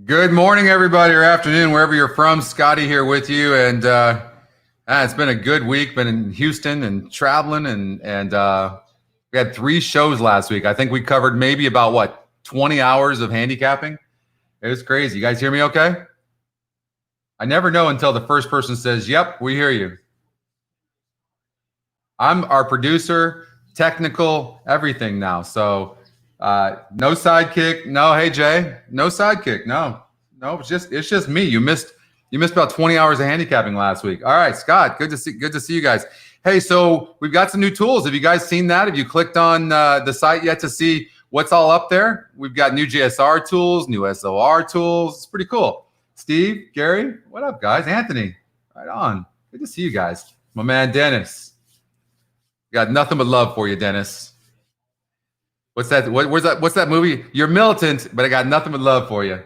Good morning, everybody, or afternoon, wherever you're from. Scotty here with you, and it's been a good week. Been in Houston and traveling, and we had 3 shows last week. I think we covered maybe about 20 hours of handicapping. It was crazy. You guys hear me okay? I never know until the first person says, "Yep, we hear you." I'm our producer, technical, everything now. So no sidekick. No, hey Jay, no sidekick. No, it's just me. You missed about 20 hours of handicapping last week. All right, Scott, good to see you guys. Hey, so we've got some new tools. Have you guys seen that? Have you clicked on the site yet to see what's all up there? We've got new GSR tools, new SOR tools. It's pretty cool. Steve, Gary, what up, guys? Anthony, right on. Good to see you guys. My man Dennis. Got nothing but love for you, Dennis. What's that? What's that movie? You're militant, but I got nothing but love for you.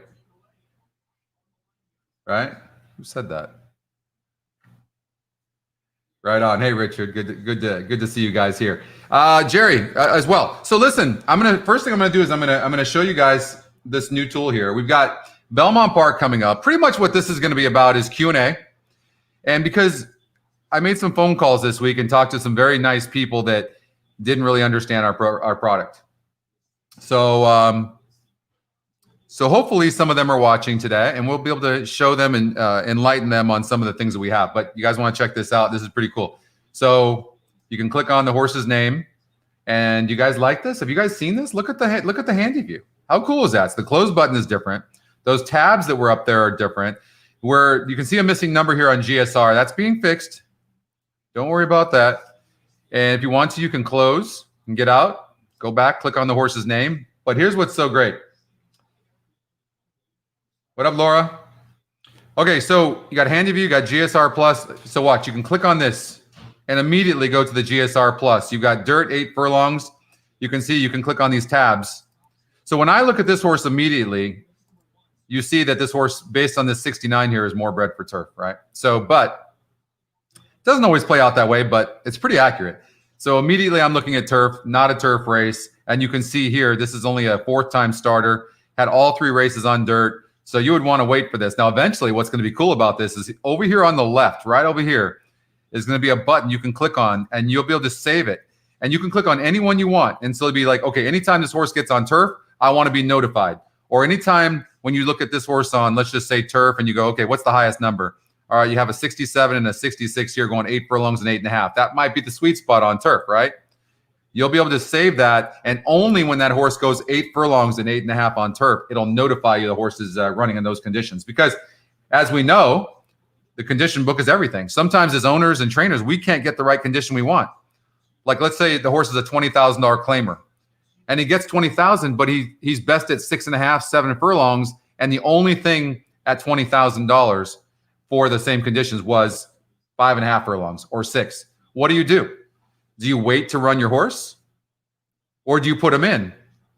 Right? Who said that? Right on. Hey, Richard. Good to see you guys here. Jerry as well. So listen, first thing I'm gonna do is I'm gonna show you guys this new tool here. We've got Belmont Park coming up. Pretty much what this is going to be about is Q&A, and because I made some phone calls this week and talked to some very nice people that didn't really understand our product. So so hopefully some of them are watching today, and we'll be able to show them and enlighten them on some of the things that we have. But you guys want to check this out? This is pretty cool. So you can click on the horse's name, and you guys like this? Have you guys seen this? Look at the handy view. How cool is that? So the close button is different. Those tabs that were up there are different. Where you can see a missing number here on GSR. That's being fixed. Don't worry about that. And if you want to, you can close and get out, go back, click on the horse's name. But here's what's so great. What up, Laura? Okay, so you got Handy View, you got GSR Plus. So watch, you can click on this and immediately go to the GSR Plus. You've got dirt, 8 furlongs. You can see you can click on these tabs. So when I look at this horse immediately, you see that this horse, based on this 69 here, is more bred for turf, right? So, but it doesn't always play out that way, but it's pretty accurate. So immediately I'm looking at turf, not a turf race. And you can see here, this is only a 4th-time starter, had all 3 races on dirt. So you would want to wait for this. Now, eventually, what's going to be cool about this is over here on the left, right over here, is going to be a button you can click on, and you'll be able to save it. And you can click on any one you want. And so it'll be like, okay, anytime this horse gets on turf, I want to be notified. Or anytime when you look at this horse on, let's just say turf, and you go, okay, what's the highest number? All right, you have a 67 and a 66 here going 8 furlongs and 8.5. That might be the sweet spot on turf, right? You'll be able to save that, and only when that horse goes 8 furlongs and 8.5 on turf, it'll notify you the horse is running in those conditions. Because as we know, the condition book is everything. Sometimes as owners and trainers, we can't get the right condition we want. Like let's say the horse is a $20,000 claimer, and he gets 20,000, but he's best at 6.5, 7 furlongs, and the only thing at $20,000 for the same conditions was 5.5 furlongs or 6. What do? Do you wait to run your horse, or do you put him in?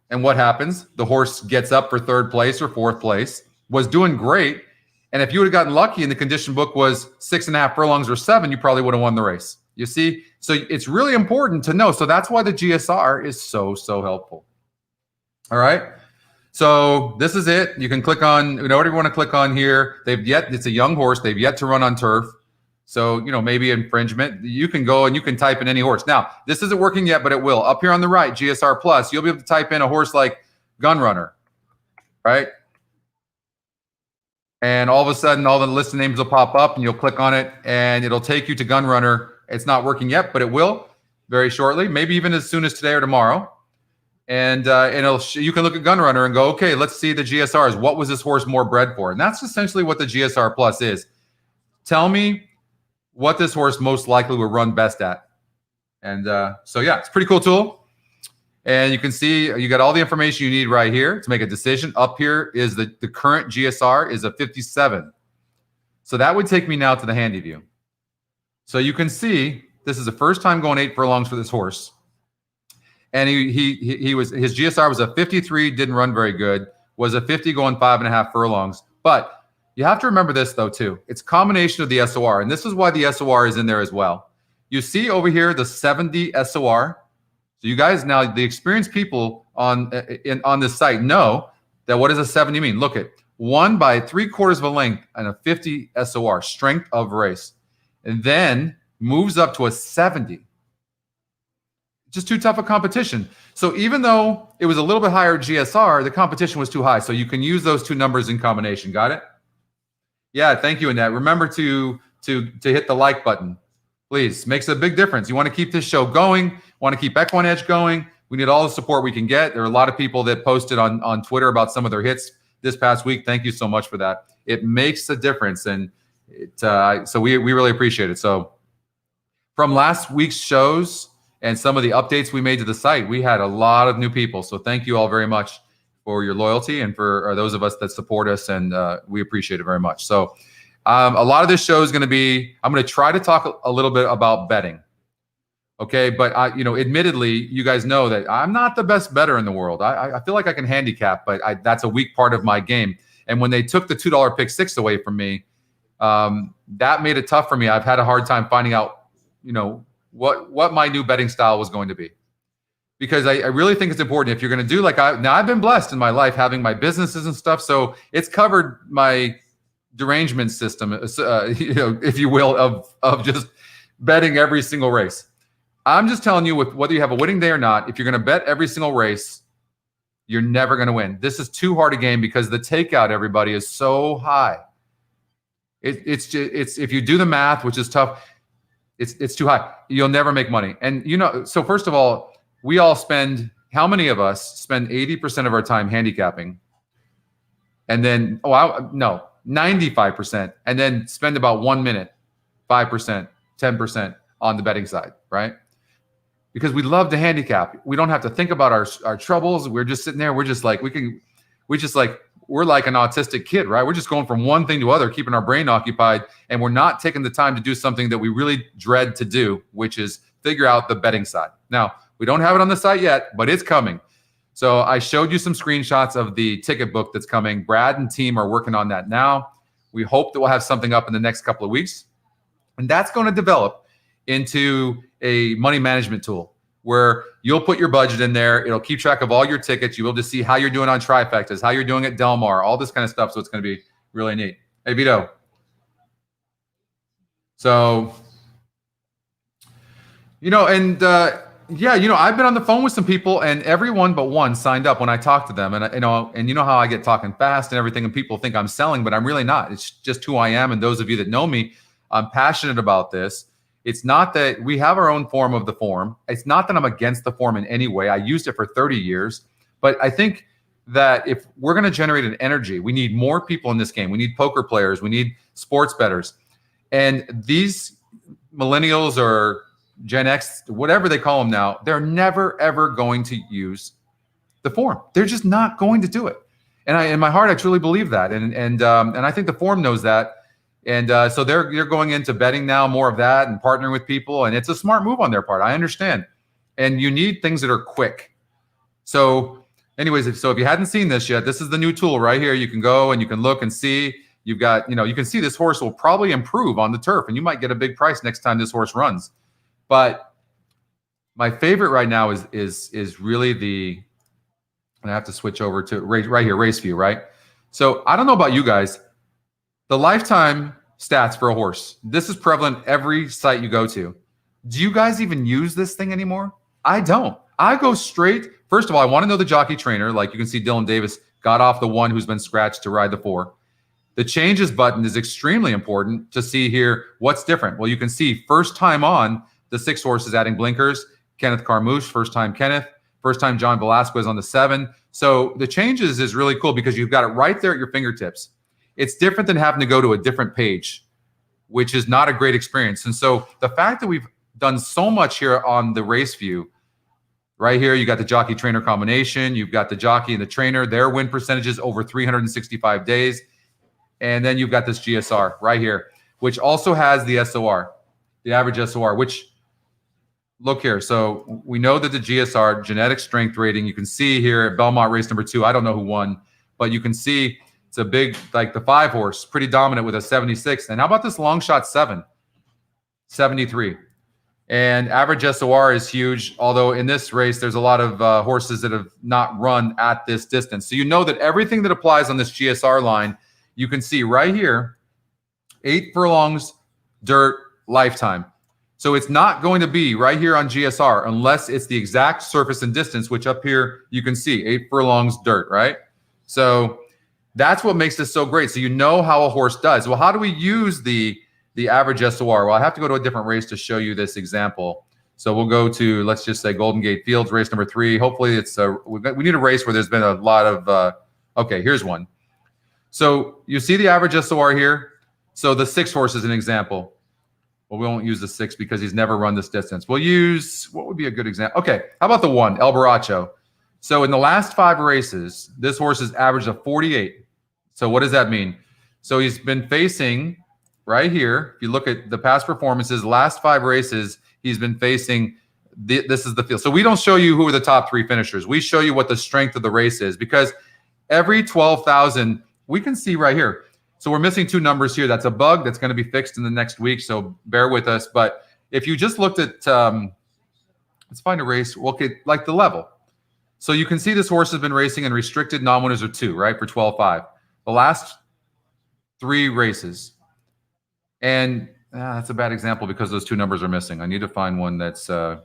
And what happens? The horse gets up for 3rd place or 4th place, was doing great. And if you would have gotten lucky and the condition book was 6.5 furlongs or 7, you probably would have won the race. You see? So it's really important to know. So that's why the GSR is so helpful. All right. So this is it. You can click on whatever you want to click on here. It's a young horse. They've yet to run on turf. So, maybe infringement. You can go and you can type in any horse. Now, this isn't working yet, but it will. Up here on the right, GSR Plus, you'll be able to type in a horse like Gunrunner, right? And all of a sudden, all the list of names will pop up, and you'll click on it, and it'll take you to Gunrunner. It's not working yet, but it will very shortly, maybe even as soon as today or tomorrow. And you can look at Gunrunner and go, okay, let's see the GSRs. What was this horse more bred for? And that's essentially what the GSR Plus is. Tell me what this horse most likely will run best at. And so, yeah, it's a pretty cool tool. And you can see you got all the information you need right here to make a decision. Up here is the current GSR is a 57. So that would take me now to the Handy View. So you can see this is the first time going 8 furlongs for this horse. And his GSR was a 53, didn't run very good, was a 50 going 5.5 furlongs. But you have to remember this, though, too. It's a combination of the SOR, and this is why the SOR is in there as well. You see over here the 70 SOR. So you guys now, the experienced people on this site know that what does a 70 mean? Look at won by 3/4 of a length and a 50 SOR, strength of race, and then moves up to a 70. Just too tough a competition. So even though it was a little bit higher GSR, the competition was too high. So you can use those two numbers in combination. Got it? Yeah, thank you, Annette. Remember to hit the like button. Please, makes a big difference. You want to keep this show going, want to keep Equine Edge going. We need all the support we can get. There are a lot of people that posted on Twitter about some of their hits this past week. Thank you so much for that. It makes a difference, and so we really appreciate it. So from last week's shows and some of the updates we made to the site, we had a lot of new people. So thank you all very much for your loyalty and for those of us that support us, and we appreciate it very much. So a lot of this show is going to be, I'm going to try to talk a little bit about betting. Okay, but admittedly, you guys know that I'm not the best bettor in the world. I feel like I can handicap, but that's a weak part of my game. And when they took the $2 pick six away from me, that made it tough for me. I've had a hard time finding out, what my new betting style was going to be, because I really think it's important. If you're going to do now, I've been blessed in my life having my businesses and stuff, so it's covered my derangement system, if you will, of just betting every single race. I'm just telling you, with whether you have a winning day or not, if you're going to bet every single race, you're never going to win. This is too hard a game because the takeout, everybody, is so high. It's if you do the math, which is tough, it's too high. You'll never make money. And so first of all, we all how many of us spend 80% of our time handicapping, and then 95%, and then spend about 1 minute, 5%, 10% on the betting side, right? Because we love to handicap. We don't have to think about our troubles. We're just sitting there. We're just like, we're like an autistic kid, right? We're just going from one thing to other, keeping our brain occupied, and we're not taking the time to do something that we really dread to do, which is figure out the betting side. Now, we don't have it on the site yet, but it's coming. So I showed you some screenshots of the ticket book that's coming. Brad and team are working on that now. We hope that we'll have something up in the next couple of weeks. And that's going to develop into a money management tool where you'll put your budget in there. It'll keep track of all your tickets. You will just see how you're doing on trifectas, how you're doing at Del Mar, all this kind of stuff. So it's going to be really neat. Hey, Vito. So, I've been on the phone with some people, and everyone but one signed up when I talked to them. And you know how I get talking fast and everything, and people think I'm selling, but I'm really not. It's just who I am. And those of you that know me, I'm passionate about this. It's not that we have our own form of the form. It's not that I'm against the form in any way. I used it for 30 years. But I think that if we're going to generate an energy, we need more people in this game. We need poker players. We need sports bettors. And these millennials or Gen X, whatever they call them now, they're never, ever going to use the form. They're just not going to do it. And in my heart, I truly believe that. And I think the form knows that. And so they're going into betting now, more of that, and partnering with people. And it's a smart move on their part. I understand. And you need things that are quick. So anyways, if you hadn't seen this yet, this is the new tool right here. You can go and you can look and see. You've got, you can see this horse will probably improve on the turf, and you might get a big price next time this horse runs. But my favorite right now is really and I have to switch over to right here, Race View, right? So I don't know about you guys. The lifetime stats for a horse, this is prevalent every site you go to. Do you guys even use this thing anymore? I don't. I go straight. First of all, I want to know the jockey trainer. Like you can see Dylan Davis got off the one who's been scratched to ride the 4. The changes button is extremely important to see here what's different. Well, you can see first time on, the 6 horses adding blinkers. Kenneth Carmouche, first time Kenneth. First time John Velasquez on the 7. So the changes is really cool because you've got it right there at your fingertips. It's different than having to go to a different page, which is not a great experience. And so the fact that we've done so much here on the Race View, right here, you got the jockey trainer combination. You've got the jockey and the trainer, their win percentages over 365 days. And then you've got this GSR right here, which also has the SOR, the average SOR, which look here. So we know that the GSR, genetic strength rating, you can see here at Belmont race number 2, I don't know who won, but you can see it's a big, like the 5 horse, pretty dominant with a 76. And how about this long shot 7? 73. And average SOR is huge, although in this race, there's a lot of horses that have not run at this distance. So you know that everything that applies on this GSR line, you can see right here, 8 furlongs, dirt, lifetime. So it's not going to be right here on GSR unless it's the exact surface and distance, which up here you can see 8 furlongs, dirt, right? So that's what makes this so great. So you know how a horse does. Well, how do we use the average SOR? Well, I have to go to a different race to show you this example. So we'll go to, let's just say Golden Gate Fields, race number 3. Hopefully it's we need a race where there's been a lot of, okay, here's one. So you see the average SOR here. So the 6 horse is an example. Well, we won't use the 6 because he's never run this distance. We'll use, what would be a good example? Okay, how about the 1, El Baracho? So in the last 5 races, this horse has averaged a 48. So what does that mean? So he's been facing right here. If you look at the past performances, last 5 races, he's been facing, this is the field. So we don't show you who are the top 3 finishers. We show you what the strength of the race is, because every 12,000, we can see right here. So we're missing 2 numbers here. That's a bug that's going to be fixed in the next week, so bear with us. But if you just looked at, let's find a race, okay, like the level. So you can see this horse has been racing and restricted non-winners are 2, right, for 12.5. The last 3 races. And that's a bad example because those 2 numbers are missing. I need to find one that's all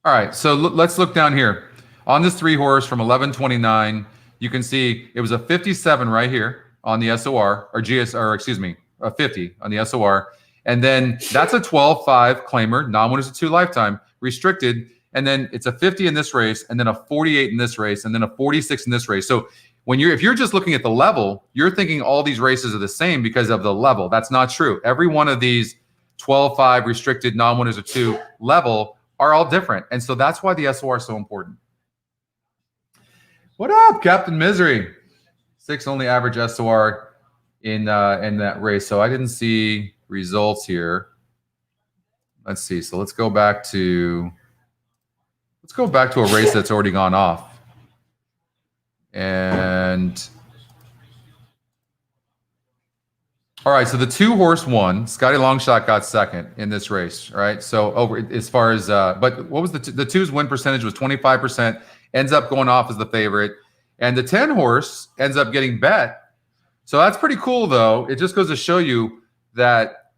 right, so let's look down here. On this 3 horse from 1129, you can see it was a 57 right here on the SOR, or GSR, excuse me, a 50 on the SOR. And then that's a 12.5 claimer, non-winners of 2 lifetime, restricted. And then it's a 50 in this race, and then a 48 in this race, and then a 46 in this race. So if you're just looking at the level, you're thinking all these races are the same because of the level. That's not true. Every one of these 12.5 restricted non-winners of 2 level are all different. And so that's why the SOR is so important. What up, Captain Misery? 6 only average SOR in that race. So I didn't see results here. Let's see. So let's go back to a race that's already gone off. And all right, so the 2 horse won. Scotty Longshot got second in this race, right? So over as far as but what was the 2's win percentage was 25%, ends up going off as the favorite. And the 10 horse ends up getting bet. So that's pretty cool though. It just goes to show you that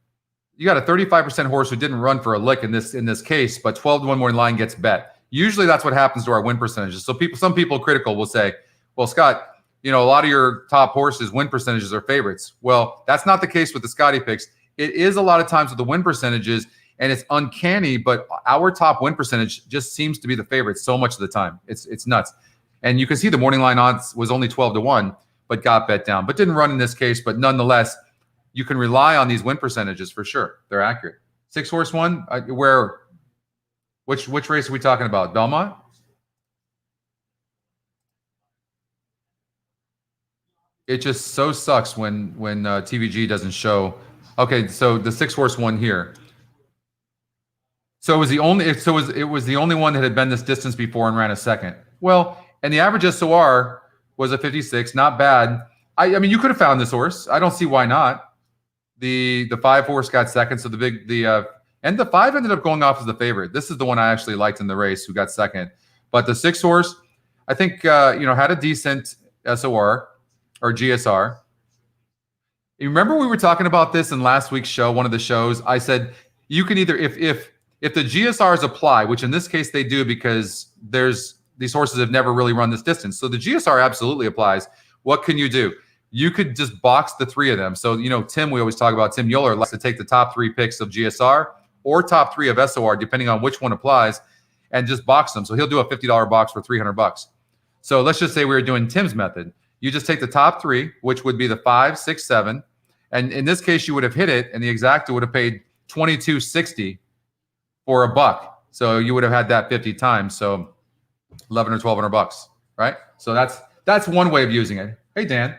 you got a 35% horse who didn't run for a lick in this case, but 12-1 more in line gets bet. Usually that's what happens to our win percentages. So some people critical will say, well, Scott, a lot of your top horses win percentages are favorites. Well, that's not the case with the Scotty picks. It is a lot of times with the win percentages, and it's uncanny, but our top win percentage just seems to be the favorite so much of the time. It's nuts. And you can see the morning line odds was only 12-1, but got bet down, but didn't run in this case. But nonetheless, you can rely on these win percentages for sure. They're accurate. 6 horse one, which race are we talking about? Belmont? It just so sucks when TVG doesn't show. Okay, so the 6 horse one here. So it was the only one that had been this distance before and ran a second. Well, and the average SOR was a 56, not bad. I mean, you could have found this horse. I don't see why not. The 5 horse got second, so and the 5 ended up going off as the favorite. This is the one I actually liked in the race who got second. But the 6 horse, I think had a decent SOR or GSR. You remember we were talking about this in last week's show, one of the shows. I said you can either if the GSRs apply, which in this case they do because these horses have never really run this distance. So the GSR absolutely applies. What can you do? You could just box the 3 of them. So, Tim, we always talk about Tim Yoler likes to take the top 3 picks of GSR or top 3 of SOR, depending on which one applies, and just box them. So he'll do a $50 box for $300. So let's just say we were doing Tim's method. You just take the top 3, which would be the 5, 6, 7. And in this case, you would have hit it, and the exacta would have paid $22.60 for a buck. So you would have had that 50 times. So $1,100 or $1,200, right? So that's one way of using it. Hey, Dan.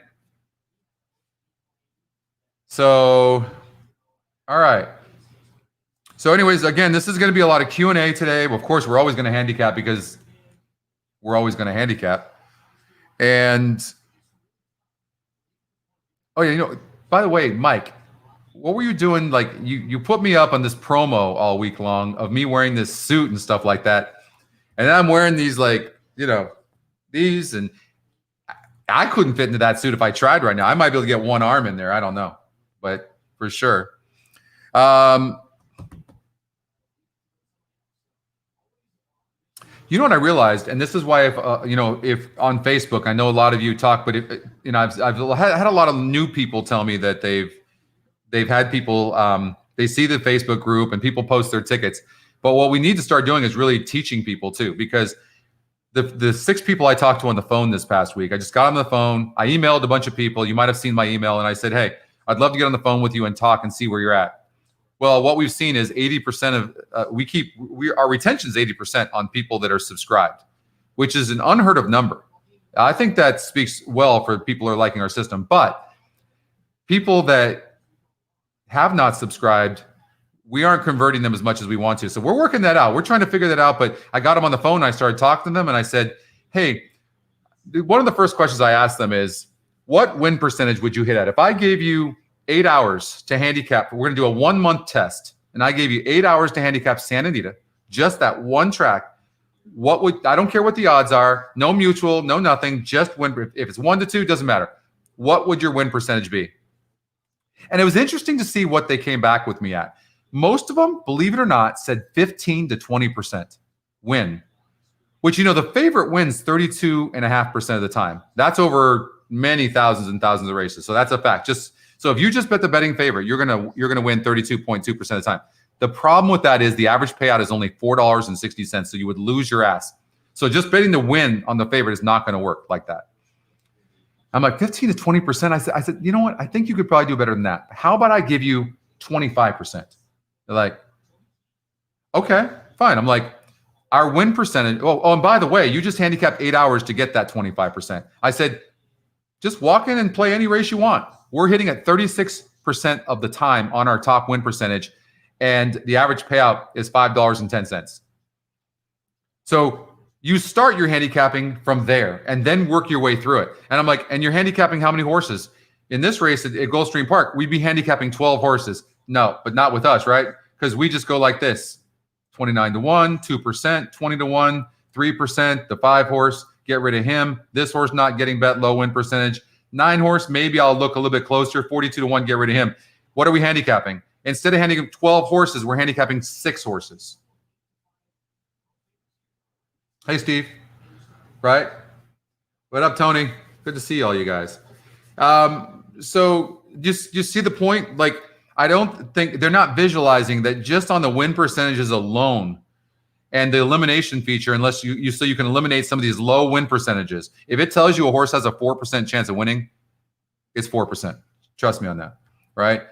So, all right. So anyways, again, this is going to be a lot of Q&A today. Of course, we're always going to handicap because we're always going to handicap. And, oh, yeah, by the way, Mike, what were you doing? Like you put me up on this promo all week long of me wearing this suit and stuff like that. And I'm wearing these like, these, and I couldn't fit into that suit if I tried right now. I might be able to get one arm in there. I don't know, but for sure. You know what I realized, and this is why, if on Facebook, I know a lot of you talk, but I've had a lot of new people tell me that they've had people, they see the Facebook group and people post their tickets. But what we need to start doing is really teaching people too, because the 6 people I talked to on the phone this past week, I just got on the phone. I emailed a bunch of people. You might have seen my email, and I said, hey, I'd love to get on the phone with you and talk and see where you're at. Well, what we've seen is 80% of our retention is 80% on people that are subscribed, which is an unheard of number. I think that speaks well for people who are liking our system. But people that have not subscribed, we aren't converting them as much as we want to. So we're working that out. We're trying to figure that out. But I got them on the phone and I started talking to them and I said, hey, one of the first questions I asked them is, what win percentage would you hit at? If I gave you 8 hours to handicap, we're going to do a 1-month test, and I gave you 8 hours to handicap Santa Anita, just that one track, I don't care what the odds are, no mutual, no nothing, just win. If it's 1 to 2, doesn't matter. What would your win percentage be? And it was interesting to see what they came back with me at. Most of them, believe it or not, said 15 to 20% win, which, the favorite wins 32.5% of the time. That's over many thousands and thousands of races. So that's a fact. So if you just bet the betting favorite, you're gonna win 32.2% of the time. The problem with that is the average payout is only $4.60, so you would lose your ass. So just betting the win on the favorite is not going to work like that. I'm like, 15 to 20%. I said, you know what? I think you could probably do better than that. How about I give you 25%? They're like, okay, fine. I'm like, our win percentage. Oh, and by the way, you just handicapped 8 hours to get that 25%. I said, just walk in and play any race you want. We're hitting at 36% of the time on our top win percentage, and the average payout is $5.10. So you start your handicapping from there and then work your way through it. And I'm like, and you're handicapping how many horses? In this race at Gulfstream Park, we'd be handicapping 12 horses. No, but not with us, right? Because we just go like this: 29 to 1, 2%, 20 to 1, 3%, the 5 horse, get rid of him. This horse not getting bet, low win percentage. 9 horse, maybe I'll look a little bit closer. 42 to 1, get rid of him. What are we handicapping? Instead of handicapping 12 horses, we're handicapping 6 horses. Hey, Steve. Right? What up, Tony? Good to see all you guys. So just see the point? Like, I don't think they're not visualizing that just on the win percentages alone and the elimination feature, unless you can eliminate some of these low win percentages. If it tells you a horse has a 4% chance of winning, it's 4%. Trust me on that, right?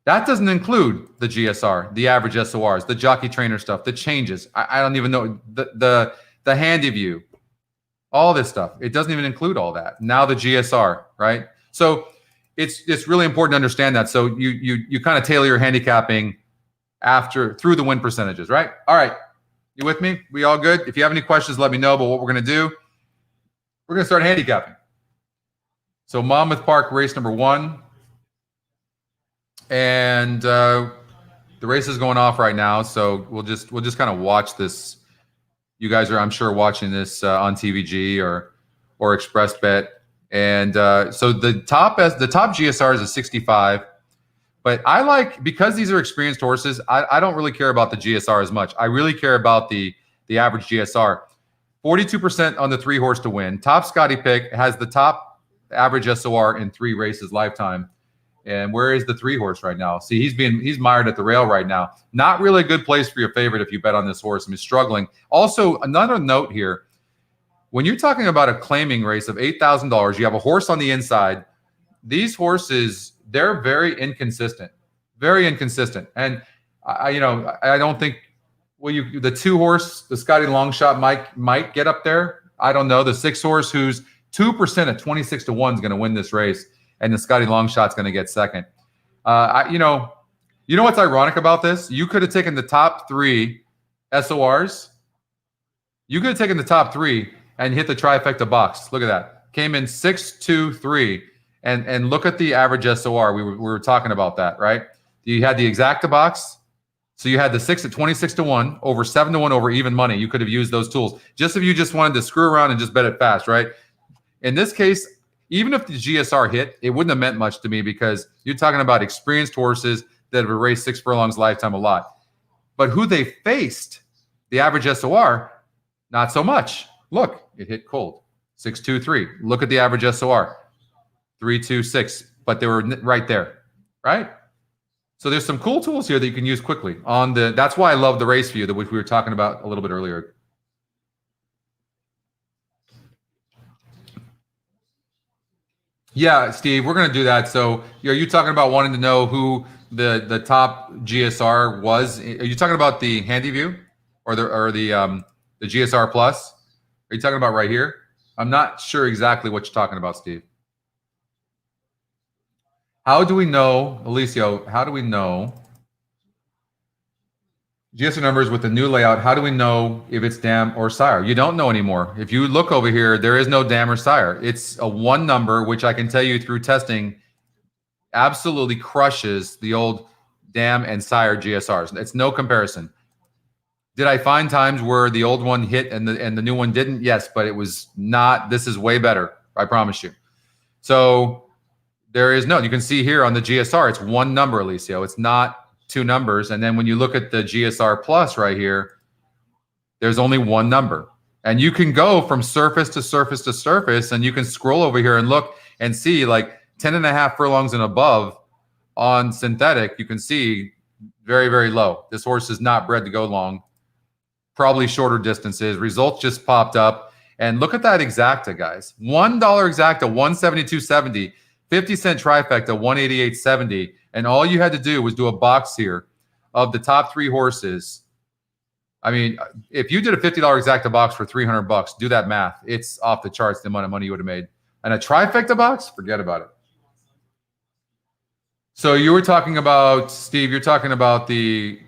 That doesn't include the GSR, the average SORs, the jockey trainer stuff, the changes. I don't even know the handy view, all this stuff. It doesn't even include all that. Now the GSR, right? So it's really important to understand that. So you kind of tailor your handicapping through the win percentages, right? All right. You with me? We all good? If you have any questions, let me know. But what we're going to do, we're going to start handicapping. So Monmouth Park, race number 1. And the race is going off right now. So we'll just kind of watch this. You guys are, I'm sure, watching this on TVG or Express Bet. And so the top GSR is a 65. But I like, because these are experienced horses, I don't really care about the GSR as much. I really care about the average GSR. 42% on the 3 horse to win. Top Scotty pick has the top average SOR in 3 races lifetime. And where is the 3 horse right now? See, he's mired at the rail right now. Not really a good place for your favorite if you bet on this horse. I mean, struggling. Also, another note here: when you're talking about a claiming race of $8,000, you have a horse on the inside. These horses, they're very inconsistent, And I don't think, the 2 horse, the Scotty Longshot might get up there. I don't know. The 6 horse, who's 2% at 26 to 1, is going to win this race, and the Scotty Longshot's going to get second. You know what's ironic about this? You could have taken the top 3 SORs. You could have taken the top 3 and hit the trifecta box. Look at that. Came in 6, 2, 3. And look at the average SOR. We were talking about that, right? You had the exacta box. So you had the 6 at 26-1, over 7-1 over even money. You could have used those tools. Just if you just wanted to screw around and just bet it fast, right? In this case, even if the GSR hit, it wouldn't have meant much to me because you're talking about experienced horses that have raced 6 furlongs lifetime a lot. But who they faced, the average SOR, not so much. Look, it hit cold. 6-2-3. Look at the average SOR. 3-2-6. But they were right there, right? So there's some cool tools here that you can use quickly on the. That's why I love the race view, which we were talking about a little bit earlier. Yeah, Steve, we're going to do that. So are you talking about wanting to know who the top GSR was? Are you talking about the Handy View or the GSR Plus? Are you talking about right here? I'm not sure exactly what you're talking about, Steve. How do we know, Alicio, how do we know GSR numbers with the new layout? How do we know if it's dam or sire? You don't know anymore. If you look over here, there is no dam or sire. It's a one number, which I can tell you through testing absolutely crushes the old dam and sire GSRs. It's no comparison. Did I find times where the old one hit and the new one didn't? Yes, but it was not. This is way better. I promise you. So there is no, you can see here on the GSR, it's one number, Alicio. It's not two numbers. And then when you look at the GSR Plus right here, there's only one number. And you can go from surface to surface to surface, and you can scroll over here and look and see like 10.5 furlongs and above on synthetic. You can see very, very low. This horse is not bred to go long, probably shorter distances. Results just popped up. And look at that exacta, guys. $1 exacta, 172.70. 50-cent trifecta, 188.70. And all you had to do was do a box here of the top 3 horses. I mean, if you did a $50 exacta box for $300, do that math. It's off the charts, the amount of money you would have made. And a trifecta box, forget about it. So you were talking about, Steve, you're talking about the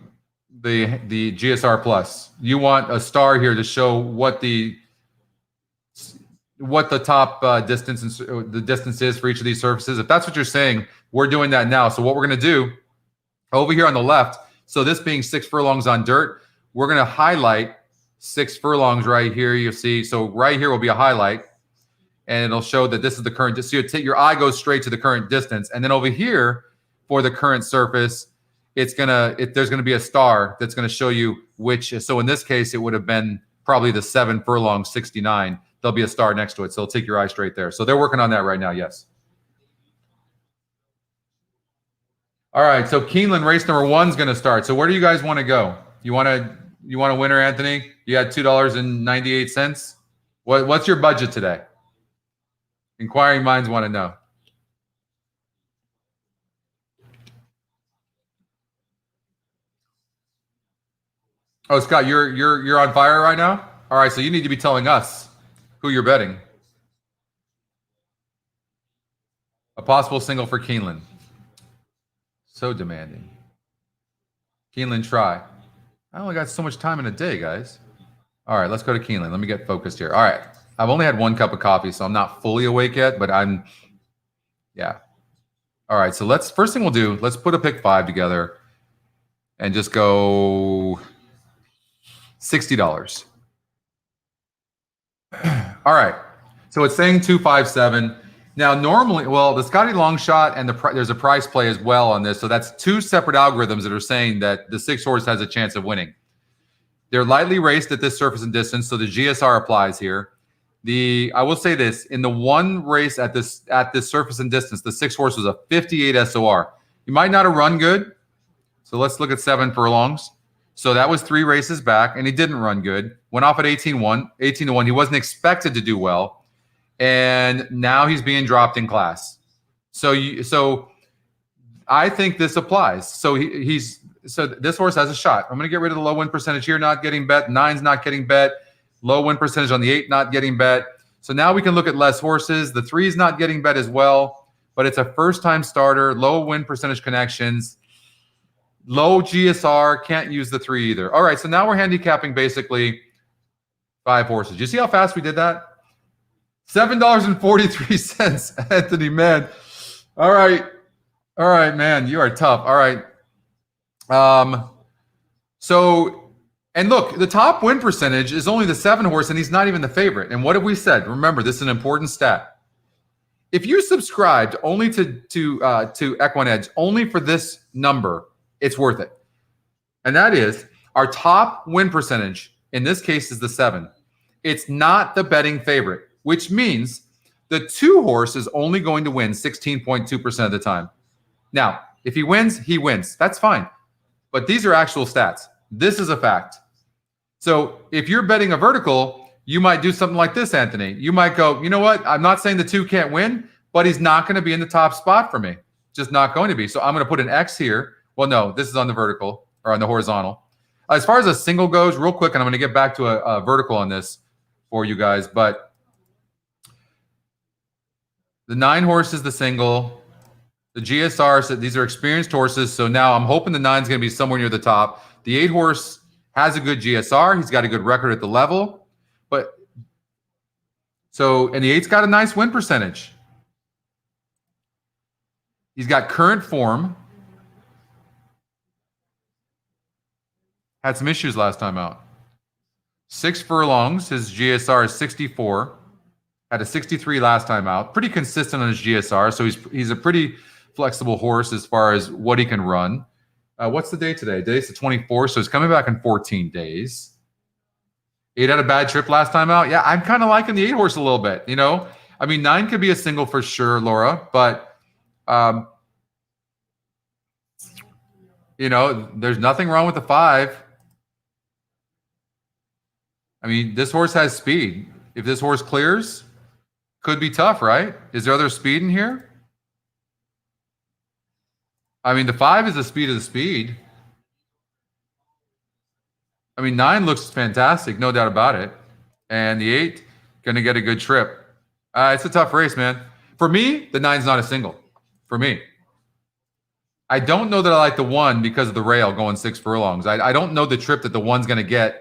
GSR Plus. You want a star here to show what the top distance and the distance is for each of these surfaces. If that's what you're saying, we're doing that now. So what we're going to do over here on the left, so this being 6 furlongs on dirt, we're going to highlight 6 furlongs right here. You'll see. So right here will be a highlight, and it'll show that this is the current. So your eye goes straight to the current distance, and then over here for the current surface, there's going to be a star that's going to show you which. So in this case, it would have been probably the 7 furlong 69. There'll be a star next to it, so it'll take your eye straight there. So they're working on that right now, yes. All right, so Keeneland race number 1 is going to start. So where do you guys want to go? You want a winner, Anthony? You had $2.98. What's your budget today? Inquiring minds want to know. Oh, Scott, you're on fire right now? All right, so you need to be telling us who you're betting. A possible single for Keeneland. So demanding. Keeneland try. I only got so much time in a day, guys. All right, let's go to Keeneland. Let me get focused here. All right. I've only had 1 cup of coffee, so I'm not fully awake yet, but yeah. All right, so first thing we'll do, let's put a pick 5 together and just go $60. All right. So it's saying 257. Now, normally, well, the Scotty long shot and there's a price play as well on this. So that's 2 separate algorithms that are saying that the 6 horse has a chance of winning. They're lightly raced at this surface and distance, so the GSR applies here. I will say this, in the one race at this surface and distance, the 6 horse was a 58 SOR. You might not have run good. So let's look at 7 furlongs. So that was 3 races back, and he didn't run good. Went off at 18-1. He wasn't expected to do well, and now he's being dropped in class. So I think this applies. So so this horse has a shot. I'm going to get rid of the low win percentage here, not getting bet. 9's not getting bet. Low win percentage on the 8, not getting bet. So now we can look at less horses. The 3's not getting bet as well, but it's a first-time starter. Low win percentage connections. Low GSR, can't use the 3 either. All right, so now we're handicapping basically 5 horses. You see how fast we did that? $7.43, Anthony, man. All right, man, you are tough. All right, So, and look, the top win percentage is only the 7 horse, and he's not even the favorite. And what have we said? Remember, this is an important stat. If you subscribed only to Equine Edge only for this number, it's worth it. And that is our top win percentage. In this case, is the 7. It's not the betting favorite, which means the 2 horse is only going to win 16.2% of the time. Now, if he wins, he wins. That's fine. But these are actual stats. This is a fact. So if you're betting a vertical, you might do something like this, Anthony. You might go, you know what? I'm not saying the 2 can't win, but he's not going to be in the top spot for me. Just not going to be. So I'm going to put an X here. Well, no, this is on the vertical or on the horizontal. As far as a single goes, real quick, and I'm going to get back to a vertical on this for you guys, but the 9 horse is the single. The GSR said these are experienced horses, so now I'm hoping the 9 is going to be somewhere near the top. The 8 horse has a good GSR. He's got a good record at the level, but so and the 8's got a nice win percentage. He's got current form. Had some issues last time out. 6 furlongs. His GSR is 64. Had a 63 last time out. Pretty consistent on his GSR, so he's a pretty flexible horse as far as what he can run. What's the day today? Today's the 24th, so he's coming back in 14 days. 8 had a bad trip last time out. Yeah, I'm kind of liking the 8 horse a little bit. You know, I mean, 9 could be a single for sure, Laura, but you know, there's nothing wrong with the 5. I mean, this horse has speed. If this horse clears, could be tough, right? Is there other speed in here? I mean, the 5 is the speed of the speed. I mean, 9 looks fantastic, no doubt about it. And the 8, going to get a good trip. It's a tough race, man. For me, the 9's not a single. For me. I don't know that I like the 1 because of the rail going 6 furlongs. I don't know the trip that the 1's going to get.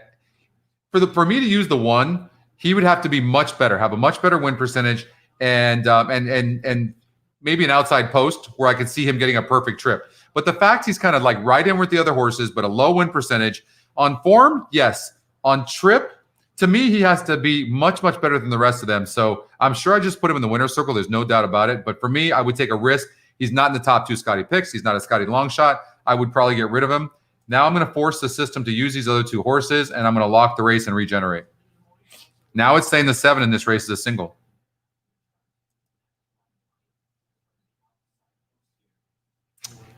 For me to use the 1, he would have to be much better, have a much better win percentage, and maybe an outside post where I could see him getting a perfect trip. But the fact he's kind of like right in with the other horses, but a low win percentage on form, yes. On trip, to me, he has to be much, much better than the rest of them. So I'm sure I just put him in the winner's circle. There's no doubt about it. But for me, I would take a risk. He's not in the top 2 Scotty picks. He's not a Scotty long shot. I would probably get rid of him. Now I'm going to force the system to use these other 2 horses, and I'm going to lock the race and regenerate. Now it's saying the 7 in this race is a single.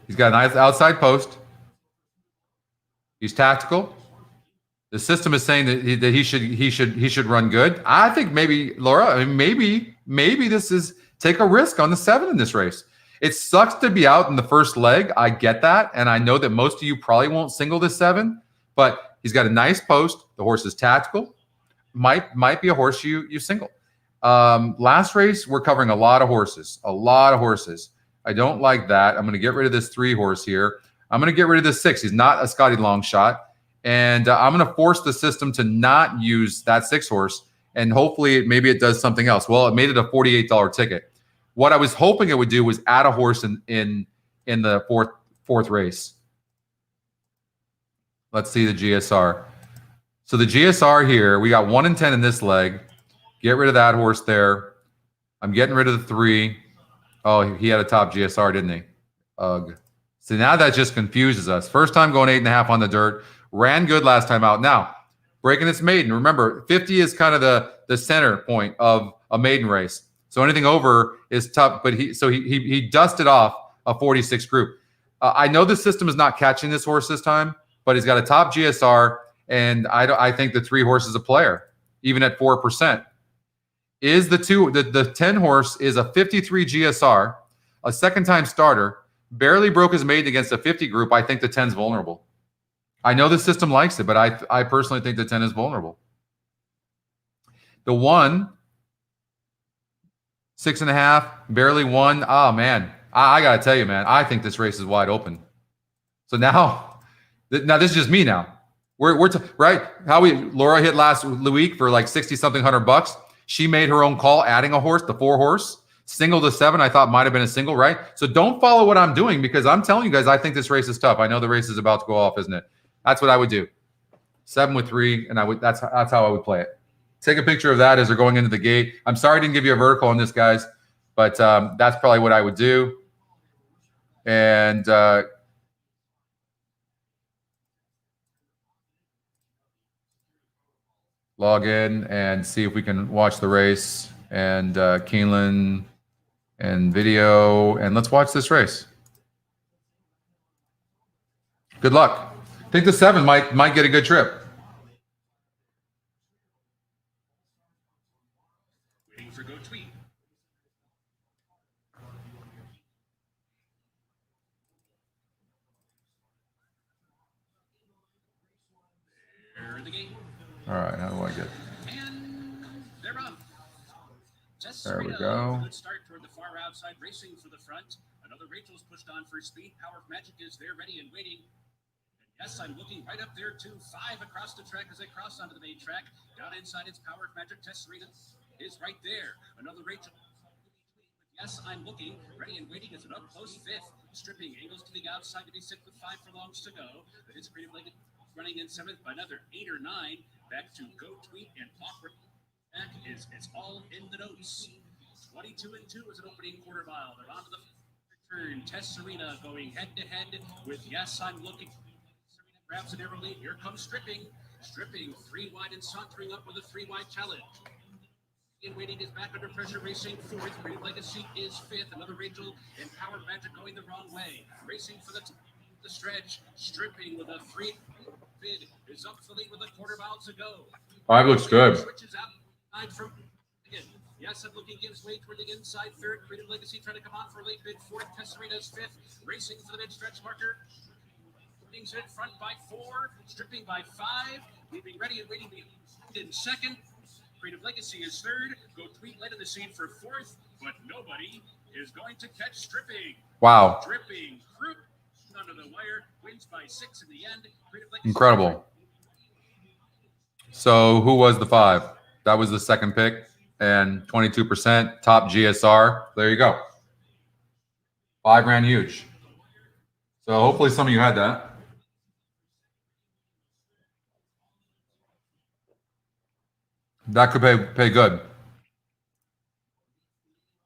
He's got a nice outside post. He's tactical. The system is saying that he should run good. I think maybe, Laura, I mean, maybe this is take a risk on the 7 in this race. It sucks to be out in the first leg. I get that. And I know that most of you probably won't single this 7, but he's got a nice post. The horse is tactical. Might be a horse you single. Last race, we're covering a lot of horses. I don't like that. I'm going to get rid of this 3 horse here. I'm going to get rid of this 6. He's not a Scotty long shot. And I'm going to force the system to not use that 6 horse. And hopefully maybe it does something else. Well, it made it a $48 ticket. What I was hoping it would do was add a horse in the fourth race. Let's see the GSR. So the GSR here, we got 1 and 10 in this leg. Get rid of that horse there. I'm getting rid of the 3. Oh, he had a top GSR, didn't he? Ugh. So now that just confuses us. First time going 8.5 on the dirt. Ran good last time out. Now, breaking its maiden. Remember, 50 is kind of the center point of a maiden race. So anything over is tough, but he dusted off a 46 group. I know the system is not catching this horse this time, but he's got a top GSR, and I think the 3 horse is a player, even at 4%. Is the 10 horse is a 53 GSR, a second-time starter, barely broke his maiden against a 50 group. I think the 10's vulnerable. I know the system likes it, but I personally think the 10 is vulnerable. The 1, 6.5, barely won. Oh, man. I got to tell you, man, I think this race is wide open. So now this is just me now. We're right? Laura hit last week for like 60-something $100. She made her own call, adding a horse, the 4 horse. Single to 7, I thought might have been a single, right? So don't follow what I'm doing because I'm telling you guys, I think this race is tough. I know the race is about to go off, isn't it? That's what I would do. 7 with 3, and that's how I would play it. Take a picture of that as they're going into the gate. I'm sorry I didn't give you a vertical on this, guys, but that's probably what I would do. And log in and see if we can watch the race. And Keeneland and video, and let's watch this race. Good luck. I think the 7 might get a good trip. Waiting for Go Tweet. There the game. All right, how do I get? And they're off. There we go. Good start toward the far outside, racing for the front. Another Rachel's pushed on for speed. Power of Magic is there, ready and waiting. And yes, I'm looking right up there too. 5 across the track as they cross onto the main track. Down inside, it's Power of Magic. Tess Serena is right there. Another Rachel. Yes, I'm looking. Ready and waiting is an up close 5th. Stripping angles to the outside to be 6 with 5 furlongs to go. But it's Creative Lake running in 7th by another 8 or 9. Back to Go Tweet and Awkward. It's all in the notes. 22 and 2 is an opening quarter mile. They're on to the turn. Tess Serena going head to head with Yes, I'm looking. Serena grabs an arrow lead. Here comes Stripping. Stripping 3 wide and sauntering up with a 3 wide challenge. In waiting is back under pressure, racing 4th. Creative Legacy is 5th. Another Rachel and Power Magic going the wrong way. Racing for the stretch. Stripping with a 3 bid is up the lead with a quarter mile to go. 5 looks good. Switches out. From again. Yes, I'm looking gives way toward the inside 3rd. Creative Legacy trying to come on for a late bid 4th. Tess Serena's 5th. Racing for the mid stretch marker. Putting in front by 4. Stripping by 5. Leaving ready and waiting in 2nd. Creative Legacy is 3rd. Go Tweet led in the scene for 4th. But nobody is going to catch Stripping. Wow. Stripping. Group under the wire. Wins by 6 in the end. Creative Legacy. Incredible. So who was the 5? That was the 2nd pick, and 22% top GSR. There you go. 5 ran huge. So hopefully some of you had that. That could pay good.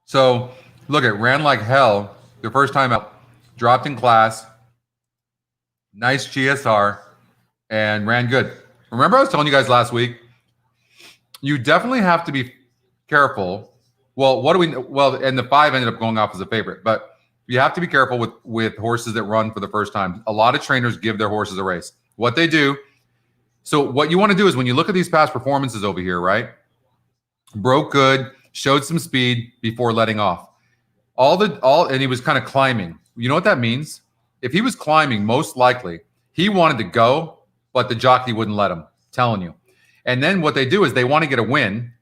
So look, it ran like hell the first time out, dropped in class, nice GSR, and ran good. Remember I was telling you guys last week, you definitely have to be careful. Well, and the 5 ended up going off as a favorite, but you have to be careful with horses that run for the first time. A lot of trainers give their horses a race. What they do, so what you want to do is when you look at these past performances over here, right? Broke good, showed some speed before letting off. And he was kind of climbing. You know what that means? If he was climbing, most likely he wanted to go, but the jockey wouldn't let him. Telling you. And then what they do is they want to get a win.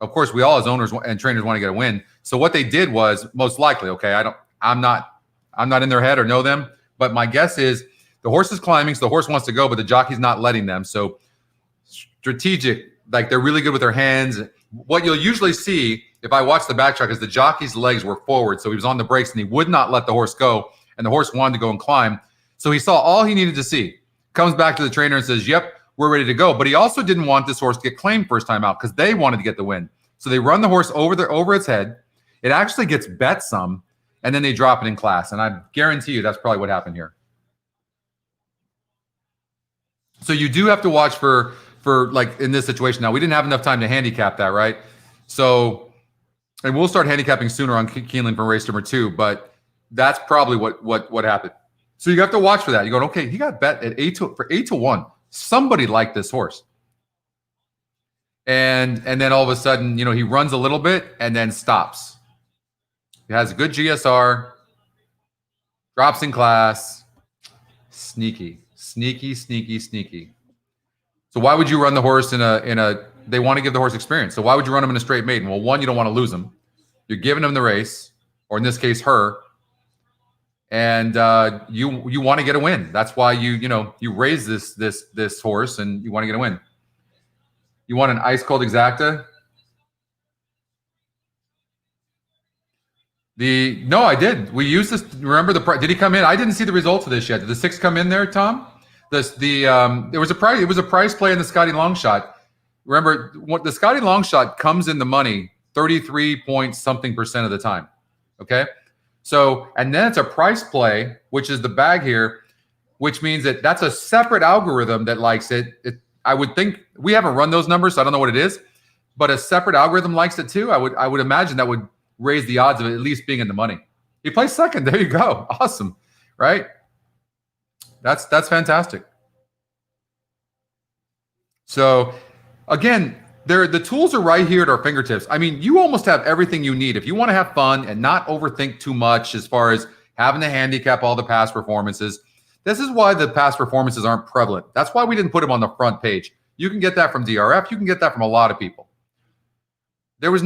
Of course, we all as owners and trainers want to get a win. So what they did was most likely, okay, I'm not in their head or know them, but my guess is the horse is climbing, so the horse wants to go, but the jockey's not letting them. So strategic, like they're really good with their hands. What you'll usually see if I watch the backtrack is the jockey's legs were forward, so he was on the brakes and he would not let the horse go, and the horse wanted to go and climb. So he saw all he needed to see. Comes back to the trainer and says, "Yep, we're ready to go." But he also didn't want this horse to get claimed first time out because they wanted to get the win. So they run the horse over its head. It actually gets bet some, and then they drop it in class. And I guarantee you that's probably what happened here. So you do have to watch for like in this situation. Now, we didn't have enough time to handicap that, right? So, and we'll start handicapping sooner on Keeneland for race number 2, but that's probably what happened. So you have to watch for that. You're going, okay, he got bet at 8 to 1. Somebody liked this horse. And then all of a sudden, he runs a little bit and then stops. He has a good GSR, drops in class. Sneaky. So why would you run the horse in a they want to give the horse experience. So why would you run him in a straight maiden? Well, one, you don't want to lose him. You're giving him the race, or in this case, her. And you want to get a win. That's why you raise this horse and you want to get a win. You want an ice cold exacta? No, I did. We used this. Remember did he come in? I didn't see the results of this yet. Did the 6 come in there, Tom? There was a price. It was a price play in the Scotty long shot. Remember, what the Scotty long shot comes in the money 33 point something percent of the time. Okay, so and then it's a price play, which is the bag here, which means that that's a separate algorithm that likes it. I would think we haven't run those numbers, so I don't know what it is, but a separate algorithm likes it too. I would imagine that would raise the odds of it at least being in the money. He plays second. There you go. Awesome, right? That's fantastic. So again, the tools are right here at our fingertips. I mean, you almost have everything you need if you want to have fun and not overthink too much as far as having to handicap all the past performances. This is why the past performances aren't prevalent. That's why we didn't put them on the front page. You can get that from DRF. You can get that from a lot of people. There was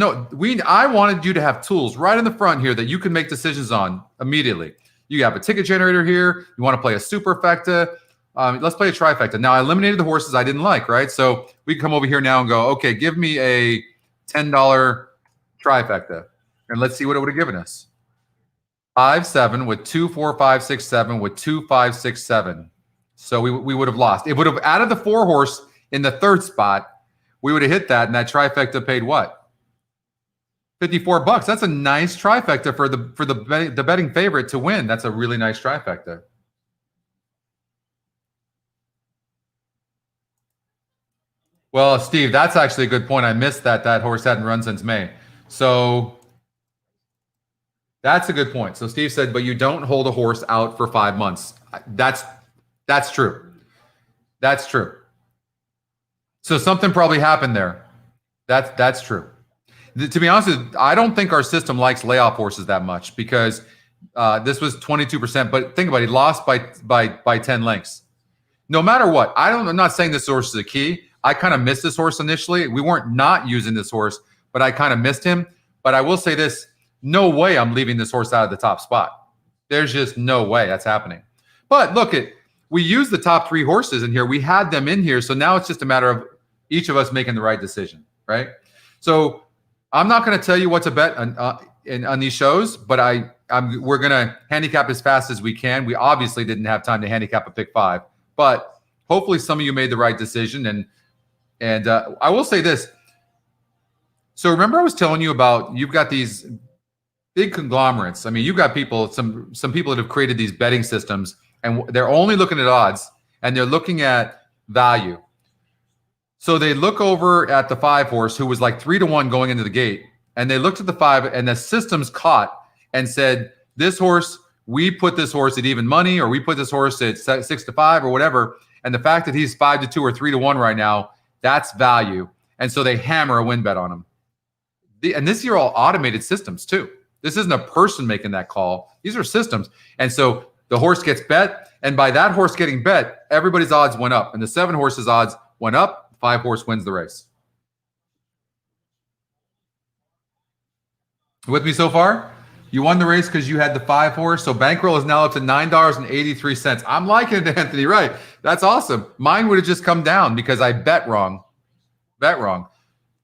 I wanted you to have tools right in the front here that you can make decisions on immediately. You have a ticket generator here. You want to play a superfecta. Let's play a trifecta. Now, I eliminated the horses I didn't like, right? So we can come over here now and go, okay, give me a $10 trifecta. And let's see what it would have given us. 5-7 with 2 4 5 6 7 with 2 5 6 7. So we would have lost. It would have added the 4 horse in the third spot. We would have hit that, and that trifecta paid what? $54. That's a nice trifecta for the betting favorite to win. That's a really nice trifecta. Well, Steve, that's actually a good point. I missed that horse hadn't run since May. So that's a good point. So Steve said, but you don't hold a horse out for 5 months. That's true. That's true. So something probably happened there. That's true. To be honest with you, I don't think our system likes layoff horses that much because this was 22%. But think about it, he lost by 10 lengths. No matter what, I'm not saying this horse is a key. I kind of missed this horse initially. We weren't not using this horse, but I kind of missed him. But I will say this, no way I'm leaving this horse out of the top spot. There's just no way that's happening. But look, we used the top 3 horses in here. We had them in here. So now it's just a matter of each of us making the right decision, right? So I'm not going to tell you what to bet on these shows, but we're going to handicap as fast as we can. We obviously didn't have time to handicap a pick 5, but hopefully some of you made the right decision. And I will say this. So remember I was telling you about you've got these big conglomerates. I mean, you've got people, some people that have created these betting systems, and they're only looking at odds and they're looking at value. So they look over at the 5 horse who was like 3-1 going into the gate, and they looked at the 5 and the system's caught and said, this horse, we put this horse at even money, or we put this horse at 6-5 or whatever. And the fact that he's 5-2 or 3-1 right now, that's value. And so they hammer a win bet on him. And this are all automated systems too. This isn't a person making that call. These are systems. And so the horse gets bet, and by that horse getting bet, everybody's odds went up, and the 7 horses odds went up. 5 horse wins the race. With me so far? You won the race because you had the 5 horse. So bankroll is now up to $9.83. I'm liking it, Anthony. Right. That's awesome. Mine would have just come down because I bet wrong.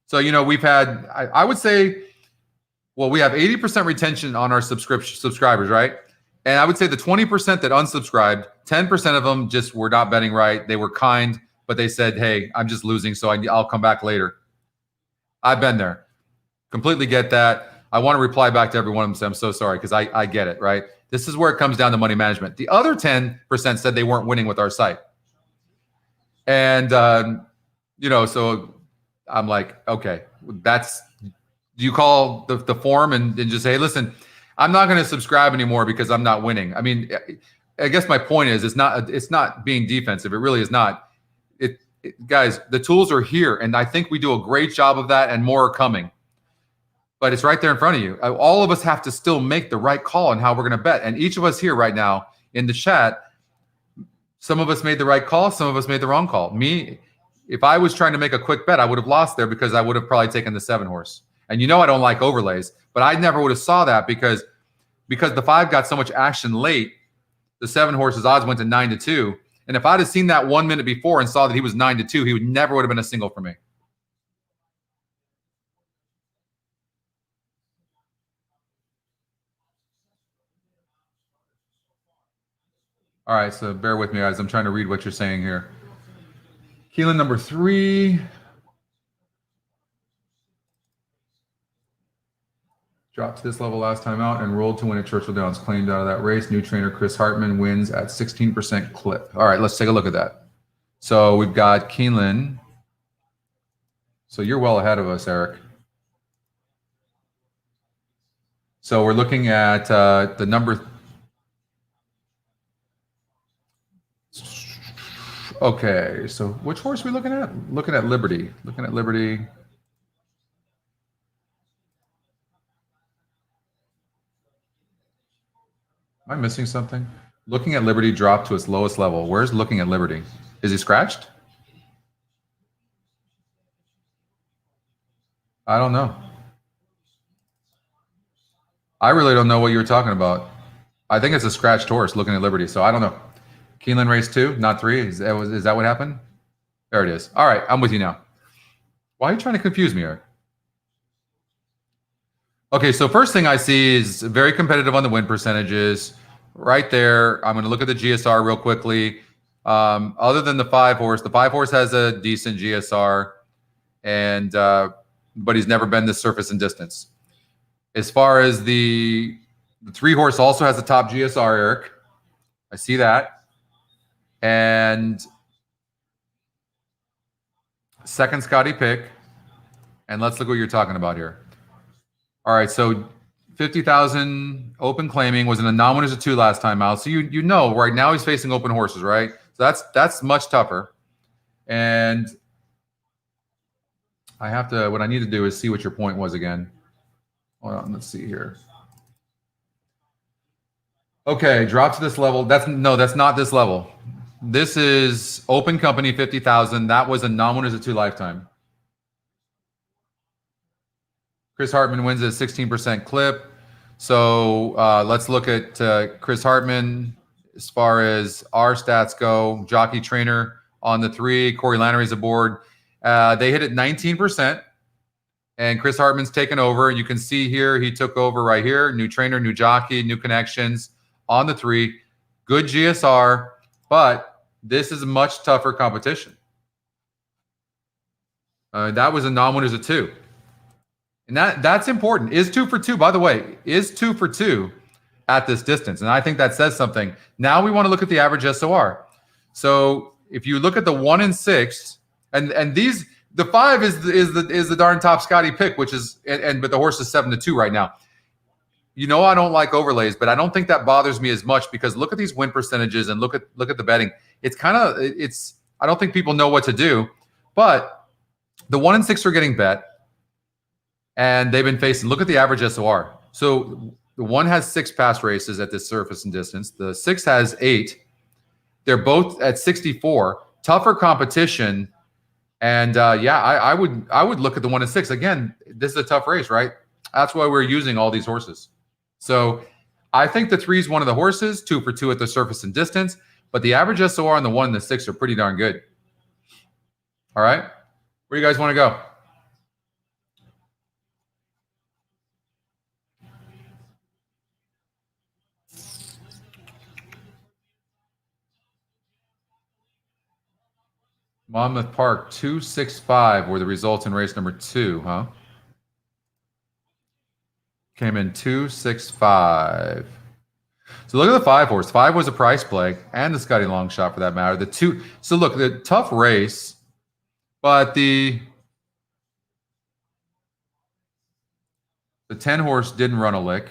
So, we've had, I would say, well, we have 80% retention on our subscribers, right? And I would say the 20% that unsubscribed, 10% of them just were not betting right. They were kind, but they said, hey, I'm just losing, so I'll come back later. I've been there. Completely get that. I want to reply back to every one of them, say, I'm so sorry, because I get it, right? This is where it comes down to money management. The other 10% said they weren't winning with our site. And, so I'm like, okay, do you call the forum and just say, hey, listen, I'm not going to subscribe anymore because I'm not winning. I mean, I guess my point is it's not being defensive. It really is not. Guys, the tools are here, and I think we do a great job of that, and more are coming. But it's right there in front of you. All of us have to still make the right call on how we're going to bet. And each of us here right now in the chat, some of us made the right call, some of us made the wrong call. Me, if I was trying to make a quick bet, I would have lost there because I would have probably taken the 7 horse. And I don't like overlays, but I never would have saw that because the 5 got so much action late, the 7 horse's odds went to 9-2. And if I'd have seen that 1 minute before and saw that he was 9-2, he never would have been a single for me. All right, so bear with me, guys. I'm trying to read what you're saying here. Keelan number 3. Dropped to this level last time out and rolled to win at Churchill Downs. Claimed out of that race. New trainer Chris Hartman wins at 16% clip. All right, let's take a look at that. So we've got Keelan. So you're well ahead of us, Eric. So we're looking at the number. Okay, so which horse are we looking at? Looking at Liberty. Looking at Liberty. Am I missing something? Looking at Liberty dropped to its lowest level. Where's Looking at Liberty? Is he scratched? I don't know. I really don't know what you were talking about. I think it's a scratched horse, Looking at Liberty. So I don't know. Keeneland race 2, not 3. Is that what happened? There it is. All right, I'm with you now. Why are you trying to confuse me, Eric? Okay, so first thing I see is very competitive on the win percentages. Right there, I'm going to look at the GSR real quickly. Other than the 5 horse, the 5 horse has a decent GSR, and but he's never been this surface and distance. As far as the 3 horse also has a top GSR, Eric. I see that. And second Scotty pick. And let's look what you're talking about here. All right, so 50,000 open claiming was an anomalous of 2 last time out. So you know right now he's facing open horses, right? So that's much tougher. And I have to, what I need to do is see what your point was again. Hold on, let's see here. Okay, drop to this level. That's not this level. This is open company 50,000. That was a non-winners of 2 lifetime. Chris Hartman wins at 16% clip. So let's look at Chris Hartman as far as our stats go. Jockey trainer on the 3. Corey Lannery's aboard. They hit at 19%. And Chris Hartman's taken over. You can see here he took over right here. New trainer, new jockey, new connections on the 3. Good GSR, but this is a much tougher competition. That was a non-winners of 2. And that's important. Is 2 for 2, by the way, is 2 for 2 at this distance. And I think that says something. Now we want to look at the average SOR. So if you look at the 1 and 6, and these, the 5 is the darn top Scotty pick, which is, but the horse is 7-2 right now. You know, I don't like overlays, but I don't think that bothers me as much because look at these win percentages and look at the betting. It's kind of, I don't think people know what to do, but the 1 and 6 are getting bet. And they've been facing, look at the average SOR. So the 1 has 6 pass races at this surface and distance. The 6 has 8. They're both at 64. Tougher competition. And I would look at the 1 and 6. Again, this is a tough race, right? That's why we're using all these horses. So I think the 3 is one of the horses, 2 for 2 at the surface and distance. But the average SOR on the 1 and the 6 are pretty darn good. All right. Where do you guys want to go? Monmouth Park, 265 were the results in race number 2, huh? Came in 265. So look at the 5 horse. 5 was a price play, and the Scotty long shot for that matter. The 2. So look, the tough race, but the 10 horse didn't run a lick.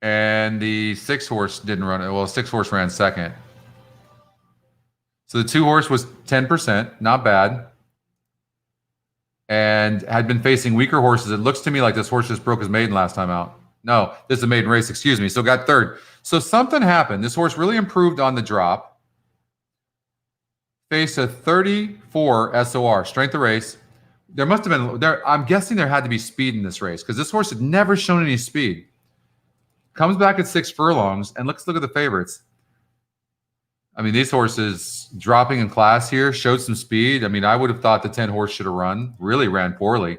And the 6 horse didn't run it. Well, 6 horse ran second. So the 2 horse was 10%, not bad. And had been facing weaker horses. It looks to me like this horse just broke his maiden last time out. No, this is a maiden race, excuse me. So got 3rd. So something happened. This horse really improved on the drop. Faced a 34 SOR, strength of race. There must have been, I'm guessing there had to be speed in this race because this horse had never shown any speed. Comes back at 6 furlongs, and let's look at the favorites. I mean, these horses dropping in class here showed some speed. I mean, I would have thought the 10 horse should have run. Really ran poorly.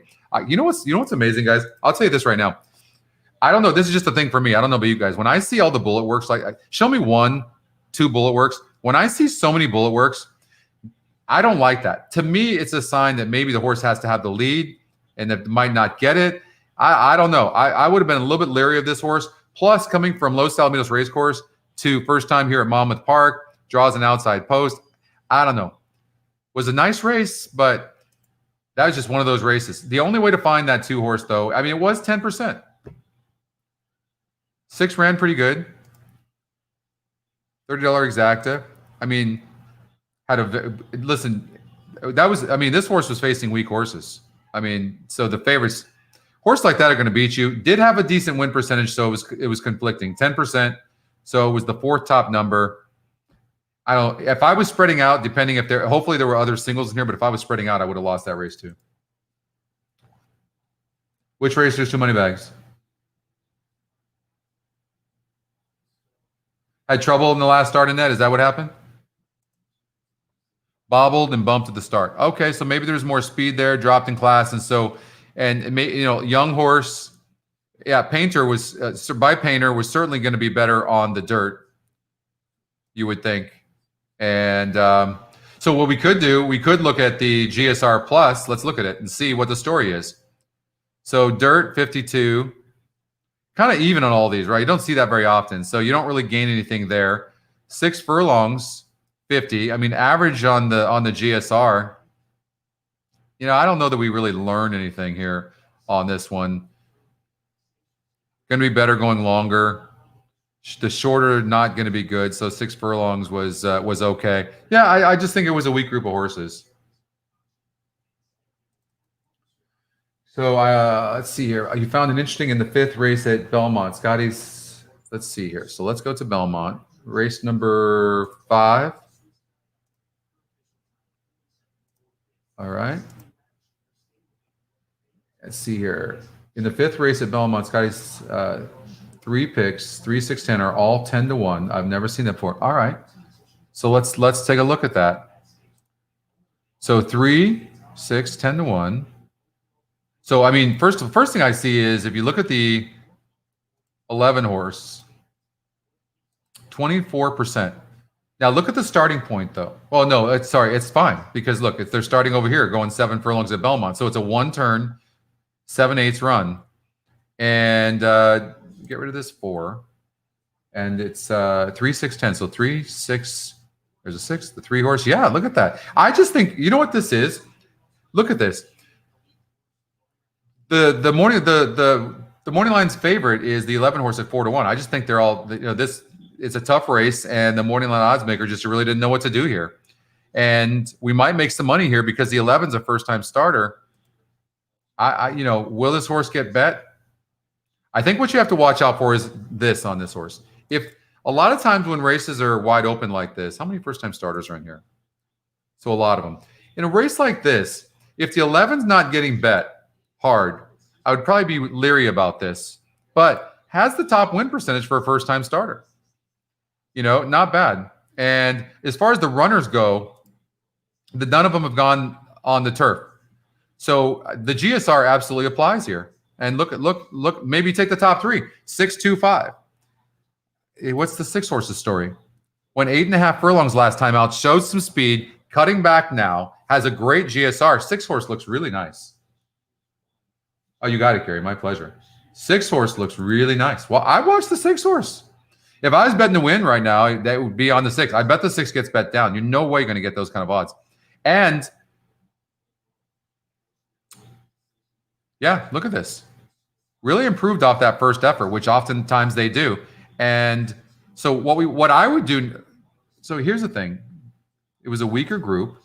You know what's amazing, guys? I'll tell you this right now. I don't know. This is just a thing for me. I don't know about you guys. When I see all the bullet works, like show me 1, 2 bullet works. When I see so many bullet works, I don't like that. To me, it's a sign that maybe the horse has to have the lead and that might not get it. I don't know. I would have been a little bit leery of this horse. Plus, coming from Los Alamitos Racecourse to first time here at Monmouth Park, draws an outside post. I don't know. Was a nice race, but that was just one of those races. The only way to find that 2 horse, though, I mean, it was 10%. 6 ran pretty good. $30 exacta. I mean, listen, this horse was facing weak horses. I mean, so the favorites, horse like that are going to beat you. Did have a decent win percentage, so it was conflicting. 10%, so it was the 4th top number. If I was spreading out, depending if hopefully there were other singles in here, but if I was spreading out, I would have lost that race too. Which race there's 2 money bags? Had trouble in the last start in that. Is that what happened? Bobbled and bumped at the start. Okay, so maybe there's more speed there, dropped in class, and so, young horse. Yeah, Painter was by Painter was certainly going to be better on the dirt, you would think. And so what we could do, we could look at the GSR Plus. Let's look at it and see what the story is. So dirt 52, kind of even on all these, right? You don't see that very often, so you don't really gain anything there. 6 furlongs. 50. I mean, average on the GSR. I don't know that we really learned anything here on this one. Going to be better going longer. The shorter not going to be good. So 6 furlongs was okay. Yeah, I just think it was a weak group of horses. So let's see here. You found an interesting in the 5th race at Belmont. Scotty's. Let's see here. So let's go to Belmont. Race number 5. All right. Let's see here. In the 5th race at Belmont, Scotty's 3 picks, 3, 6, 10 are all 10-1. I've never seen that before. All right. So let's take a look at that. So 3, 6, 10-1. So I mean, first thing I see is if you look at the 11 horse, 24%. Now look at the starting point, though. Well, no, it's fine because look, if they're starting over here, going 7 furlongs at Belmont, so it's a 1-turn, 7/8 run, and get rid of this 4, and it's 3, 6, 10. So 3, 6. There's a 6, the 3 horse. Yeah, look at that. I just think you know what this is. Look at this. The morning line's favorite is the 11 horse at 4-1. I just think they're all this. It's a tough race, and the morning line odds maker just really didn't know what to do here. And we might make some money here because the 11's a first-time starter. Will this horse get bet? I think what you have to watch out for is this on this horse. If a lot of times when races are wide open like this, how many first-time starters are in here? So a lot of them. In a race like this, if the 11's not getting bet hard, I would probably be leery about this, but has the top win percentage for a first-time starter. Not bad. And as far as the runners go, none of them have gone on the turf. So the GSR absolutely applies here. And look, maybe take the top 3, 6, 2, 5. What's the 6 horses story? Went 8.5 furlongs last time out, showed some speed, cutting back now, has a great GSR. 6 horse looks really nice. Oh, you got it, Gary. My pleasure. 6 horse looks really nice. Well, I watched the 6 horse. If I was betting to win right now, that would be on the 6. I bet the 6 gets bet down. You're no way going to get those kind of odds. And yeah, look at this. Really improved off that first effort, which oftentimes they do. And so what I would do. So here's the thing. It was a weaker group.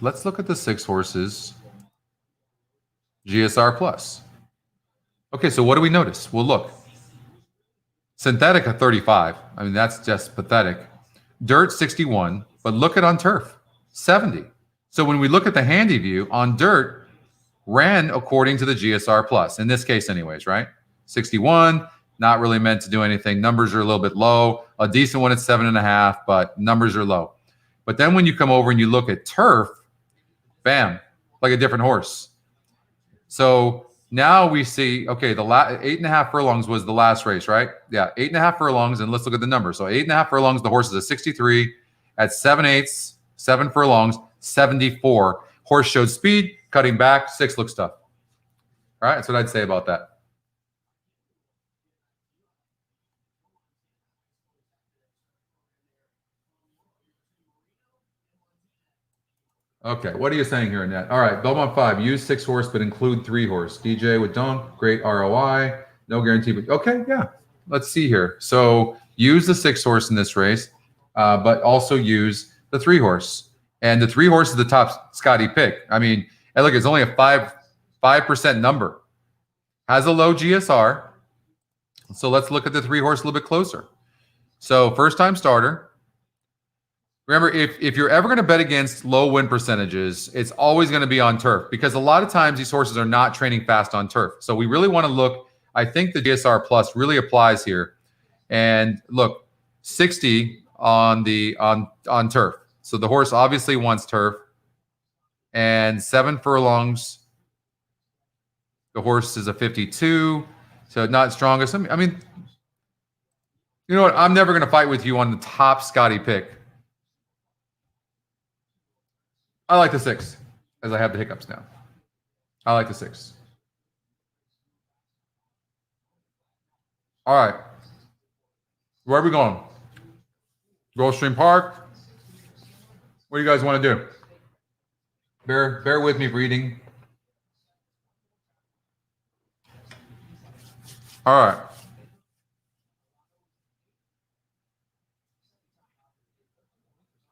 Let's look at the 6 horses. GSR Plus. Okay, so what do we notice? Well, look. Synthetic at 35. I mean, that's just pathetic. Dirt 61, but look at on turf 70. So when we look at the handy view on dirt, ran according to the GSR Plus in this case, anyways, right? 61, not really meant to do anything. Numbers are a little bit low. A decent one at 7.5, but numbers are low. But then when you come over and you look at turf, bam, like a different horse. So Now we see, okay, the 8.5 furlongs was the last race, right? Yeah, 8.5 furlongs, and let's look at the numbers. So 8.5 furlongs, the horse is a 63 at 7/8, 7 furlongs, 74. Horse showed speed, cutting back, 6 looks tough. All right, that's what I'd say about that. Okay, what are you saying here, Annette? All right, Belmont 5, use 6 horse, but include 3 horse. DJ with Donk, great ROI, no guarantee. But okay, yeah, let's see here. So use the 6 horse in this race, but also use the 3 horse. And the 3 horse is the top Scotty pick. I mean, and look, it's only a 5% number. Has a low GSR. So let's look at the 3 horse a little bit closer. So first time starter. Remember, if you're ever going to bet against low win percentages, it's always going to be on turf because a lot of times these horses are not training fast on turf. So we really want to look. I think the GSR plus really applies here. And look, 60 on turf. So the horse obviously wants turf. And 7 furlongs. The horse is a 52, so not strongest. I mean, you know what? I'm never going to fight with you on the top Scotty pick. I like the 6, as I have the hiccups now. I like the 6. All right. Where are we going? Gulfstream Park? What do you guys want to do? Bear with me, breeding. All right.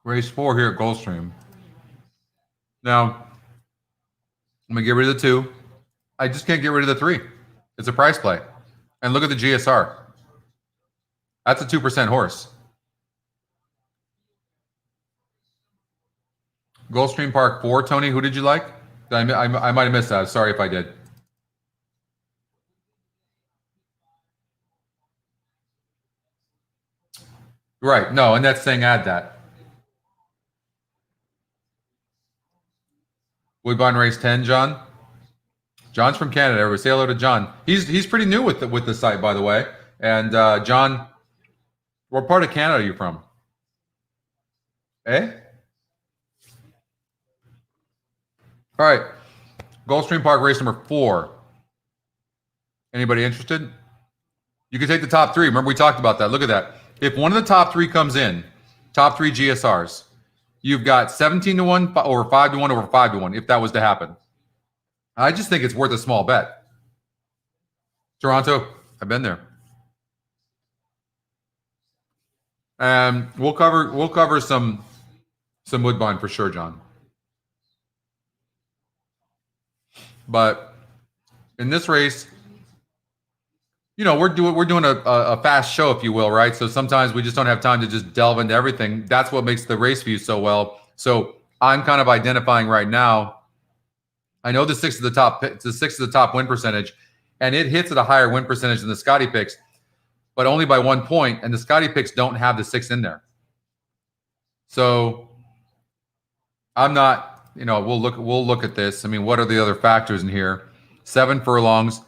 Race 4 here at Gulfstream. Now, I'm going to get rid of the 2. I just can't get rid of the 3. It's a price play. And look at the GSR. That's a 2% horse. Gulfstream Park 4. Tony, who did you like? I might have missed that. Sorry if I did. Right. No, and that's saying add that. Woodbine race 10, John. John's from Canada. Everybody say hello to John. He's pretty new with the site, by the way. And John, what part of Canada are you from? Eh? All right. Gulfstream Park race number 4. Anybody interested? You can take the top 3. Remember we talked about that. Look at that. If one of the top 3 comes in, top 3 GSRs, you've got 17-1 over 5-1 over 5-1 if that was to happen. I just think it's worth a small bet. Toronto, I've been there. And we'll cover some Woodbine for sure, John. But in this race, you know, we're doing a fast show, if you will, right? So sometimes we just don't have time to just delve into everything. That's what makes the race view so well. So I'm kind of identifying right now. I know the 6 is the top. The 6 is the top win percentage, and it hits at a higher win percentage than the Scotty picks, but only by 1 point. And the Scotty picks don't have the 6 in there. So I'm not. You know, we'll look at this. I mean, what are the other factors in here? 7 furlongs,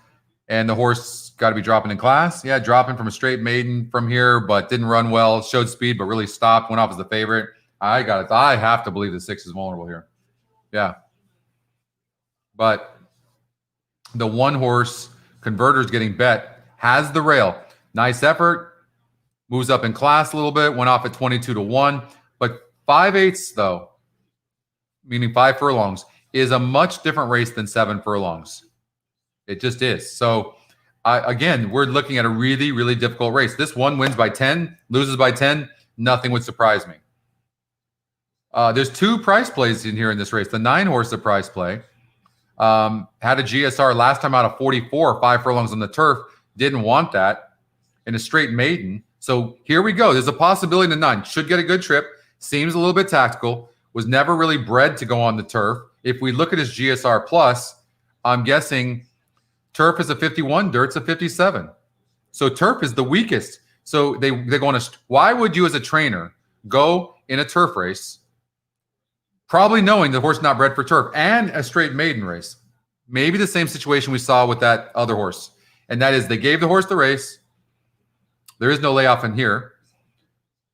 and the horse got to be dropping in class. Yeah, dropping from a straight maiden from here, but didn't run well. Showed speed, but really stopped. Went off as the favorite. I have to believe the 6 is vulnerable here. Yeah. But the 1 horse Converter's getting bet, has the rail. Nice effort. Moves up in class a little bit. Went off at 22-1. But 5/8 though, meaning 5 furlongs, is a much different race than 7 furlongs. It just is. So again, we're looking at a really, really difficult race. This one wins by 10, loses by 10. Nothing would surprise me. There's 2 price plays in here in this race. The 9 horse, the price play, had a GSR last time out of 44, 5 furlongs on the turf. Didn't want that in a straight maiden. So here we go. There's a possibility in the 9. Should get a good trip. Seems a little bit tactical. Was never really bred to go on the turf. If we look at his GSR plus, I'm guessing turf is a 51, dirt's a 57. So turf is the weakest. So they're going to. Why would you, as a trainer, go in a turf race, probably knowing the horse not bred for turf, and a straight maiden race? maybe the same situation we saw with that other horse. And that is they gave the horse the race. There is no layoff in here.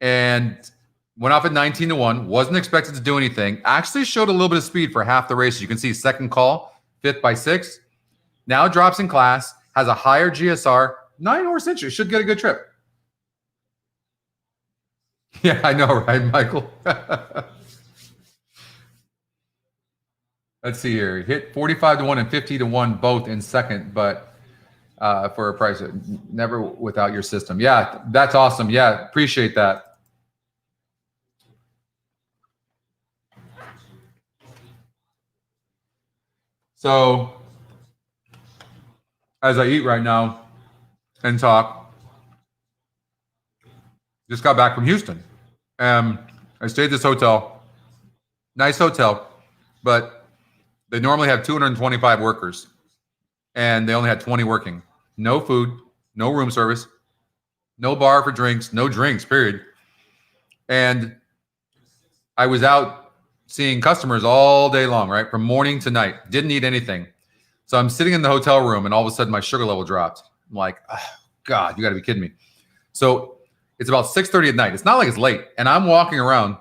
And went off at 19-1, wasn't expected to do anything. Actually showed a little bit of speed for half the race. You can see second call, 5th by 6. Now drops in class, has a higher GSR, 9-horse entry. Should get a good trip. Yeah, I know, right, Michael? Let's see here. Hit 45-1 and 50-1 both in second, but for a price, never without your system. Yeah, that's awesome. Yeah, appreciate that. So, as I eat right now and talk, just got back from Houston. I stayed at this hotel, nice hotel, but they normally have 225 workers, and they only had 20 working. No food, no room service, no bar for drinks, no drinks, period. And I was out seeing customers all day long, right? From morning to night. Didn't eat anything. So I'm sitting in the hotel room and all of a sudden my sugar level dropped. I'm like, oh, God, you got to be kidding me. So it's about 6:30 at night. It's not like it's late. And I'm walking around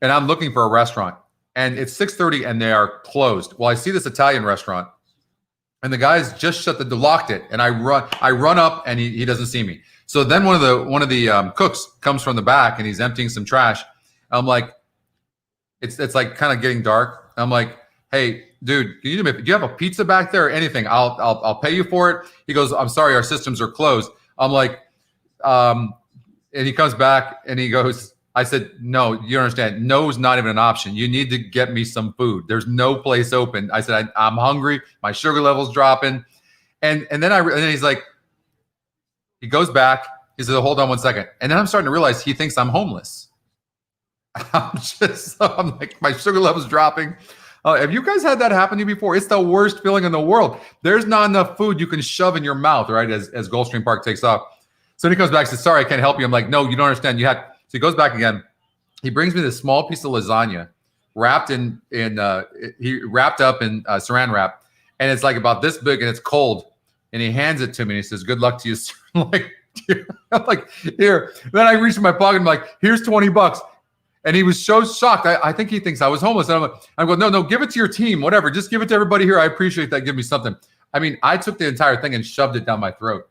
and I'm looking for a restaurant. And it's 6:30 and they are closed. Well, I see this Italian restaurant and the guys just locked it. And I run up and he doesn't see me. So then one of the cooks comes from the back and he's emptying some trash. I'm like, it's like kind of getting dark. I'm like, hey, dude, do you have a pizza back there or anything? I'll pay you for it. He goes, I'm sorry, our systems are closed. I'm like, and he comes back and he goes, I said, no, you don't understand. No is not even an option. You need to get me some food. There's no place open. I said, I'm hungry. My sugar level's dropping. And then he's like, he goes back. He says, hold on one second. And then I'm starting to realize he thinks I'm homeless. I'm like, my sugar level's dropping. Have you guys had that happen to you before? It's the worst feeling in the world. There's not enough food you can shove in your mouth, right? As Gulfstream Park takes off. So then he comes back and says, sorry, I can't help you. I'm like, no, you don't understand. So he goes back again. He brings me this small piece of lasagna wrapped up in saran wrap. And it's like about this big and it's cold. And he hands it to me and he says, good luck to you, sir. I'm like, here. Then I reach in my pocket and I'm like, here's $20. And he was so shocked. I think he thinks I was homeless. And I'm going, no, give it to your team, whatever. Just give it to everybody here. I appreciate that. Give me something. I mean, I took the entire thing and shoved it down my throat.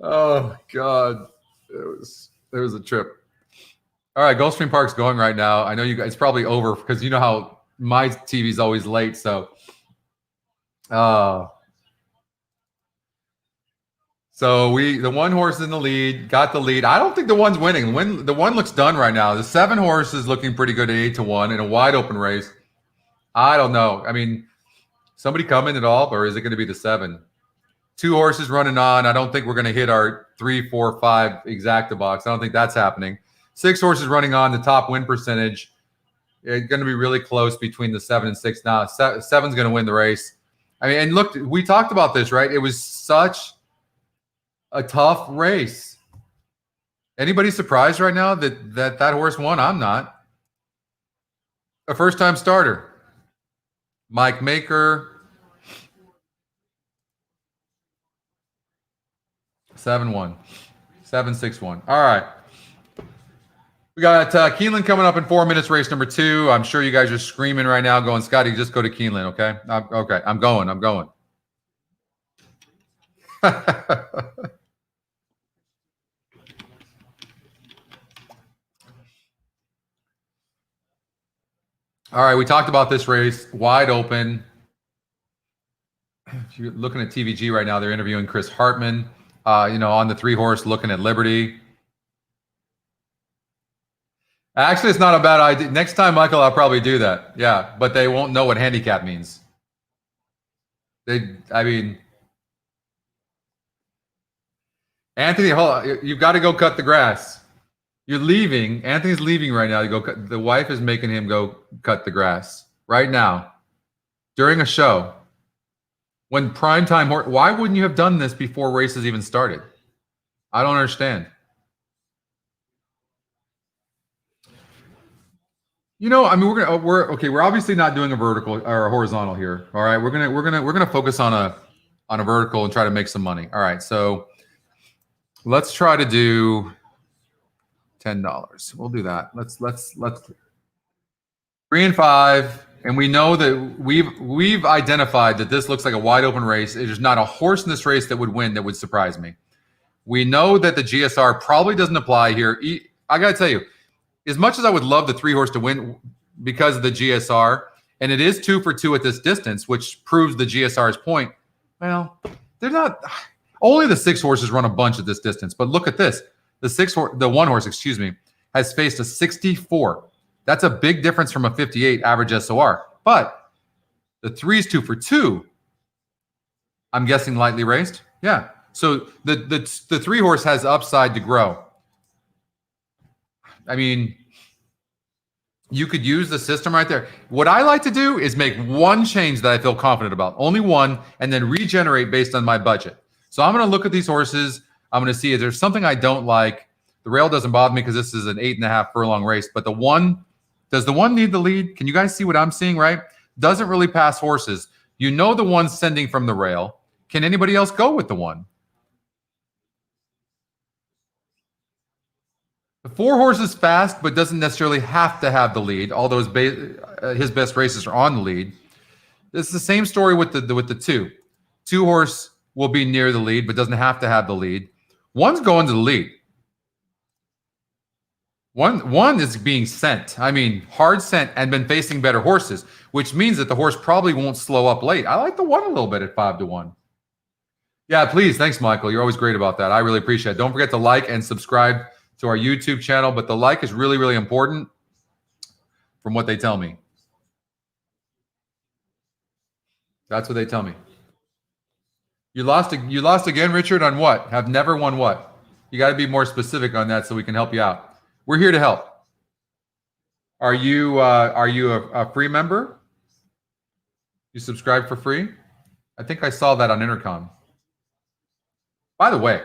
Oh, God. It was a trip. All right, Gulfstream Park's going right now. I know you guys, it's probably over because you know how my TV's always late. So, So the one horse in the lead, got the lead. I don't think the one's winning. The one looks done right now. The 7 horse is looking pretty good at 8-1 in a wide open race. I don't know. I mean, somebody coming at all, or is it going to be the 7? 2 horses running on. I don't think we're going to hit our 3, 4, 5 exacta box. I don't think that's happening. 6 horses running on. The top win percentage. It's going to be really close between the 7 and 6 now. 7's going to win the race. I mean, and look, we talked about this, right? It was such a tough race. Anybody surprised right now that horse won? I'm not. A first-time starter. Mike Maker. 7-1. 7-6-1. All right. We got Keeneland coming up in 4 minutes, race number 2. I'm sure you guys are screaming right now going, Scotty, just go to Keeneland, okay? Okay, I'm going. All right, we talked about this race, wide open. If you're looking at TVG right now, they're interviewing Chris Hartman, on the 3 horse, looking at Liberty. Actually, it's not a bad idea. Next time, Michael, I'll probably do that. Yeah, but they won't know what handicap means. Anthony, hold on. You've got to go cut the grass. You're leaving. Anthony's leaving right now to go cut. The wife is making him go cut the grass right now during a show. When primetime, why wouldn't you have done this before races even started? I don't understand. You know, I mean, we're obviously not doing a vertical or a horizontal here. All right, we're gonna focus on a vertical and try to make some money. All right, so let's try to do $10. We'll do that. Let's 3 and 5, and we know that we've identified that this looks like a wide open race. There's not a horse in this race that would win that would surprise me. We know that the GSR probably doesn't apply here. I got to tell you, as much as I would love the 3-horse to win because of the GSR, and it is 2 for 2 at this distance, which proves the GSR's point. Well, they're not. Only the 6 horses run a bunch at this distance. But look at this: the 1 horse, excuse me, has faced a 64. That's a big difference from a 58 average SOR. But the 3's 2 for 2. I'm guessing lightly raced. Yeah. So the 3-horse has upside to grow. I mean, you could use the system right there. What I like to do is make one change that I feel confident about, only one, and then regenerate based on my budget. So I'm going to look at these horses. I'm going to see if there's something I don't like. The rail doesn't bother me because this is an 8.5 furlong race. But the 1, does the 1 need the lead? Can you guys see what I'm seeing, right? Doesn't really pass horses. You know the 1's sending from the rail. Can anybody else go with the 1? The 4 horse is fast, but doesn't necessarily have to have the lead, although his best races are on the lead. It's the same story with the 2. 2 horse will be near the lead, but doesn't have to have the lead. 1's going to the lead. One is being sent. I mean, hard sent and been facing better horses, which means that the horse probably won't slow up late. I like the 1 a little bit at 5 to 1. Yeah, please. Thanks, Michael. You're always great about that. I really appreciate it. Don't forget to like and subscribe to our YouTube channel, but the like is really, really important from what they tell me. That's what they tell me. You lost again, Richard, on what? Have never won what? You got to be more specific on that so we can help you out. We're here to help. Are you a free member? You subscribe for free? I think I saw that on Intercom. By the way,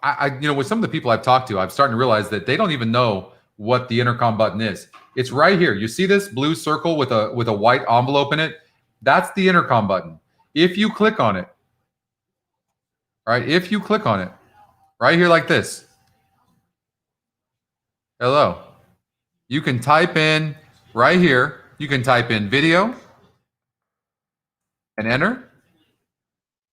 I with some of the people I've talked to, I'm starting to realize that they don't even know what the intercom button is. It's right here. You see this blue circle with a white envelope in it? That's the intercom button. If you click on it, right here like this. Hello. You can type in right here. You can type in video and enter.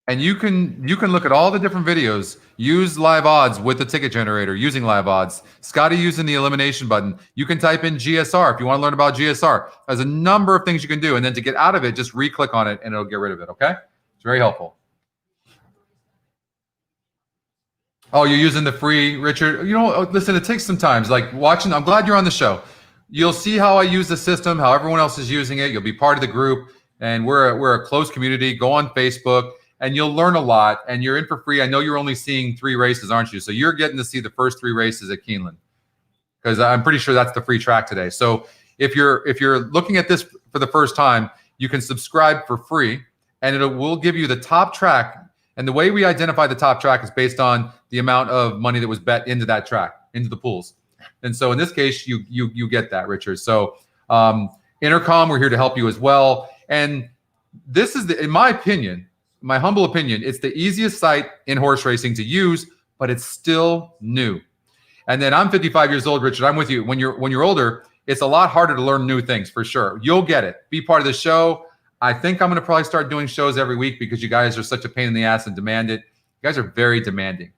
And you can look at all the different videos, use live odds with the ticket generator, using live odds. Scotty using the elimination button. You can type in GSR if you want to learn about GSR. There's a number of things you can do. And then to get out of it, just re-click on it and it'll get rid of it, okay? It's very helpful. Oh, you're using the free, Richard? Listen, it takes some time. It's like watching. I'm glad you're on the show. You'll see how I use the system, how everyone else is using it. You'll be part of the group. And we're a close community. Go on Facebook. And you'll learn a lot, and you're in for free. I know you're only seeing 3 races, aren't you? So you're getting to see the first 3 races at Keeneland, because I'm pretty sure that's the free track today. So if you're looking at this for the first time, you can subscribe for free, and will give you the top track. And the way we identify the top track is based on the amount of money that was bet into that track, into the pools. And so in this case, you get that, Richard. So Intercom, we're here to help you as well. And this is in my opinion. My humble opinion, it's the easiest site in horse racing to use, but it's still new. And then I'm 55 years old, Richard. I'm with you. When you're older, it's a lot harder to learn new things for sure. You'll get it. Be part of the show. I think I'm going to probably start doing shows every week because you guys are such a pain in the ass and demand it. You guys are very demanding.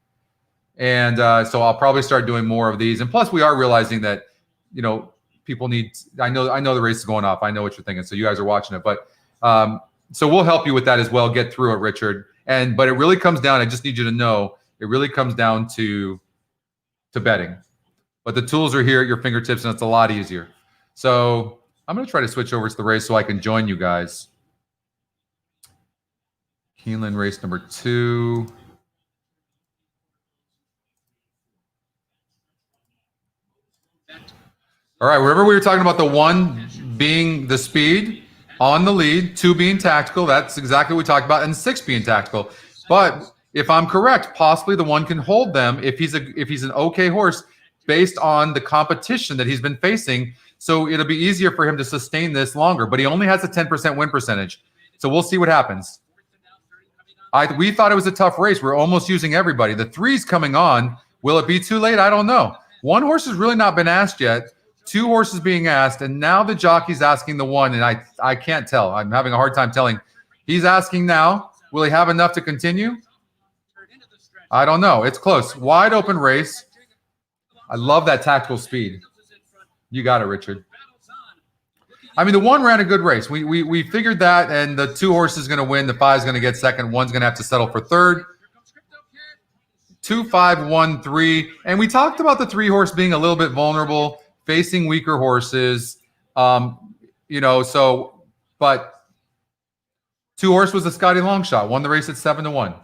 And so I'll probably start doing more of these. And plus, we are realizing that, people need. I know the race is going off. I know what you're thinking. So you guys are watching it, but. So we'll help you with that as well. Get through it, Richard. But it really comes down. I just need you to know it really comes down to betting. But the tools are here at your fingertips, and it's a lot easier. So I'm going to try to switch over to the race so I can join you guys. Keeneland race number 2. All right. Remember we were talking about the 1 being the speed. On the lead, 2 being tactical. That's exactly what we talked about, and 6 being tactical. But if I'm correct, possibly the 1 can hold them if he's an okay horse based on the competition that he's been facing So it'll be easier for him to sustain this longer, but he only has a 10% win percentage. So we'll see what happens. We thought it was a tough race. We're almost using everybody. The 3's coming on. Will it be too late? I don't know. 1 horse has really not been asked yet. 2 horses being asked, and now the jockey's asking the 1, and I can't tell. I'm having a hard time telling. He's asking now, will he have enough to continue? I don't know. It's close. Wide open race. I love that tactical speed. You got it, Richard. I mean, the 1 ran a good race. We figured that, and the 2 horse is going to win. The 5 is going to get second. 1's going to have to settle for third. 2, 5, 1, 3. And we talked about the 3 horse being a little bit vulnerable, facing weaker horses. But 2 horse was a Scotty long shot. Won the race at 7-1.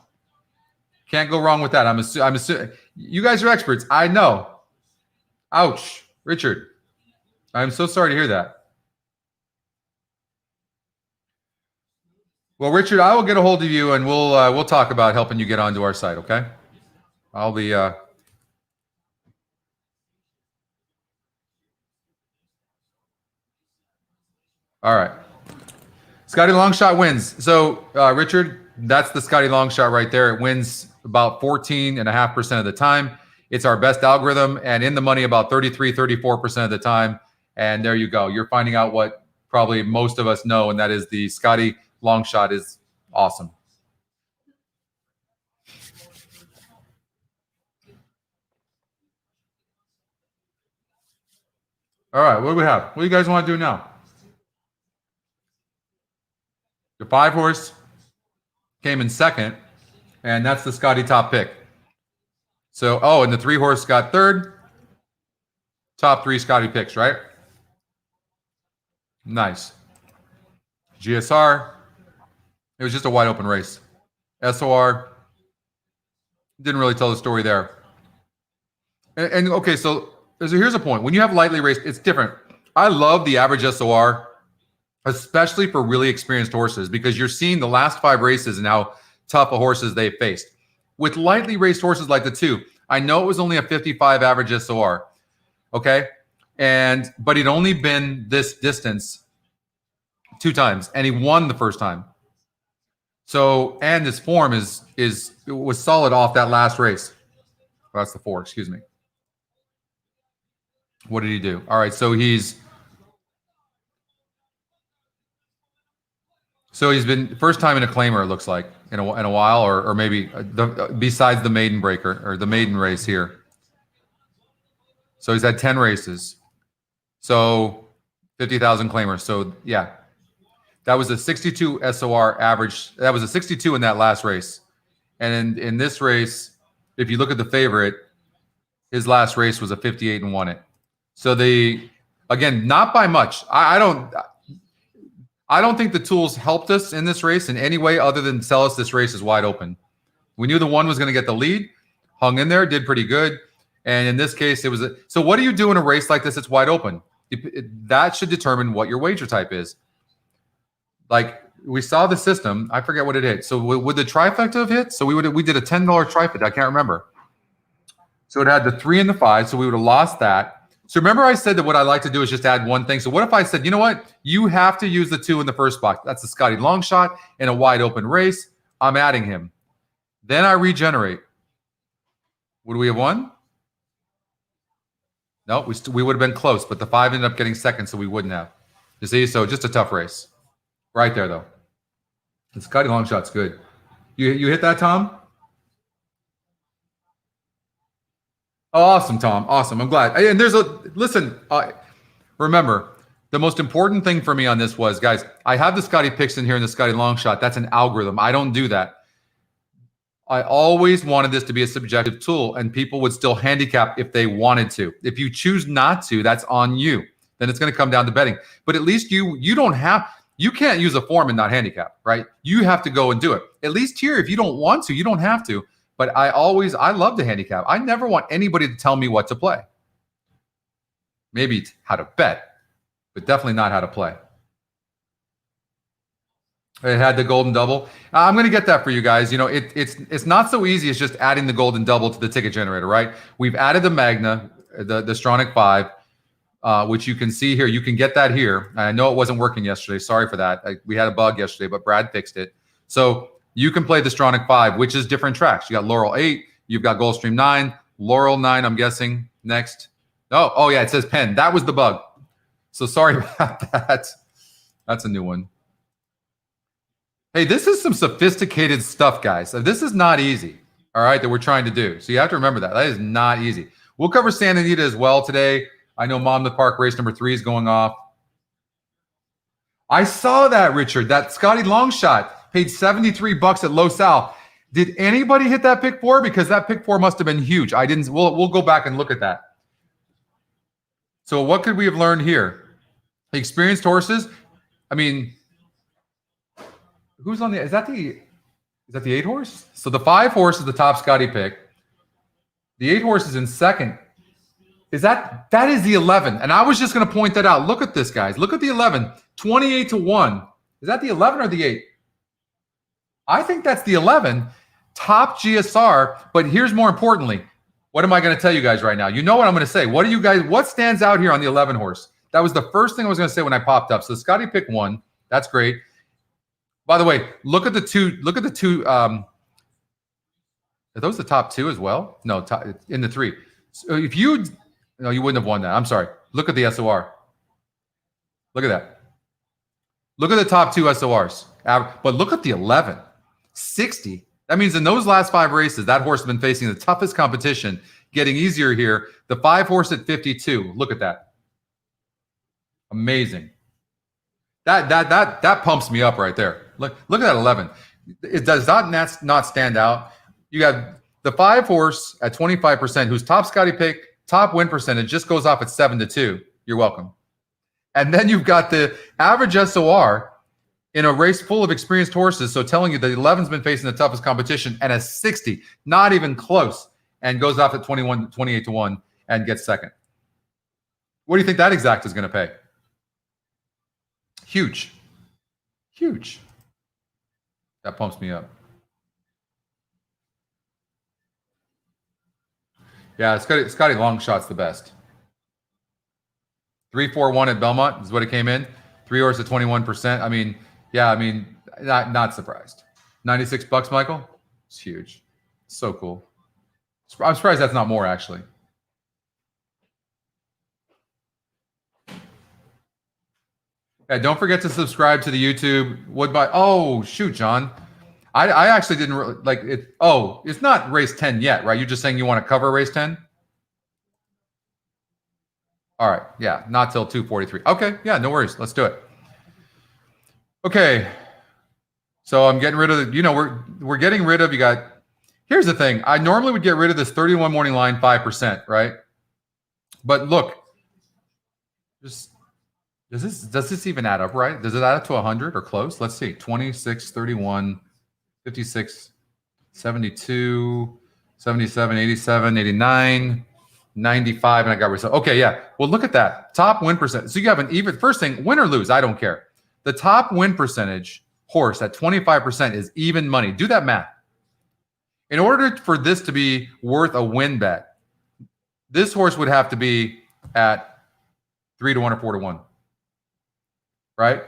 Can't go wrong with that. I'm assuming you guys are experts. I know. Ouch, Richard. I'm so sorry to hear that. Well, Richard, I will get a hold of you, and we'll talk about helping you get onto our site. Okay? I'll be. All right. Scotty Longshot wins. So, Richard, that's the Scotty Longshot right there. It wins about 14.5% of the time. It's our best algorithm, and in the money about 33, 34% of the time. And there you go. You're finding out what probably most of us know, and that is the Scotty Longshot is awesome. All right, what do we have? What do you guys want to do now? The 5 horse came in second, and that's the Scotty top pick. So, and the 3 horse got third. Top 3 Scotty picks, right? Nice. GSR. It was just a wide open race. SOR. Didn't really tell the story there. And okay, so here's a point. When you have lightly raced, it's different. I love the average SOR, especially for really experienced horses, because you're seeing the last 5 races and how tough a horses they faced. With lightly raced horses like the 2, I know it was only a 55 average SOR, okay? But he'd only been this distance 2 times, and he won the first time. So, and his form was solid off that last race. Oh, that's the 4, excuse me. What did he do? All right, so he's been first time in a claimer, it looks like, in a while, or maybe besides the maiden breaker or the maiden race here. So he's had 10 races. So 50,000 claimers. So yeah, that was a 62 SOR average. That was a 62 in that last race. And in this race, if you look at the favorite, his last race was a 58 and won it. So again, not by much. I don't think the tools helped us in this race in any way other than tell us this race is wide open. We knew the 1 was going to get the lead, hung in there, did pretty good. And in this case, it was so what do you do in a race like this? It's wide open. That should determine what your wager type is. Like we saw the system. I forget what it hit. So would the trifecta have hit? So we did a $10 trifecta. I can't remember. So it had the 3 and the 5. So we would have lost that. So remember I said that what I like to do is just add one thing. So what if I said, you know what? You have to use the 2 in the first box. That's the Scotty long shot in a wide open race. I'm adding him. Then I regenerate. Would we have won? No, we would have been close, but the 5 ended up getting second, so we wouldn't have. You see? So just a tough race. Right there, though. The Scotty long shot's good. You hit that, Tom? Oh, awesome, Tom. Awesome. I'm glad. And remember, the most important thing for me on this was, guys, I have the Scotty picks in here and the Scotty long shot. That's an algorithm. I don't do that. I always wanted this to be a subjective tool, and people would still handicap if they wanted to. If you choose not to, that's on you. Then it's going to come down to betting. But at least you can't use a form and not handicap, right? You have to go and do it. At least here, if you don't want to, you don't have to. But I love to handicap. I never want anybody to tell me what to play. Maybe how to bet, but definitely not how to play. It had the golden double. I'm going to get that for you guys. You know, it's not so easy as just adding the golden double to the ticket generator, right? We've added the Magna, the Stronach 5. which you can see here. You can get that here. I know it wasn't working yesterday. Sorry for that. We had a bug yesterday, but Brad fixed it. So you can play the Stronach 5, which is different tracks. You got Laurel 8, you've got Gulfstream 9, Laurel 9, I'm guessing, next. Oh yeah, it says Penn. That was the bug. So sorry about that. That's a new one. Hey, this is some sophisticated stuff, guys. This is not easy, all right, that we're trying to do. So you have to remember that. That is not easy. We'll cover Santa Anita as well today. I know Monmouth Park race number 3 is going off. I saw that, Richard. That Scotty long shot paid $73 at Los Al. Did anybody hit that pick 4? Because that pick 4 must have been huge. I didn't. We'll go back and look at that. So what could we have learned here? Experienced horses. I mean, who's on the? Is that the 8 horse? So the 5 horse is the top Scotty pick. The 8 horse is in second. That is the 11? And I was just going to point that out. Look at this, guys. Look at the 11. 28-1. Is that the 11 or the 8? I think that's the 11. Top GSR. But here's more importantly, what am I going to tell you guys right now? You know what I'm going to say. What stands out here on the 11 horse? That was the first thing I was going to say when I popped up. So Scotty picked 1. That's great. By the way, look at the two. Look at the 2. Are those the top 2 as well? No, in the 3. So if you wouldn't have won that. I'm sorry. Look at the SOR. Look at that. Look at the top 2 SORs. But look at the 11. 60. That means in those last 5 races, that horse has been facing the toughest competition, getting easier here. The 5 horse at 52. Look at that. Amazing. That pumps me up right there. Look at that 11. It does not stand out. You got the 5 horse at 25%, whose top Scotty pick, top win percentage just goes off at 7-2. You're welcome. And then you've got the average SOR in a race full of experienced horses. So telling you the 11's been facing the toughest competition and a 60, not even close, and goes off at 28-1 and gets second. What do you think that exact is going to pay? Huge. Huge. That pumps me up. Yeah, Scotty long shot's the best. 3-4-1 at Belmont is what it came in. 3 horse at 21%. I mean, not surprised. $96, Michael. It's huge. So cool. I'm surprised that's not more, actually. Yeah, don't forget to subscribe to the YouTube. Oh, shoot, John. I actually didn't really like it. Oh, it's not race 10 yet, right? You're just saying you want to cover race 10? All right. Yeah, not till 2:43. Okay. Yeah, no worries. Let's do it. Okay. So I'm getting rid of the, we're getting rid of, here's the thing. I normally would get rid of this 31 morning line 5%, right? But look, does this even add up, right? Does it add up to 100 or close? Let's see. 26, 31, 56, 72, 77, 87, 89, 95, and I got rid of. Okay, yeah. Well, look at that. Top win percent. So you have an even, first thing, win or lose, I don't care. The top win percentage horse at 25% is even money. Do that math. In order for this to be worth a win bet, this horse would have to be at 3-1 or 4-1. Right?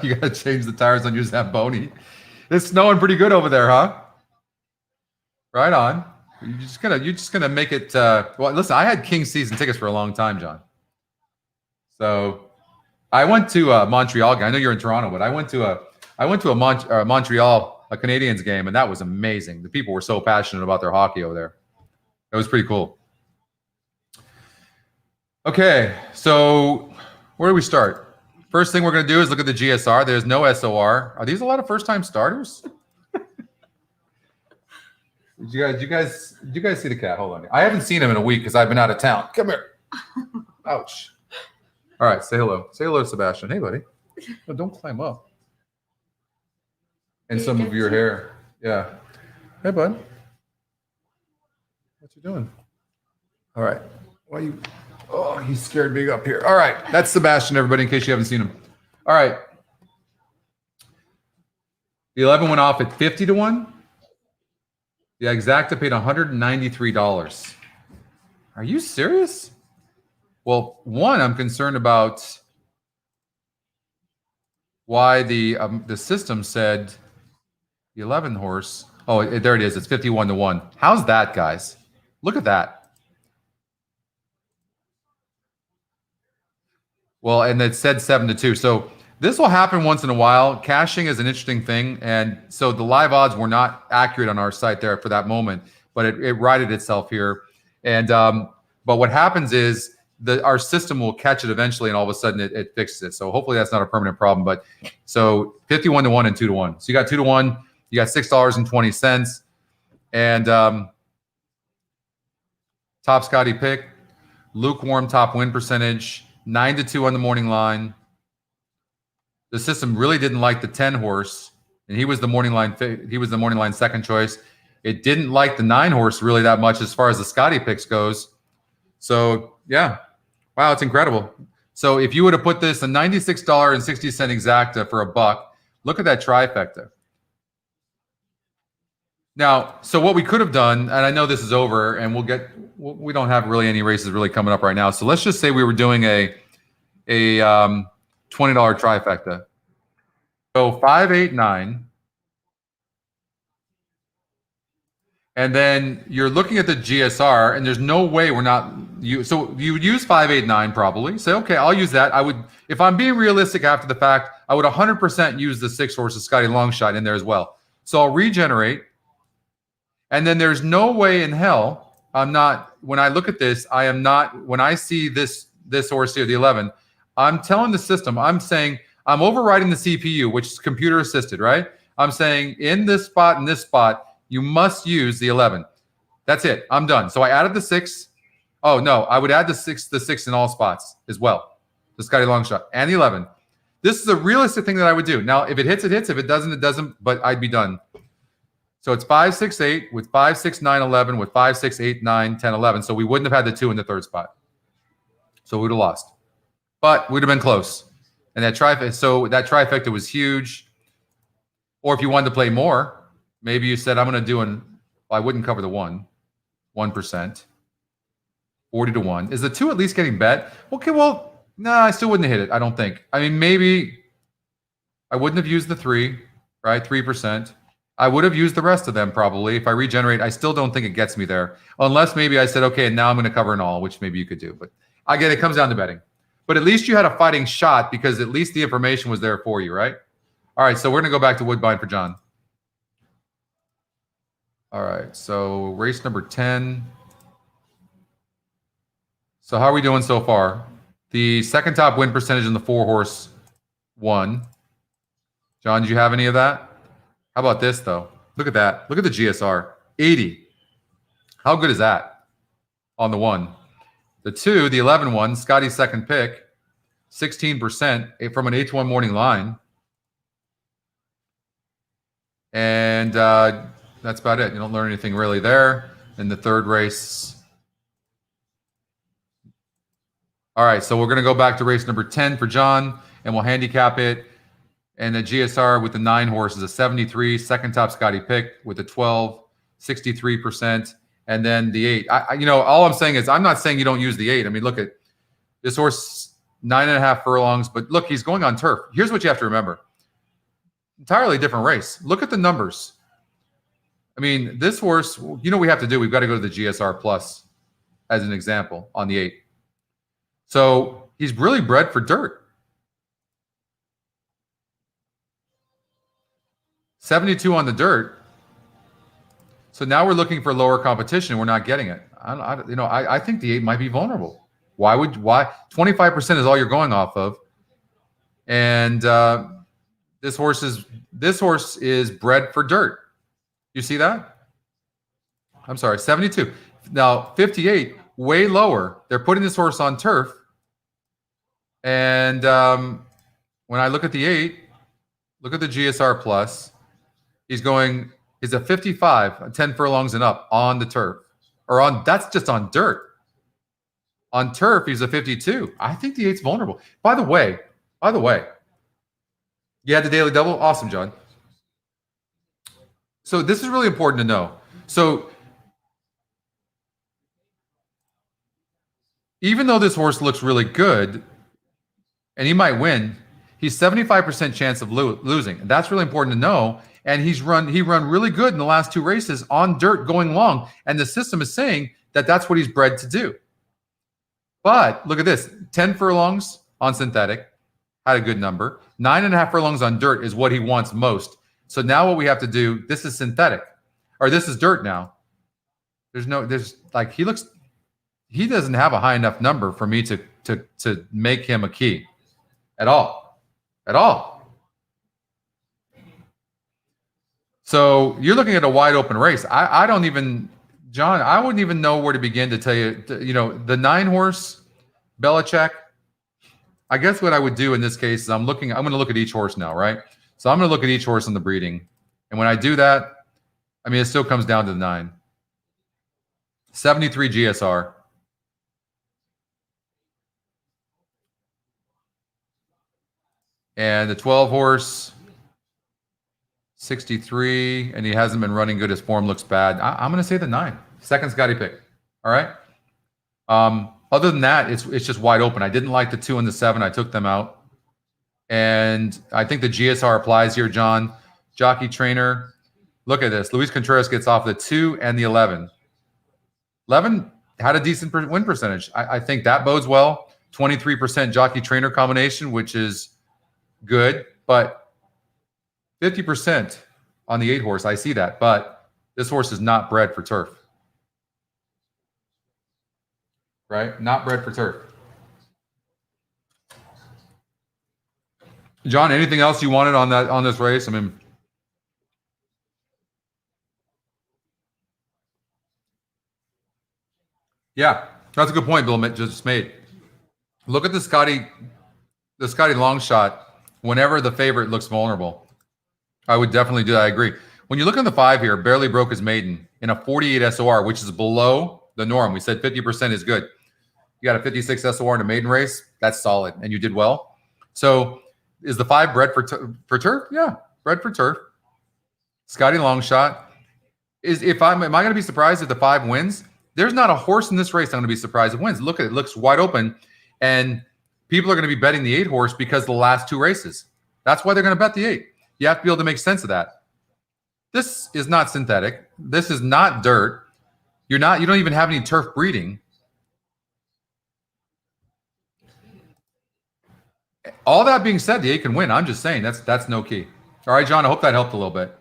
You got to change the tires on your Zamboni. It's snowing pretty good over there, huh? Right on. You're just gonna make it. Well, listen, I had King season tickets for a long time, John. So I went to Montreal. I know you're in Toronto, but I went to a Montreal Canadiens game, and that was amazing. The people were so passionate about their hockey over there. It was pretty cool. Okay, so where do we start? First thing we're going to do is look at the GSR. There's no SOR. Are these a lot of first-time starters? Did you guys see the cat? Hold on. I haven't seen him in a week because I've been out of town. Come here. Ouch. All right, say hello. Say hello to Sebastian. Hey, buddy. No, don't climb up. And some of your hair. Yeah. Hey, bud. What you doing? All right. Why you? Oh, he scared me up here. All right. That's Sebastian, everybody, in case you haven't seen him. All right. The 11 went off at 50-1. The exacta paid $193. Are you serious? Well, one, I'm concerned about why the system said the 11 horse. Oh, there it is. It's 51-1. How's that, guys? Look at that. Well, and it said 7-2. So this will happen once in a while. Caching is an interesting thing, and so the live odds were not accurate on our site there for that moment, but it righted itself here. And but what happens is our system will catch it eventually, and all of a sudden it fixes it. So hopefully that's not a permanent problem. But so 51-1 and 2-1. So you got 2-1. You got $6.20, and top Scotty pick, lukewarm top win percentage, 9-2 on the morning line. The system really didn't like the 10 horse, and he was the morning line. He was the morning line second choice. It didn't like the 9 horse really that much as far as the Scotty picks goes. So yeah, wow, it's incredible. So if you would have put this a $96.60 exacta for $1, look at that trifecta. Now, so what we could have done, and I know this is over, and we don't have really any races really coming up right now. So let's just say we were doing a $20 trifecta. So 5, 8, 9. And then you're looking at the GSR, and there's no way we're not so you would use 5, 8, 9 probably. Say, okay, I'll use that. I would, if I'm being realistic after the fact, I would 100% use the 6 horse of Scotty Longshot in there as well. So I'll regenerate. And then there's no way in hell I'm not, when I look at this, I am not, when I see this horse here, the 11, I'm telling the system, I'm saying, I'm overriding the CPU, which is computer assisted, right? I'm saying in this spot and this spot, you must use the 11. That's it. I'm done. So I added the 6. Oh, no, I would add the 6 in all spots as well. The Scotty Longshot and the 11. This is a realistic thing that I would do. Now, if it hits, it hits. If it doesn't, it doesn't, but I'd be done. So it's 5, 6, 8 with 5, 6, 9, 11 with 5, 6, 8, 9, 10, 11. So we wouldn't have had the 2 in the third spot. So we would have lost. But we'd have been close. And that trifecta was huge. Or if you wanted to play more, maybe you said, I'm going to do I wouldn't cover the 1%. 40-1. Is the 2 at least getting bet? Okay, well, no, I still wouldn't have hit it, I don't think. I mean, maybe I wouldn't have used the 3, right? 3%. I would have used the rest of them probably. If I regenerate, I still don't think it gets me there. Unless maybe I said, okay, now I'm going to cover an all, which maybe you could do. But again, it comes down to betting. But at least you had a fighting shot because at least the information was there for you, right? All right, so we're going to go back to Woodbine for John. All right, so race number 10. So how are we doing so far? The second top win percentage in the 4 horse won. John, did you have any of that? How about this, though? Look at that. Look at the GSR. 80. How good is that on the 1? The 2, the 11 one, Scotty's second pick, 16% from an H1 morning line. And that's about it. You don't learn anything really there. In the third race. All right, so we're going to go back to race number 10 for John, and we'll handicap it. And the GSR with the 9 horse is a 73, second top Scotty pick with the 12, 63%. And then the 8. All I'm saying is I'm not saying you don't use the 8. I mean, look at this horse, 9.5 furlongs. But look, he's going on turf. Here's what you have to remember. Entirely different race. Look at the numbers. I mean, this horse, we have to do. We've got to go to the GSR Plus as an example on the 8. So he's really bred for dirt. 72 on the dirt. So now we're looking for lower competition. We're not getting it. I think the 8 might be vulnerable. Why? 25% is all you're going off of. And this horse is bred for dirt. You see that? I'm sorry, 72. Now 58, way lower. They're putting this horse on turf. And when I look at the 8, look at the GSR Plus. He's a 55, 10 furlongs and up on the turf. That's just on dirt. On turf, he's a 52. I think the 8's vulnerable. By the way, you had the daily double? Awesome, John. So this is really important to know. So even though this horse looks really good and he might win, he's 75% chance of losing. And that's really important to know. And he run really good in the last 2 races on dirt going long. And the system is saying that that's what he's bred to do. But look at this, 10 furlongs on synthetic, had a good number. 9.5 furlongs on dirt is what he wants most. So now what we have to do, this is synthetic, or this is dirt now. He doesn't have a high enough number for me to make him a key at all. So you're looking at a wide open race. I don't even, John, I wouldn't even know where to begin to tell you, the 9 horse Belichick. I guess what I would do in this case is I'm going to look at each horse now, right? So I'm going to look at each horse in the breeding. And when I do that, I mean, it still comes down to the 9. 73 GSR. And the 12 horse, 63, and he hasn't been running good. His form looks bad. I'm going to say the 9. Second Scotty pick. All right. Other than that, it's just wide open. I didn't like the 2 and the 7. I took them out. And I think the GSR applies here, John. Jockey trainer. Look at this. Luis Contreras gets off the 2 and the 11. 11 had a decent win percentage. I think that bodes well. 23% jockey trainer combination, which is good, but 50% on the 8 horse. I see that, but this horse is not bred for turf. Right? Not bred for turf. John, anything else you wanted on this race? I mean, yeah, that's a good point Bill just made. Look at the Scotty long shot whenever the favorite looks vulnerable. I would definitely do that. I agree. When you look at the 5 here, barely broke his maiden in a 48 SOR, which is below the norm. We said 50% is good. You got a 56 SOR in a maiden race. That's solid, and you did well. So is the 5 bred for turf? Yeah, bred for turf. Scotty long shot. Am I going to be surprised if the 5 wins? There's not a horse in this race I'm going to be surprised if wins. Look at it. It looks wide open, and people are going to be betting the 8 horse because of the last 2 races. That's why they're going to bet the 8. You have to be able to make sense of that. This is not synthetic. This is not dirt. You don't even have any turf breeding. All that being said, the 8 can win. I'm just saying that's no key. All right, John, I hope that helped a little bit.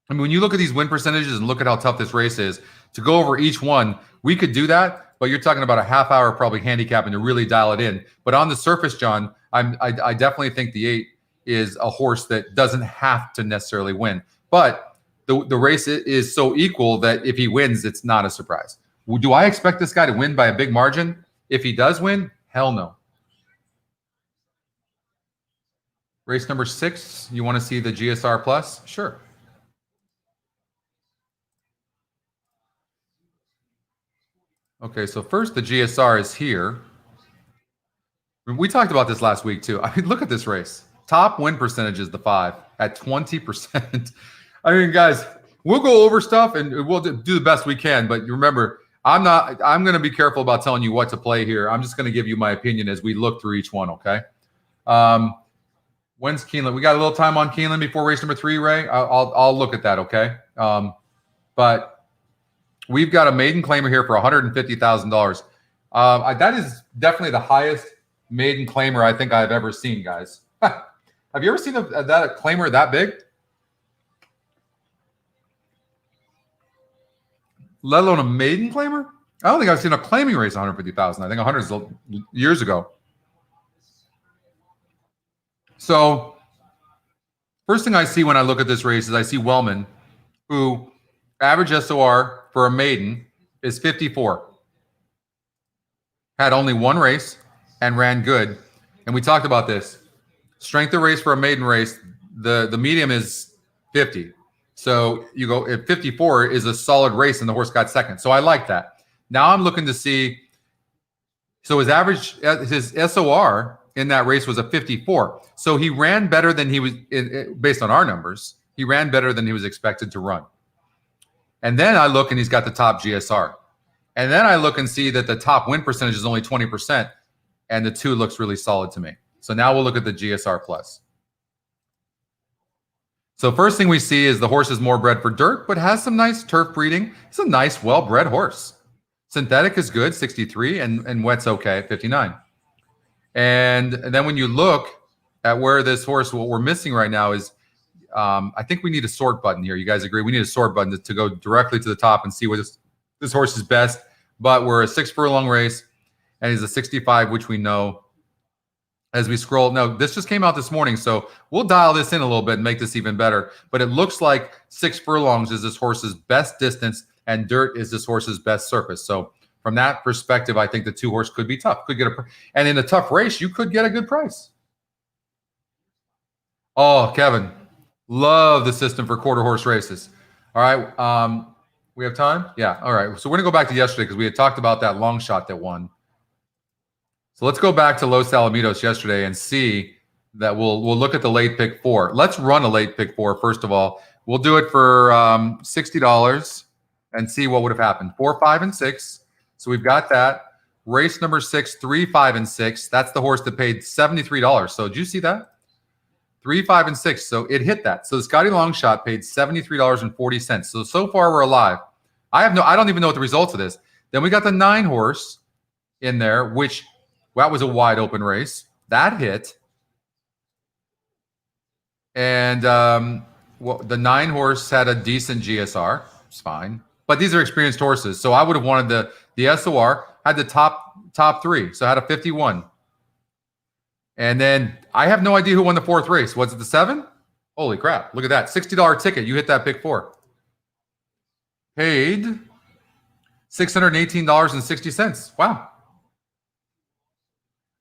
I mean, when you look at these win percentages and look at how tough this race is, to go over each one, we could do that, but you're talking about a half hour probably handicapping to really dial it in. But on the surface, John, I definitely think the 8 is a horse that doesn't have to necessarily win. But the race is so equal that if he wins, it's not a surprise. Do I expect this guy to win by a big margin? If he does win, hell no. Race number 6, you want to see the GSR plus? Sure. Okay, so first the GSR is here. We talked about this last week too. I mean, look at this race. Top win percentage is the 5 at 20%. I mean, guys, we'll go over stuff and we'll do the best we can. But remember, I'm going to be careful about telling you what to play here. I'm just going to give you my opinion as we look through each one, okay? When's Keeneland? We got a little time on Keeneland before race number 3, Ray. I'll look at that, okay? But we've got a maiden claimer here for $150,000. That is definitely the highest maiden claimer I think I've ever seen, guys. Have you ever seen a claimer that big? Let alone a maiden claimer? I don't think I've seen a claiming race $150,000. I think 100 is years ago. So first thing I see when I look at this race is I see Wellman, who average SOR for a maiden is 54. Had only 1 race and ran good. And we talked about this. Strength of race for a maiden race, the medium is 50. So you go at 54 is a solid race and the horse got second. So I like that. Now I'm looking to see. So his average, his SOR in that race was a 54. So he ran better than he was, based on our numbers, he ran better than he was expected to run. And then I look and he's got the top GSR. And then I look and see that the top win percentage is only 20%, and the 2 looks really solid to me. So now we'll look at the GSR Plus. So first thing we see is the horse is more bred for dirt, but has some nice turf breeding. It's a nice, well-bred horse. Synthetic is good, 63, and wet's okay, 59. And then when you look at where this horse, what we're missing right now is, I think we need a sort button here. You guys agree? We need a sort button to go directly to the top and see where this horse is best. But we're a 6 furlong race, and he's a 65, which we know. As we scroll, no, this just came out this morning, so we'll dial this in a little bit and make this even better. But it looks like 6 furlongs is this horse's best distance, and dirt is this horse's best surface. So from that perspective, I think the 2 horse could be tough. Could get and in a tough race, you could get a good price. Oh, Kevin, love the system for quarter horse races. All right, we have time? Yeah, all right. So we're gonna go back to yesterday because we had talked about that long shot that won. So let's go back to Los Alamitos yesterday and see that we'll look at the late pick 4. Let's run a late pick 4 first of all. We'll do it for $60 and see what would have happened. 4, 5, and 6. So we've got that. Race number 6, 3, 5, and 6. That's the horse that paid $73. So did you see that? 3, 5, and 6. So it hit that. So the Scotty Longshot paid $73.40. So far we're alive. I don't even know what the results of this. Then we got the 9 horse in there, which that was a wide open race. That hit. And the 9 horse had a decent GSR. It's fine. But these are experienced horses. So I would have wanted the SOR, had the top 3. So I had a 51. And then I have no idea who won the 4th race. Was it the 7? Holy crap. Look at that. $60 ticket. You hit that pick 4. Paid $618.60. Wow.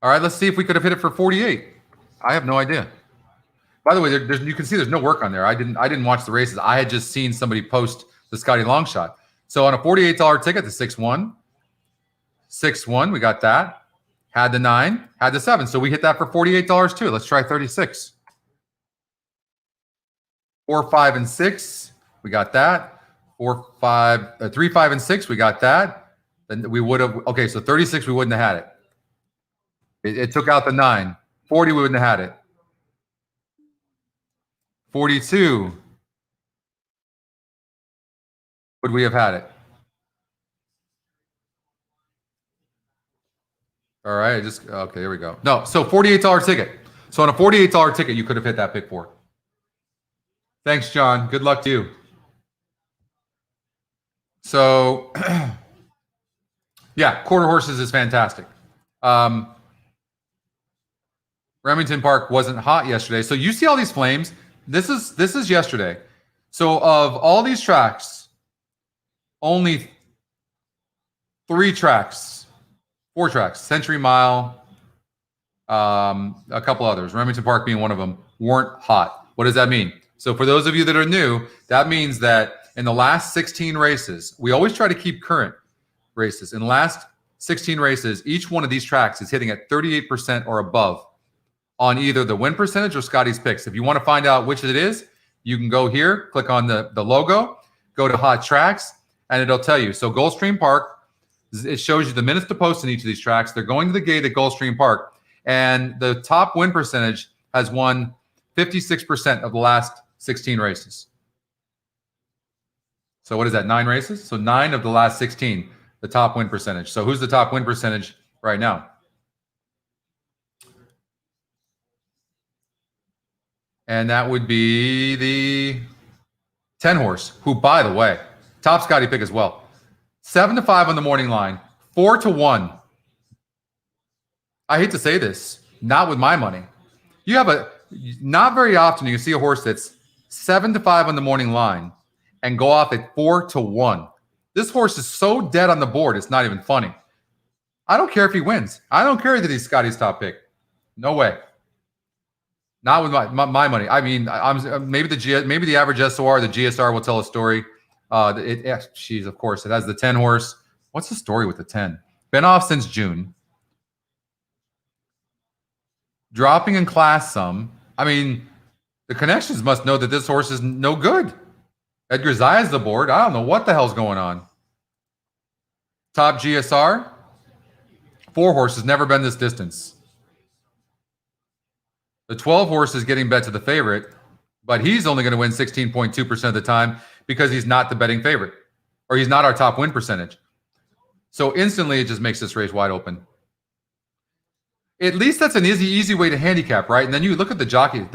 All right, let's see if we could have hit it for 48. I have no idea. By the way, you can see there's no work on there. I didn't watch the races. I had just seen somebody post the Scotty Longshot. So on a $48 ticket, the 6-1. 6-1, we got that. Had the 9, had the 7. So we hit that for $48 too. Let's try 36. 4, 5, and 6. We got that. 3, 5, and 6. We got that. Then we would have. Okay, so 36. We wouldn't have had it. It took out the 9. 40. We wouldn't have had it. 42. Would we have had it? All right, okay, here we go. No, so $48 ticket. So on a $48 ticket, you could have hit that pick 4. Thanks, John. Good luck to you. So, yeah, quarter horses is fantastic. Remington Park wasn't hot yesterday. So you see all these flames. This is yesterday. So of all these tracks, only 4 tracks, Century Mile, a couple others, Remington Park being one of them, weren't hot. What does that mean? So for those of you that are new, that means that in the last 16 races, we always try to keep current races. In the last 16 races, each one of these tracks is hitting at 38% or above on either the win percentage or Scotty's picks. If you want to find out which it is, you can go here, click on the logo, go to hot tracks, and it'll tell you. So Gulfstream Park, it shows you the minutes to post in each of these tracks. They're going to the gate at Gulfstream Park, and the top win percentage has won 56% of the last 16 races. So what is that, 9 races? So 9 of the last 16, the top win percentage. So who's the top win percentage right now? And that would be the 10 horse, who, by the way, top Scotty pick as well. 7-5 on the morning line, 4-1. I hate to say this, not with my money. You have not very often you see a horse that's 7-5 on the morning line and go off at 4-1. This horse is so dead on the board, it's not even funny. I don't care if he wins. I don't care that he's Scotty's top pick. No way. Not with my money. I mean, maybe the average SOR, the GSR will tell a story. Geez, of course, it has the 10 horse. What's the story with the 10? Been off since June. Dropping in class some. I mean, the connections must know that this horse is no good. Edgar Zayas the board. I don't know what the hell's going on. Top GSR, 4 horses, never been this distance. The 12 horse is getting bet to the favorite, but he's only going to win 16.2% of the time because he's not the betting favorite, or he's not our top win percentage. So instantly, it just makes this race wide open. At least that's an easy way to handicap, right? And then you look at the jockey.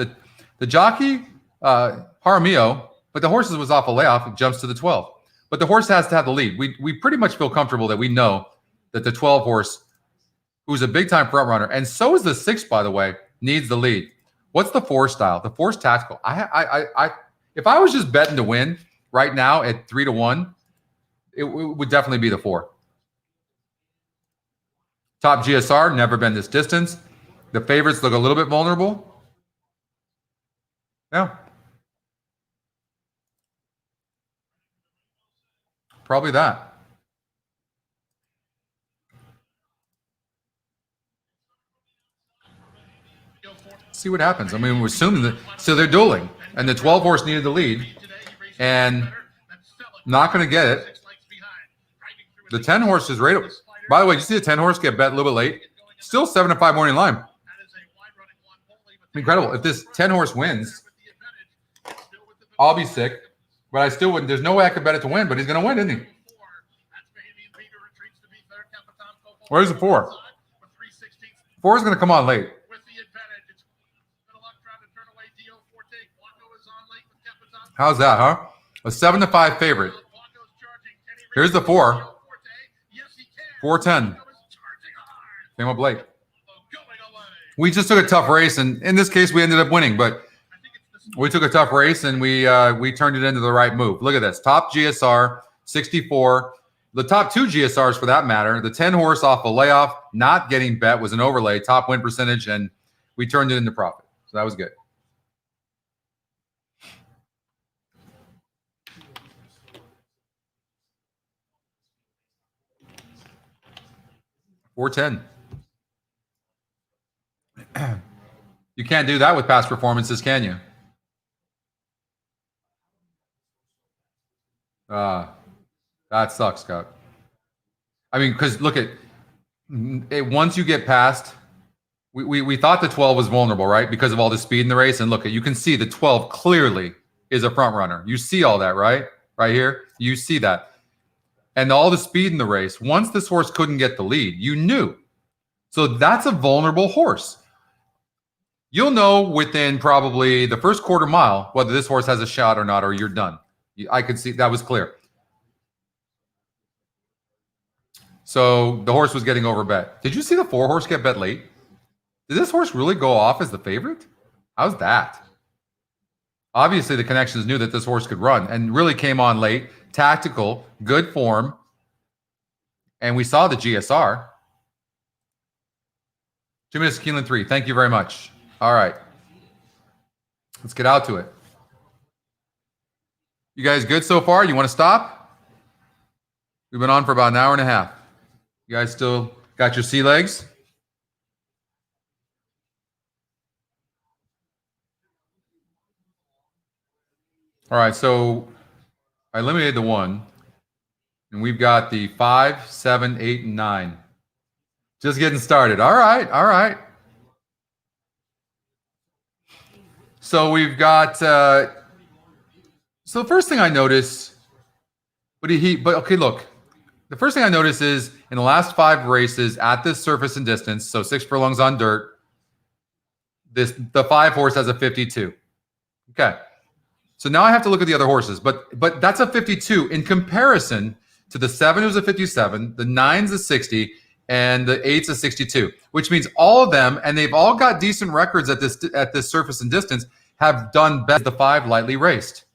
The jockey, Jaramillo, but the horses was off a layoff. It jumps to the 12. But the horse has to have the lead. We pretty much feel comfortable that we know that the 12 horse, who's a big-time front runner, and so is the 6, by the way, needs the lead. What's the 4 style? The 4's tactical. If I was just betting to win right now at 3-1, it would definitely be the 4. Top GSR, never been this distance. The favorites look a little bit vulnerable. Yeah. Probably that. See what happens. I mean, we're assuming that. So they're dueling, and the 12 horse needed the lead, and not going to get it. The 10 horse is right. By the way, did you see the 10 horse get bet a little bit late? Still 7-5 morning line. Incredible. If this 10 horse wins, I'll be sick, but I still wouldn't. There's no way I could bet it to win, but he's going to win, isn't he? Where's the 4? 4 is going to come on late. How's that, huh? A 7-5 favorite. Here's the 4. 4-10. Came up late. We just took a tough race, and in this case, we ended up winning. But we took a tough race, and we turned it into the right move. Look at this. Top GSR, 64. The top 2 GSRs, for that matter, the 10 horse off a layoff, not getting bet, was an overlay, top win percentage, and we turned it into profit. So that was good. $410. You can't do that with past performances, can you? That sucks, Scott. I mean, because look at it, once you get past, we thought the 12 was vulnerable, right? Because of all the speed in the race. And look, you can see the 12 clearly is a front runner. You see all that, right? Right here. You see that. And all the speed in the race, once this horse couldn't get the lead, you knew. So that's a vulnerable horse. You'll know within probably the first quarter mile whether this horse has a shot or not, or you're done. I could see that was clear. So the horse was getting overbet. Did you see the 4 horse get bet late? Did this horse really go off as the favorite? How's that? Obviously, the connections knew that this horse could run and really came on late. Tactical, good form. And we saw the GSR. 2 minutes, Keelan 3. Thank you very much. All right. Let's get out to it. You guys good so far? You want to stop? We've been on for about an hour and a half. You guys still got your sea legs? All right, so I eliminated the 1, and we've got the 5, 7, 8, and 9. Just getting started. All right, all right. So we've got. So the first thing I notice, but okay, look. The first thing I notice is in the last 5 races at this surface and distance, so 6 furlongs on dirt, the 5 horse has a 52. Okay. So now I have to look at the other horses, but that's a 52 in comparison to the 7 who's a 57, the 9's a 60, and the 8's a 62, which means all of them, and they've all got decent records at this surface and distance, have done best. The 5 lightly raced.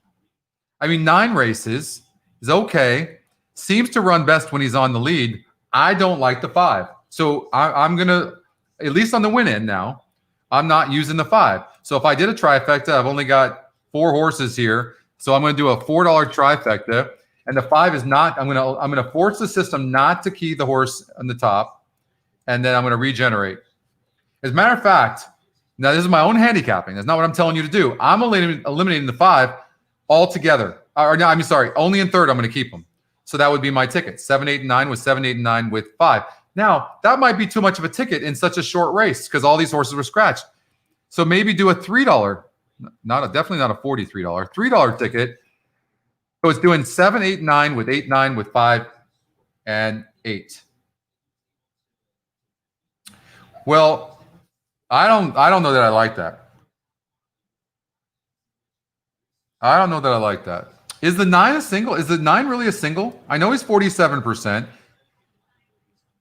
I mean, 9 races is okay. Seems to run best when he's on the lead. I don't like the 5. So I'm going to, at least on the win end now, I'm not using the 5. So if I did a trifecta, I've only got 4 horses here. So I'm going to do a $4 trifecta. And the 5 is not, I'm going to force the system not to key the horse on the top. And then I'm going to regenerate. As a matter of fact, now this is my own handicapping. That's not what I'm telling you to do. I'm eliminating the 5 altogether. Or no, I'm sorry, only in third I'm going to keep them. So that would be my ticket. 7, 8, and 9 with 7, 8, and 9 with 5. Now, that might be too much of a ticket in such a short race because all these horses were scratched. So maybe do a $3, definitely not a $43, $3 ticket. So it's doing 7, 8, 9 with 8, 9 with 5 and 8. Well, I don't know that I like that. I don't know that I like that. Is the 9 a single? Is the 9 really a single? I know he's 47%.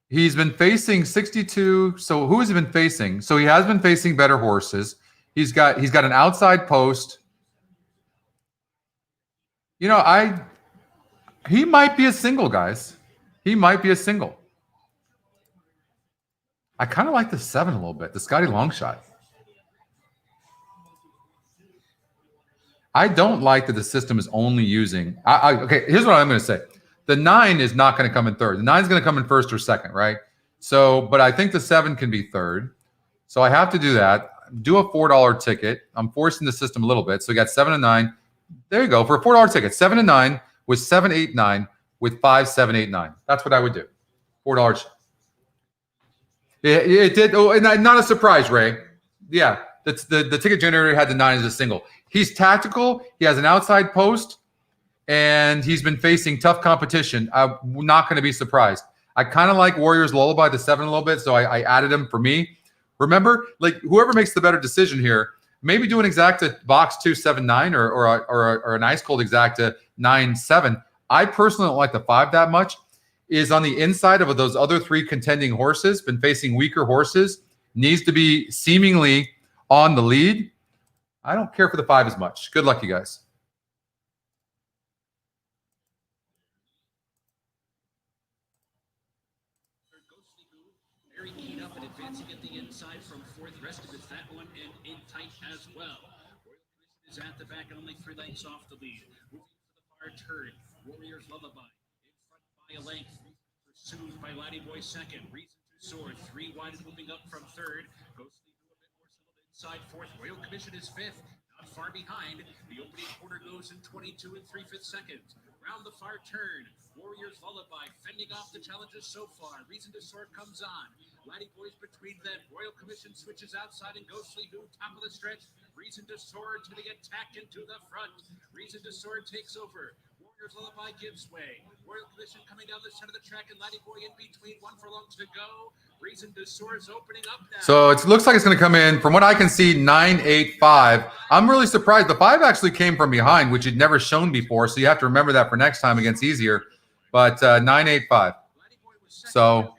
He's been facing 62. So who has he been facing? So he has been facing better horses. He's got an outside post. You know, he might be a single, guys. He might be a single. I kind of like the 7 a little bit, the Scotty Longshot. I don't like that the system is only using. Okay, here's what I'm going to say. The 9 is not going to come in third. The 9 is going to come in first or second, right? So, but I think the 7 can be third. So I have to do that. Do a $4 ticket. I'm forcing the system a little bit. So we got 7 and 9. There you go. For a $4 ticket, 7 and 9 with 7, 8, 9 with 5, 7, 8, 9. That's what I would do. $4. It did. Oh, and not a surprise, Ray. Yeah, that's the ticket generator had the 9 as a single. He's tactical. He has an outside post. And he's been facing tough competition. I'm not going to be surprised. I kind of like Warriors Lullaby, the 7 a little bit, so I added him for me. Remember, like whoever makes the better decision here, maybe do an exacta box 2, 7, 9 or an ice cold exacta 9, 7. I personally don't like the 5 that much. Is on the inside of those other 3 contending horses, been facing weaker horses, needs to be seemingly on the lead. I don't care for the 5 as much. Good luck, you guys. Very keyed up and advancing at the inside from fourth. Rest of it's that one and in tight as well. Royal Commission is at the back and only 3 lengths off the lead. Moving to the far turn. Warriors Lullaby in front by a length. Pursued by Laddie Boy second. Reason to Soar 3 wide and moving up from third. Ghostly Goo a bit more settled inside fourth. Royal Commission is fifth. Not far behind. The opening quarter goes in 22 3/5 seconds. Round the far turn. Warriors Lullaby fending off the challenges so far. Reason to Soar comes on. Laddie Boys between them. Royal Commission switches outside and Ghostly Goo top of the stretch. Reason to Soar to the attack into the front. Reason to Soar takes over. Warriors Lullaby gives way. Royal Commission coming down the center of the track and Laddie Boy in between. 1 furlong to go. Reason to Soar is opening up now. So it looks like it's going to come in, from what I can see, 9, 8, 5. I'm really surprised. The 5 actually came from behind, which you'd never shown before. So you have to remember that for next time against easier. But 9, 8, 5. So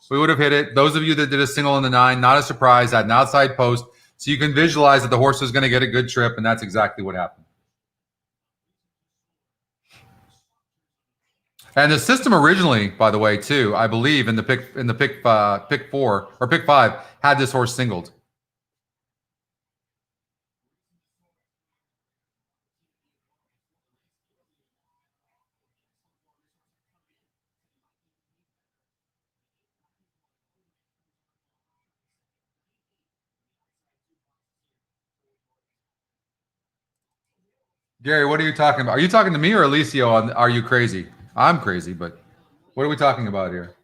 we would have hit it. Those of you that did a single in the 9, not a surprise, had an outside post. So you can visualize that the horse was going to get a good trip, and that's exactly what happened. And the system originally, by the way, too, I believe in the pick 4 or pick 5 had this horse singled. Gary, what are you talking about? Are you talking to me or Alicio on Are You Crazy? I'm crazy, but what are we talking about here?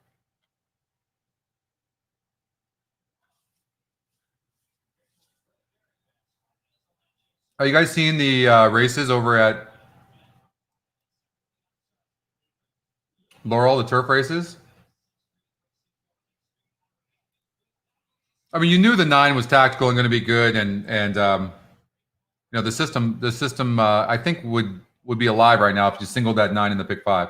Are you guys seeing the races over at Laurel, the turf races? I mean, you knew the 9 was tactical and going to be good, and you know, the system I think would be alive right now if you singled that 9 in the pick 5.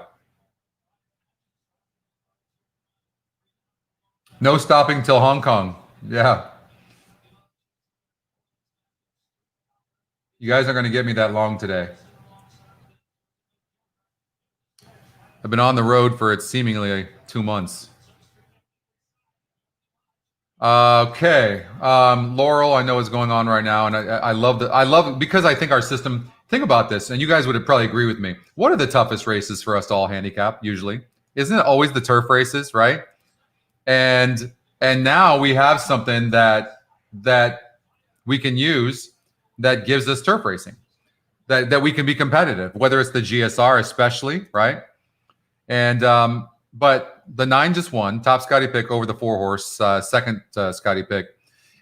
No stopping till Hong Kong. Yeah. You guys are going to get me that long today. I've been on the road for seemingly 2 months. Okay. Laurel, I know is going on right now, and I love it because I think our system. Think about this, and you guys would probably agree with me. What are the toughest races for us to all handicap? Usually, isn't it always the turf races, right? And now we have something that we can use that gives us turf racing, that we can be competitive, whether it's the GSR especially, right? And but the 9 just won. Top Scotty pick over the 4 horse, second Scotty pick.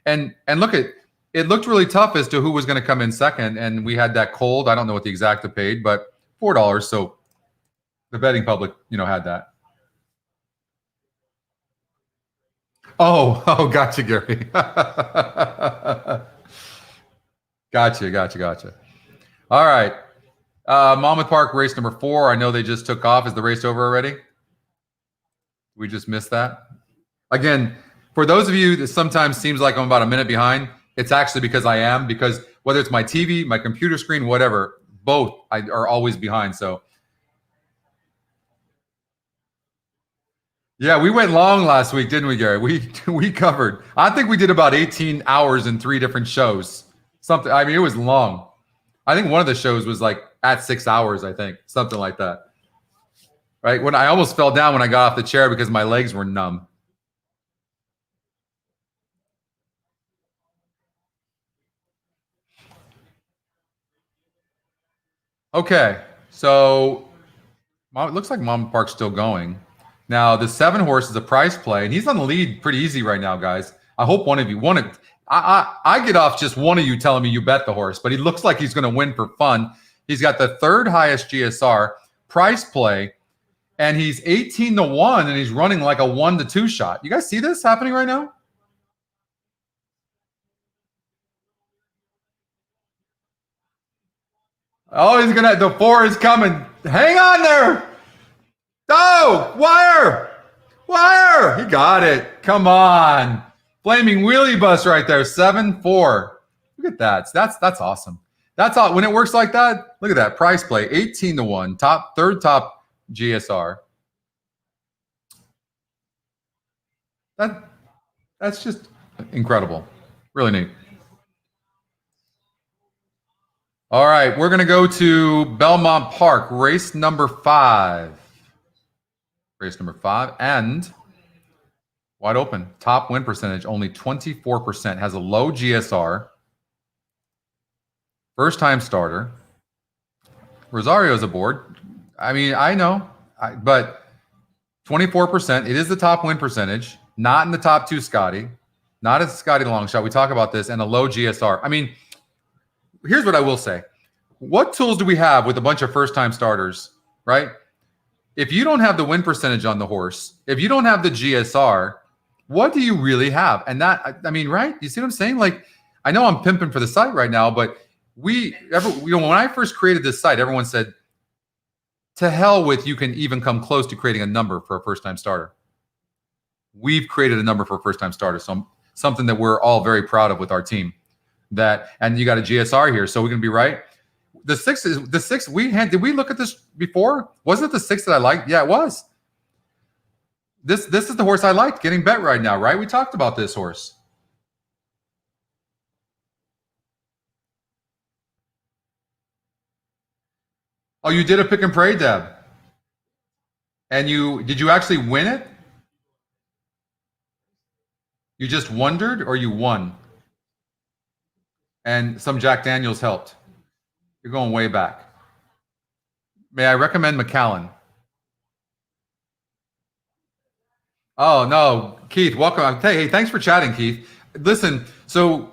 And look at it looked really tough as to who was going to come in second. And we had that cold. I don't know what the exact paid, but $4. So the betting public, had that. Oh, gotcha, Gary. Gotcha. All right. Monmouth Park race number 4. I know they just took off. Is the race over already? We just missed that. Again, for those of you that sometimes seems like I'm about a minute behind, it's actually because I am, because whether it's my TV, my computer screen, whatever, both are always behind. So yeah, we went long last week, didn't we, Gary? We covered. I think we did about 18 hours in 3 different shows. Something. I mean, it was long. I think one of the shows was like at 6 hours. I think something like that. Right when I almost fell down when I got off the chair because my legs were numb. Okay, so it looks like Monmouth Park's still going. Now, the 7 horse is a price play, and he's on the lead pretty easy right now, guys. I hope one of you won it. I get off just one of you telling me you bet the horse, but he looks like he's going to win for fun. He's got the 3rd highest GSR, price play, and he's 18-1, and he's running like a 1-2 shot. You guys see this happening right now? Oh, the 4 is coming. Hang on there. Oh, wire. He got it. Come on. Flaming wheelie bus right there. 7-4. Look at that. That's awesome. That's all. When it works like that, look at that price play. 18-1. Third top GSR. That's just incredible. Really neat. All right, we're going to go to Belmont Park, race number 5. Race number 5, and wide open. Top win percentage, only 24%. Has a low GSR. First-time starter. Rosario's aboard. I mean, I know, but 24%. It is the top win percentage. Not in the top 2 Scotty. Not a Scotty long shot. We talk about this, and a low GSR. I mean, here's what I will say. What tools do we have with a bunch of first-time starters, right? If you don't have the win percentage on the horse, if you don't have the GSR, what do you really have? And that, I mean, right? You see what I'm saying? Like, I know I'm pimping for the site right now, but when I first created this site, everyone said, to hell with you can even come close to creating a number for a first-time starter. We've created a number for a first-time starter, so something that we're all very proud of with our team. And you got a GSR here, so we're gonna be right. The 6 is the 6 we had. Did we look at this before? Wasn't it the 6 that I liked? Yeah, it was. This is the horse I liked getting bet right now, right? We talked about this horse. Oh, you did a pick and pray, Deb. And did you actually win it? You just wondered, or you won? And some Jack Daniels helped. You're going way back. May I recommend McAllen? Oh, no. Keith, welcome. Hey, thanks for chatting, Keith. Listen, so,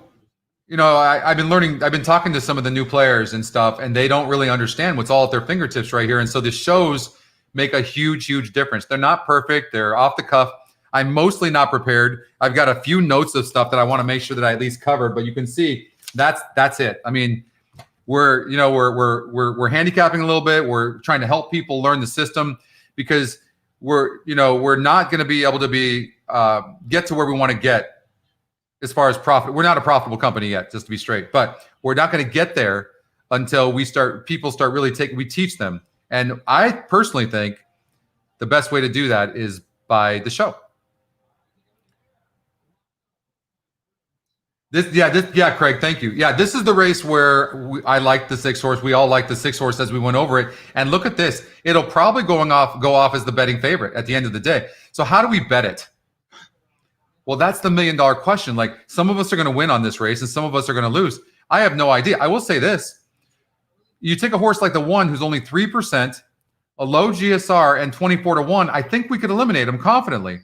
I've been talking to some of the new players and stuff, and they don't really understand what's all at their fingertips right here. And so the shows make a huge, huge difference. They're not perfect. They're off the cuff. I'm mostly not prepared. I've got a few notes of stuff that I want to make sure that I at least covered, but you can see that's it. I mean, we're handicapping a little bit. We're trying to help people learn the system because we're not going to be able to get to where we want to get as far as profit. We're not a profitable company yet, just to be straight, but we're not going to get there until people start really we teach them. And I personally think the best way to do that is by the show. Craig, thank you. Yeah, this is the race where I like the 6 horse. We all like the 6 horse as we went over it. And look at this. It'll probably go off as the betting favorite at the end of the day. So how do we bet it? Well, that's the $1 million question. Like, some of us are going to win on this race and some of us are going to lose. I have no idea. I will say this. You take a horse like the 1 who's only 3%, a low GSR, and 24-1, I think we could eliminate him confidently.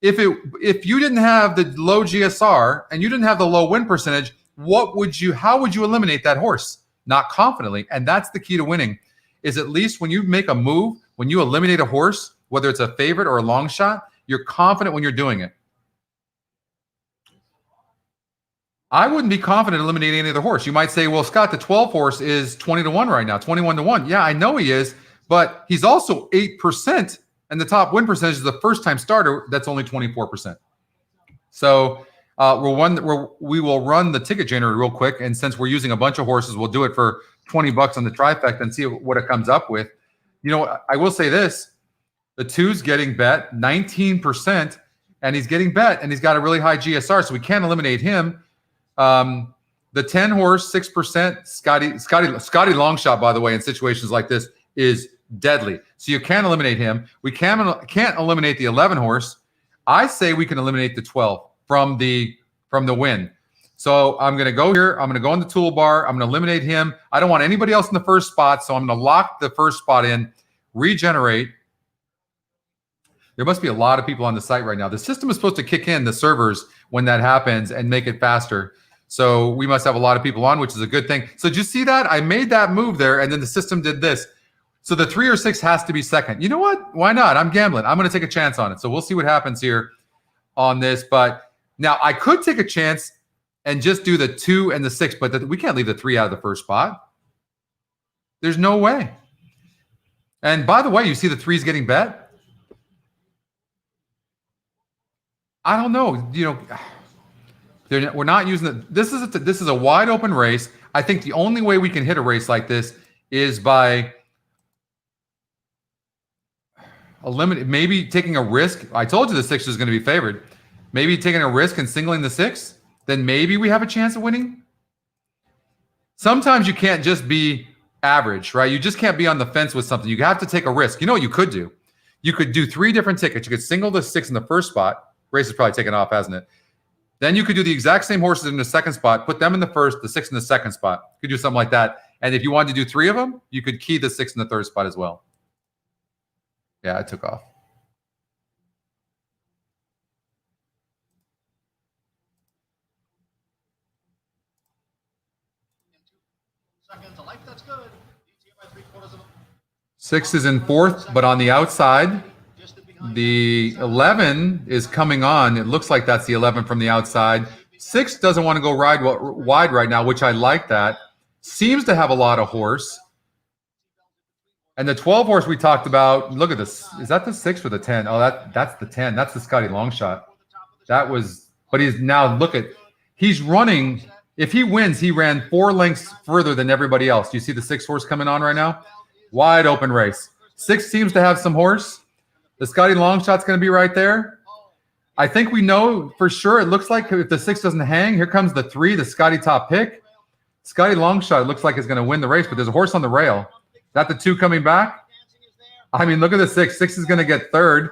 If you didn't have the low GSR and you didn't have the low win percentage, how would you eliminate that horse? Not confidently. And that's the key to winning, is at least when you make a move, when you eliminate a horse, whether it's a favorite or a long shot, you're confident when you're doing it. I wouldn't be confident eliminating any other horse. You might say, well, Scott, the 12 horse is 20-1 right now, 21-1. Yeah, I know he is, but he's also 8%, and the top win percentage is the first time starter. That's only 24%. So we will run the ticket generator real quick, and since we're using a bunch of horses, we'll do it for $20 on the trifecta and see what it comes up with. You know, I will say this: the 2's getting bet 19%, and he's getting bet, and he's got a really high GSR, so we can't eliminate him. The 10 horse, 6%, Scotty Longshot, by the way, in situations like this is deadly. So you can't eliminate him. We can't eliminate the 11 horse. I say we can eliminate the 12 from the win. So I'm going to go here. I'm going to go in the toolbar. I'm going to eliminate him. I don't want anybody else in the first spot. So I'm going to lock the first spot in, regenerate. There must be a lot of people on the site right now. The system is supposed to kick in the servers when that happens and make it faster. So we must have a lot of people on, which is a good thing. So did you see that? I made that move there, and then the system did this. So the 3 or 6 has to be second. You know what? Why not? I'm gambling. I'm going to take a chance on it. So we'll see what happens here on this. But now I could take a chance and just do the 2 and the 6, but we can't leave the 3 out of the first spot. There's no way. And by the way, you see the 3's getting bet? I don't know. You know, we're not using it. This is a wide open race. I think the only way we can hit a race like this is by maybe taking a risk. I told you the 6 is going to be favored. Maybe taking a risk and singling the 6. Then maybe we have a chance of winning. Sometimes you can't just be average, right? You just can't be on the fence with something. You have to take a risk. You know what you could do? You could do 3 different tickets. You could single the 6 in the first spot. Race is probably taken off, hasn't it? Then you could do the exact same horses in the second spot, put them in the first, the 6 in the second spot. You could do something like that. And if you wanted to do 3 of them, you could key the 6 in the third spot as well. Yeah, it took off. That's good. 6 is in fourth, but on the outside. The 11 is coming on. It looks like that's the 11 from the outside. 6 doesn't want to go wide right now, which I like that. Seems to have a lot of horse. And the 12 horse we talked about, look at this. Is that the 6 or the 10? Oh, that's the 10. That's the Scotty Longshot. But he's now, he's running. If he wins, he ran 4 lengths further than everybody else. Do you see the 6 horse coming on right now? Wide open race. 6 seems to have some horse. The Scotty Longshot's going to be right there. I think we know for sure. It looks like if the 6 doesn't hang, here comes the 3, the Scotty top pick. Scotty Longshot looks like it's going to win the race, but there's a horse on the rail. Is that the 2 coming back? I mean, look at the 6. 6 is going to get third.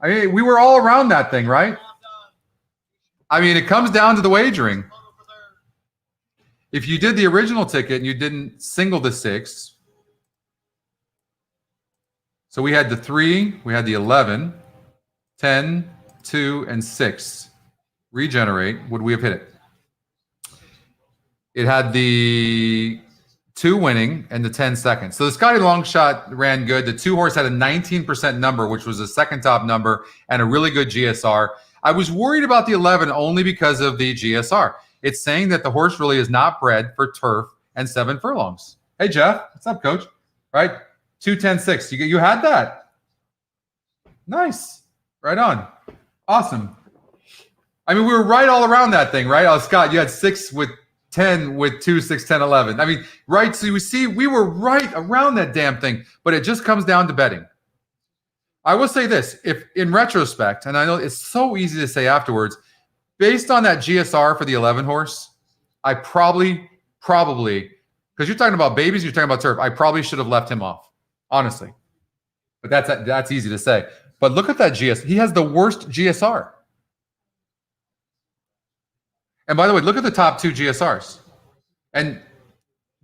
I mean, we were all around that thing, right? I mean, it comes down to the wagering. If you did the original ticket and you didn't single the 6, so we had the 3, we had the 11, 10, 2, and 6. Regenerate. Would we have hit it? It had the 2 winning and the 10 second. So the Scotty Longshot ran good. The 2 horse had a 19% number, which was the second top number, and a really good GSR. I was worried about the 11 only because of the GSR. It's saying that the horse really is not bred for turf and 7 furlongs. Hey, Jeff. What's up, coach? Right? 2, 10, 6. You had that. Nice. Right on. Awesome. I mean, we were right all around that thing, right? Oh, Scott, you had 6 with 10 with 2, 6, 10, 11. I mean, right. So you see, we were right around that damn thing, but it just comes down to betting. I will say this, if in retrospect, and I know it's so easy to say afterwards, based on that GSR for the 11 horse, I probably, because you're talking about babies, you're talking about turf, I probably should have left him off. Honestly, but that's easy to say. But look at that GS. He has the worst GSR. And by the way, look at the top 2 GSRs. And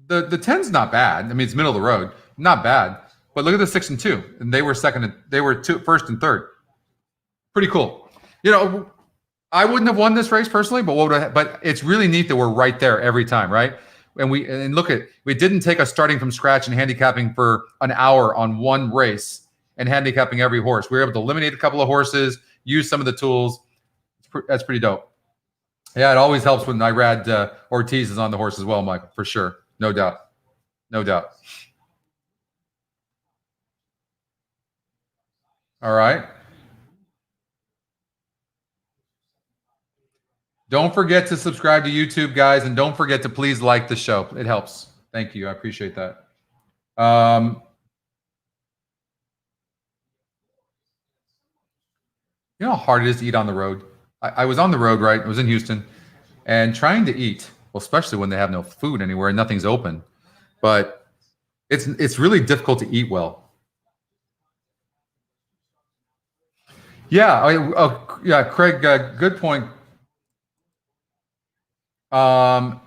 the 10's not bad. I mean, it's middle of the road, not bad. But look at the 6 and 2, and they were first and third. Pretty cool. You know, I wouldn't have won this race personally, but it's really neat that we're right there every time, right? And look at, we didn't take us starting from scratch and handicapping for an hour on one race and handicapping every horse. We were able to eliminate a couple of horses, use some of the tools. That's pretty dope. Yeah, it always helps when Irad Ortiz is on the horse as well, Michael, for sure. No doubt. No doubt. All right. Don't forget to subscribe to YouTube, guys, and don't forget to please like the show. It helps. Thank you. I appreciate that. You know how hard it is to eat on the road? I was on the road, right? I was in Houston, and trying to eat, well, especially when they have no food anywhere and nothing's open, but it's really difficult to eat well. Yeah, yeah, Craig, good point. All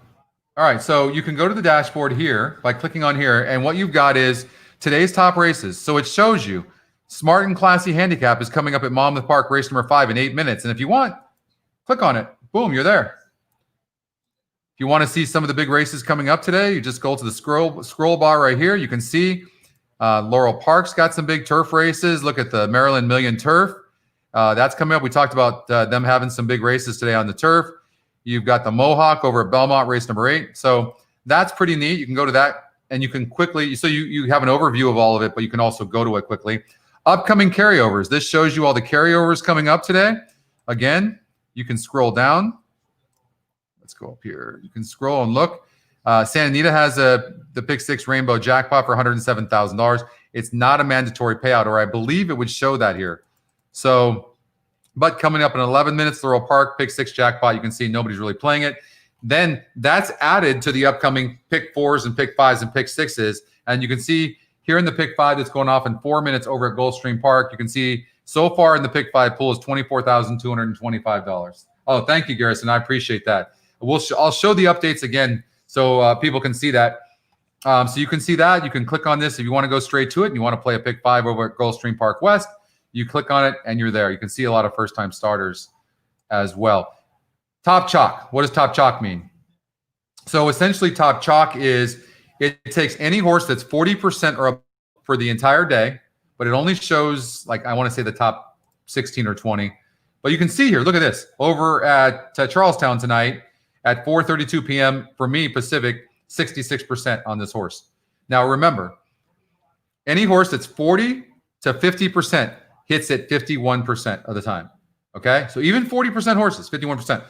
right, so you can go to the dashboard here by clicking on here, and what you've got is today's top races. So it shows you Smart and Classy Handicap is coming up at Monmouth Park, race number 5 in 8 minutes. And if you want, click on it. Boom, you're there. If you want to see some of the big races coming up today, you just go to the scroll bar right here. You can see Laurel Park's got some big turf races. Look at the Maryland Million Turf. That's coming up. We talked about them having some big races today on the turf. You've got the Mohawk over at Belmont, race number 8. So that's pretty neat. You can go to that, and you can quickly, so you have an overview of all of it, but you can also go to it quickly. Upcoming carryovers. This shows you all the carryovers coming up today. Again, you can scroll down. Let's go up here. You can scroll and look. Santa Anita has the Pick 6 Rainbow Jackpot for $107,000. It's not a mandatory payout, or I believe it would show that here. So, but coming up in 11 minutes, Laurel Park, Pick 6 Jackpot. You can see nobody's really playing it. Then that's added to the upcoming Pick 4s and Pick 5s and Pick 6s. And you can see here in the Pick 5 that's going off in 4 minutes over at Gulfstream Park. You can see so far in the Pick 5 pool is $24,225. Oh, thank you, Garrison. I appreciate that. I'll show the updates again so people can see that. So you can see that. You can click on this if you want to go straight to it and you want to play a Pick 5 over at Gulfstream Park West. You click on it and you're there. You can see a lot of first-time starters as well. Top chalk. What does top chalk mean? So essentially top chalk is it takes any horse that's 40% or up for the entire day, but it only shows, like, I want to say the top 16 or 20. But you can see here, look at this. Over at Charlestown tonight at 4:32 p.m. for me, Pacific, 66% on this horse. Now remember, any horse that's 40 to 50% hits it 51% of the time. Okay? So even 40% horses, 51%.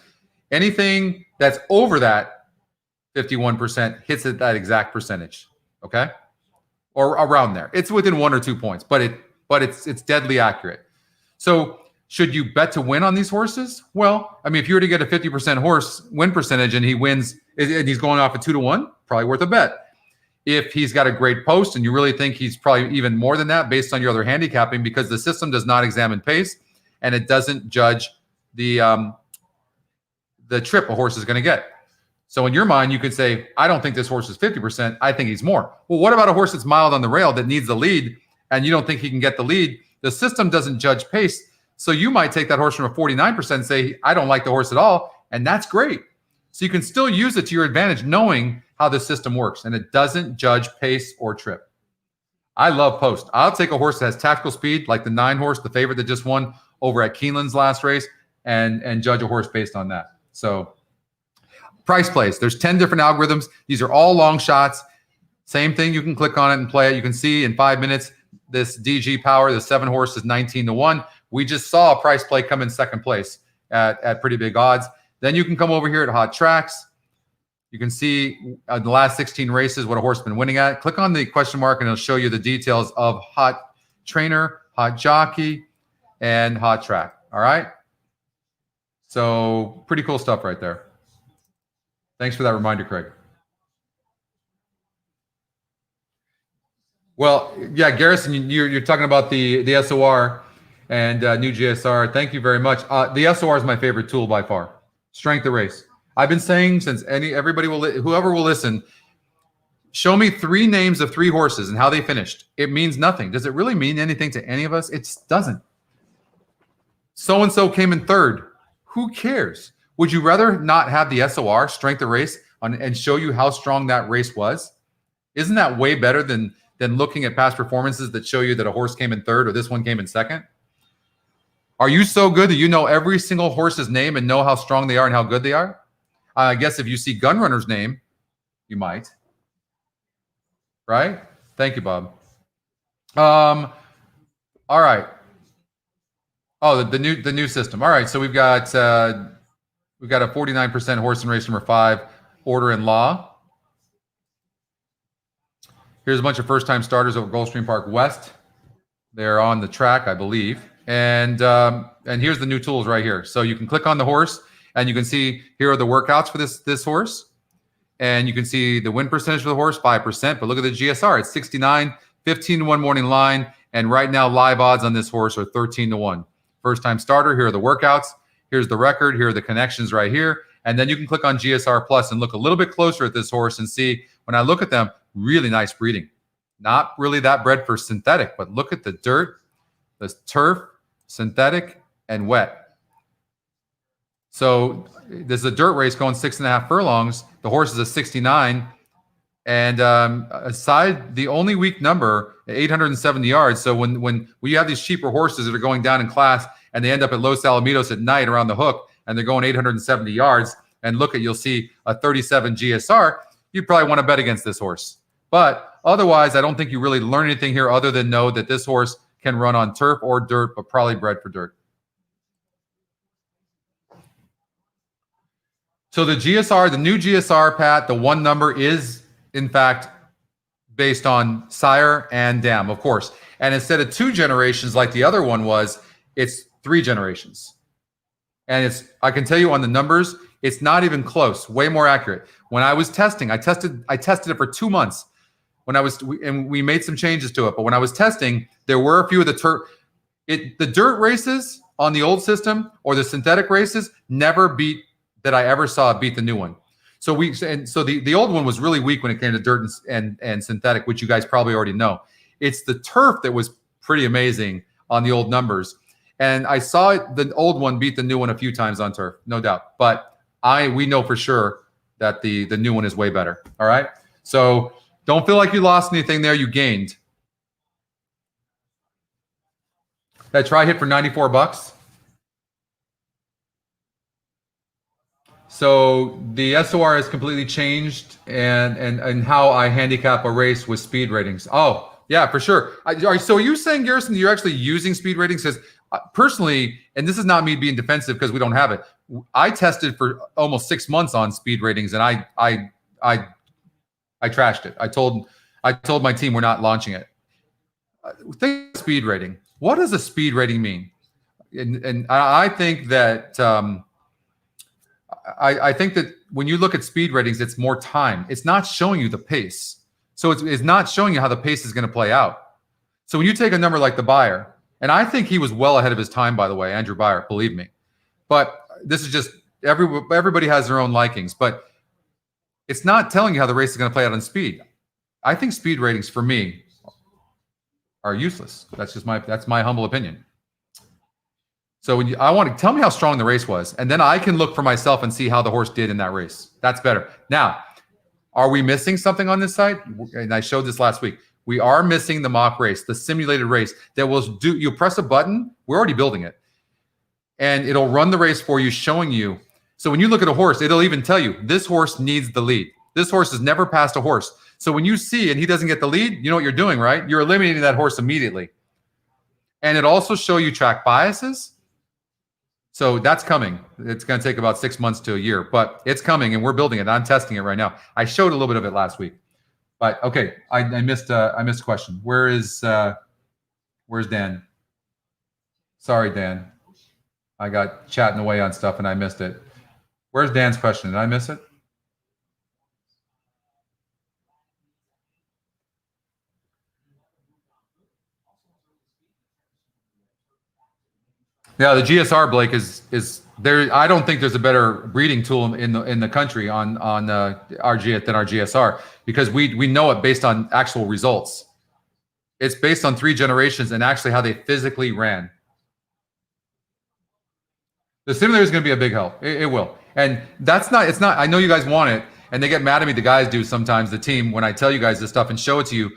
Anything that's over that 51% hits it that exact percentage. Okay? Or around there. It's within 1 or 2 points, but it's deadly accurate. So should you bet to win on these horses? Well, I mean, if you were to get a 50% horse win percentage and he wins, and he's going off at 2-1, probably worth a bet. If he's got a great post and you really think he's probably even more than that based on your other handicapping, because the system does not examine pace and it doesn't judge the trip a horse is going to get. So in your mind, you could say, I don't think this horse is 50%. I think he's more. Well, what about a horse that's mild on the rail that needs the lead and you don't think he can get the lead? The system doesn't judge pace. So you might take that horse from a 49% and say, I don't like the horse at all. And that's great. So you can still use it to your advantage knowing how the system works. And it doesn't judge pace or trip. I love post. I'll take a horse that has tactical speed, like the 9 horse, the favorite that just won over at Keeneland's last race, and judge a horse based on that. So price plays. There's 10 different algorithms. These are all long shots. Same thing. You can click on it and play it. You can see in 5 minutes, this DG Power, the 7 horse is 19-1. We just saw a price play come in second place at pretty big odds. Then you can come over here to Hot Tracks. You can see the last 16 races, what a horse has been winning at. Click on the question mark and it'll show you the details of Hot Trainer, Hot Jockey, and Hot Track. All right? So pretty cool stuff right there. Thanks for that reminder, Craig. Well, yeah, Garrison, you're talking about the SOR and new GSR. Thank you very much. The SOR is my favorite tool by far. Strength of race. I've been saying since whoever will listen, Show me 3 names of 3 horses and how they finished. It means nothing. Does it really mean anything to any of us? It doesn't. So-and-so came in 3rd. Who cares? Would you rather not have the SOR, strength of race, and show you how strong that race was? Isn't that way better than looking at past performances that show you that a horse came in 3rd or this one came in 2nd? Are you so good that you know every single horse's name and know how strong they are and how good they are? I guess if you see Gunrunner's name, you might. Right? Thank you, Bob. All right. Oh, the new system. All right. So we've got a 49% horse in race number 5, order and law. Here's a bunch of first-time starters over Gulfstream Park West. They're on the track, I believe. And here's the new tools right here. So you can click on the horse, and you can see here are the workouts for this horse. And you can see the win percentage for the horse, 5%. But look at the GSR. It's 69, 15-1 morning line. And right now, live odds on this horse are 13-1. First-time starter. Here are the workouts. Here's the record. Here are the connections right here. And then you can click on GSR Plus and look a little bit closer at this horse and see, when I look at them, really nice breeding. Not really that bred for synthetic, but look at the dirt, the turf, synthetic, and wet. So this is a dirt race going 6.5 furlongs. The horse is a 69. And aside, the only weak number, 870 yards. So when you have these cheaper horses that are going down in class and they end up at Los Alamitos at night around the hook and they're going 870 yards, and you'll see a 37 GSR, you'd probably want to bet against this horse. But otherwise, I don't think you really learn anything here other than know that this horse can run on turf or dirt, but probably bred for dirt. So the GSR, the new GSR, Pat, the 1 number is, in fact, based on sire and dam, of course. And instead of 2 generations like the other one was, it's 3 generations. And I can tell you on the numbers, it's not even close, way more accurate. When I was testing, I tested it for 2 months. And we made some changes to it. But when I was testing, there were a few of the dirt races on the old system or the synthetic races never that I ever saw beat the new one. So the old one was really weak when it came to dirt and synthetic, which you guys probably already know. It's the turf that was pretty amazing on the old numbers. And I saw the old one beat the new one a few times on turf, no doubt. But we know for sure that the new one is way better. All right. So don't feel like you lost anything there. You gained. That try hit for 94 bucks. So the SOR has completely changed and how I handicap a race with speed ratings. Oh, yeah, for sure. So are you saying, Garrison, you're actually using speed ratings? Because personally, and this is not me being defensive because we don't have it, I tested for almost 6 months on speed ratings, and I trashed it. I told my team we're not launching it. Think speed rating. What does a speed rating mean? And I think that I think that when you look at speed ratings, it's more time. It's not showing you the pace. So it's not showing you how the pace is going to play out. So when you take a number like the Beyer, and I think he was well ahead of his time, by the way, Andrew Beyer, believe me. But this is just everybody has their own likings. But it's not telling you how the race is going to play out on speed. I think speed ratings for me are useless. That's my humble opinion. So I want to tell me how strong the race was, and then I can look for myself and see how the horse did in that race. That's better. Now, are we missing something on this site? And I showed this last week. We are missing the mock race, the simulated race that will do. You press a button. We're already building it, and it'll run the race for you, showing you. So when you look at a horse, it'll even tell you this horse needs the lead. This horse has never passed a horse. So when you see and he doesn't get the lead, you know what you're doing, right? You're eliminating that horse immediately. And it also show you track biases. So that's coming. It's going to take about 6 months to a year, but it's coming, and we're building it. I'm testing it right now. I showed a little bit of it last week, but okay. I missed a question. Where's Dan? Sorry, Dan. I got chatting away on stuff and I missed it. Where's Dan's question? Did I miss it? Yeah, the GSR, Blake, is there. I don't think there's a better breeding tool in the country on RG than our GSR, because we know it based on actual results. It's based on 3 generations and actually how they physically ran. The simulator is going to be a big help. It will, and that's not. It's not. I know you guys want it, and they get mad at me. The guys do sometimes. The team, when I tell you guys this stuff and show it to you,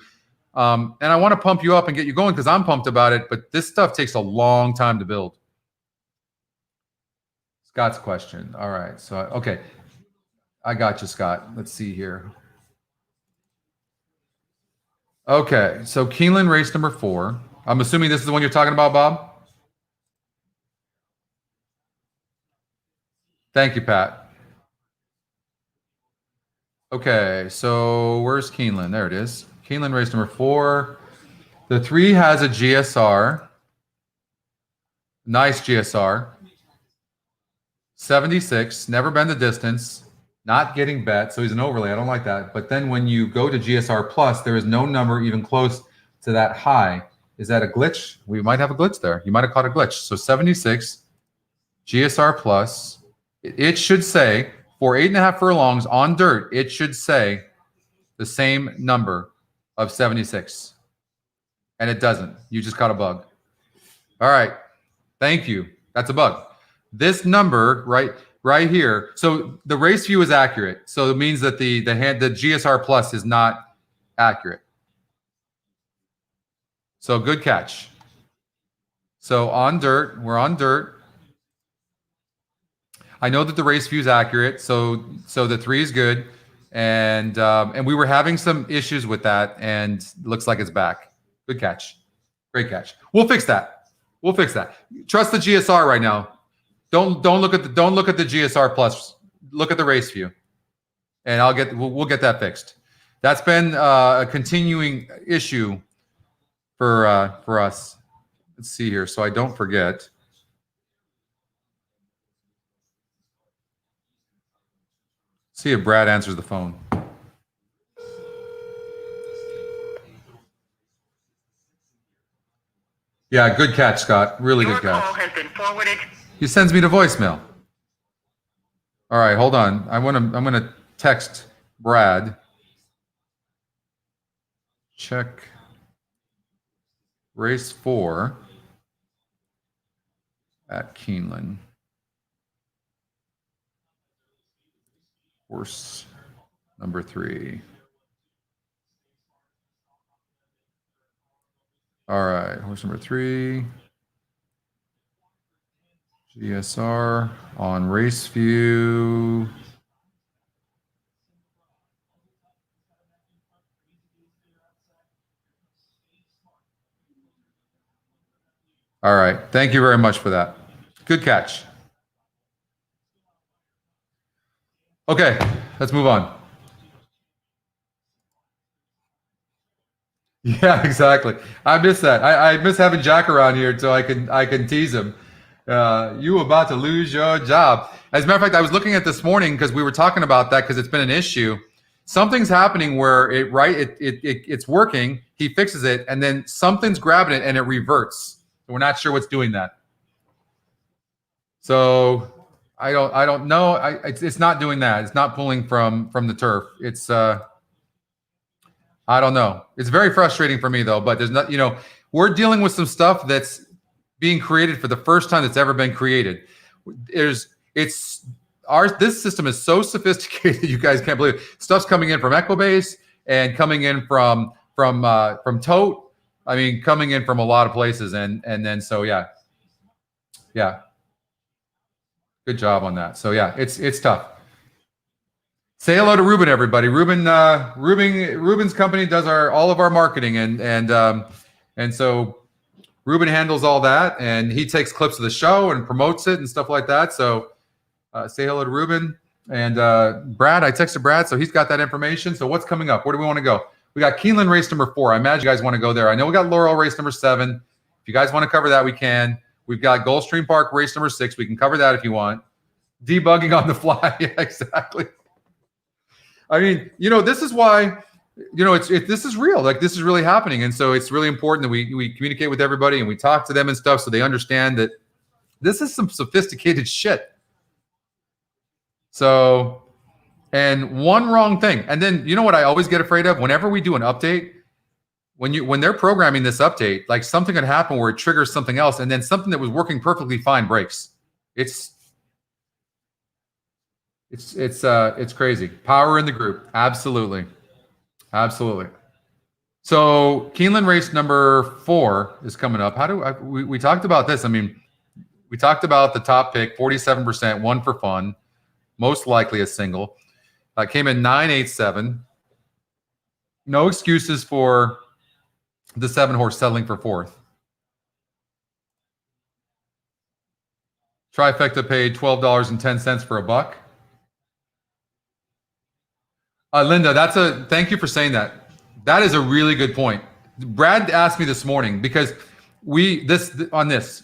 and I want to pump you up and get you going because I'm pumped about it. But this stuff takes a long time to build. Scott's question. All right. So, okay. I got you, Scott. Let's see here. Okay. So, Keeneland race number 4. I'm assuming this is the one you're talking about, Bob? Thank you, Pat. Okay. So, where's Keeneland? There it is. Keeneland race number 4. The 3 has a GSR. Nice GSR. 76, never been the distance, not getting bet, so he's an overlay. I don't like that. But then when you go to GSR Plus, there is no number even close to that high. Is that a glitch? We might have a glitch there. You might have caught a glitch. So 76, GSR Plus. It should say, for 8.5 furlongs on dirt, it should say the same number of 76. And it doesn't. You just caught a bug. All right. Thank you. That's a bug. This number right here. So the race view is accurate. So it means that the GSR Plus is not accurate. So good catch. So on dirt, we're on dirt. I know that the race view is accurate. So the 3 is good, and we were having some issues with that, and it looks like it's back. Good catch. Great catch. We'll fix that. We'll fix that. Trust the GSR right now. Don't look at the GSR Plus. Look at the race view, and we'll get that fixed. That's been a continuing issue for us. Let's see here, so I don't forget. See if Brad answers the phone. Yeah, good catch, Scott. Really good catch. Your call has been forwarded. He sends me to voicemail. All right, hold on. I'm gonna text Brad. Check race 4 at Keeneland. Horse number 3. All right, horse number 3. GSR on race view. All right. Thank you very much for that. Good catch. Okay, let's move on. Yeah, exactly. I miss that. I miss having Jack around here so I can tease him. You about to lose your job. As a matter of fact, I was looking at this morning because we were talking about that because it's been an issue. Something's happening where it's working. He fixes it, and then something's grabbing it and it reverts. We're not sure what's doing that. So I don't know. It's not doing that. It's not pulling from the turf. It's I don't know. It's very frustrating for me though. But there's not. We're dealing with some stuff that's being created for the first time that's ever been created. This system is so sophisticated, you guys can't believe it. Stuff's coming in from Equibase and coming in from Tote. I mean, coming in from a lot of places, and then so yeah. Good job on that. So yeah, it's tough. Say hello to Ruben, everybody. Ruben's company does all of our marketing, and so Ruben handles all that, and he takes clips of the show and promotes it and stuff like that. So say hello to Ruben. And Brad, I texted Brad, so he's got that information. So what's coming up? Where do we want to go? We got Keeneland race number 4. I imagine you guys want to go there. I know we got Laurel race number 7. If you guys want to cover that, we can. We've got Gulfstream Park race number 6. We can cover that if you want. Debugging on the fly. Yeah, exactly. I mean, this is why, this is real. Like, this is really happening. And so it's really important that we communicate with everybody and we talk to them and stuff so they understand that This is some sophisticated shit. So, and one wrong thing. And then, you know what I always get afraid of? Whenever we do an update, when they're programming this update, like something could happen where it triggers something else, and then something that was working perfectly fine breaks. It's crazy. Power in the group. Absolutely. Absolutely. So Keeneland race number 4 is coming up. We talked about this. I mean, we talked about the top pick, 47%, one for fun, most likely a single. Came in 9.87. No excuses for the 7-horse settling for 4th. Trifecta paid $12.10 for a buck. Linda, thank you for saying that. That is a really good point. Brad asked me this morning because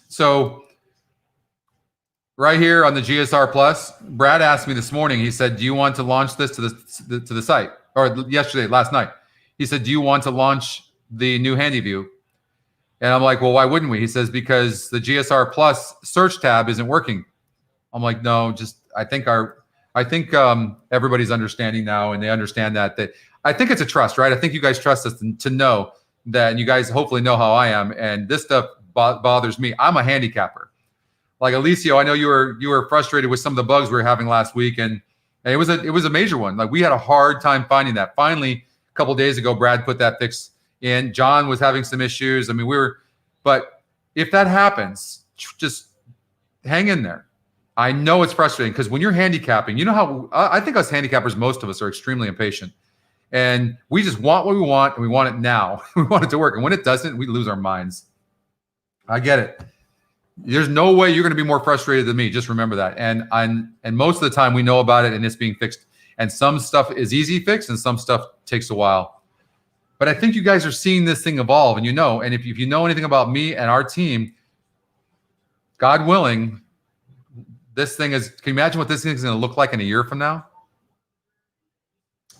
So right here on the GSR Plus, Brad asked me this morning. He said, "Do you want to launch this to the site?" Or last night. He said, "Do you want to launch the new Handy View?" And I'm like, "Well, why wouldn't we?" He says, "Because the GSR Plus search tab isn't working." I'm like, "No, I think everybody's understanding now, and they understand that I think it's a trust, right? I think you guys trust us to know that, and you guys hopefully know how I am, and this stuff bothers me. I'm a handicapper. Like Alicio, I know you were frustrated with some of the bugs we were having last week, and it was a major one. Like we had a hard time finding that. Finally, a couple of days ago, Brad put that fix in. John was having some issues. I mean, but if that happens, just hang in there. I know it's frustrating because when you're handicapping, you know how I think us handicappers, most of us are extremely impatient, and we just want what we want, and we want it now. We want it to work, and when it doesn't, we lose our minds. I get it. There's no way you're going to be more frustrated than me. Just remember that. And most of the time, we know about it, and it's being fixed. And some stuff is easy fixed, and some stuff takes a while. But I think you guys are seeing this thing evolve, and and if you know anything about me and our team, God willing, this thing is. Can you imagine what this thing is going to look like in a year from now?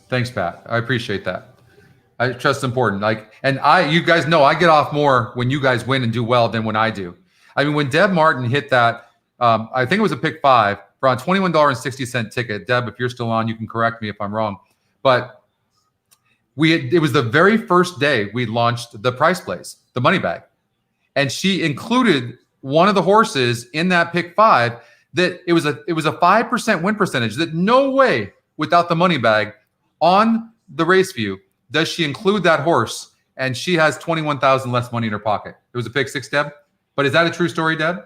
Thanks, Pat. I appreciate that. I trust it's important. You guys know I get off more when you guys win and do well than when I do. I mean, when Deb Martin hit that, I think it was a pick 5 for a $21.60 ticket. Deb, if you're still on, you can correct me if I'm wrong. But it was the very first day we launched the price plays, the money bag, and she included one of the horses in that pick 5. That it was a 5% win percentage. That no way without the money bag on the race view does she include that horse, and she has $21,000 less money in her pocket. It was a pick 6, Deb. But is that a true story, Deb?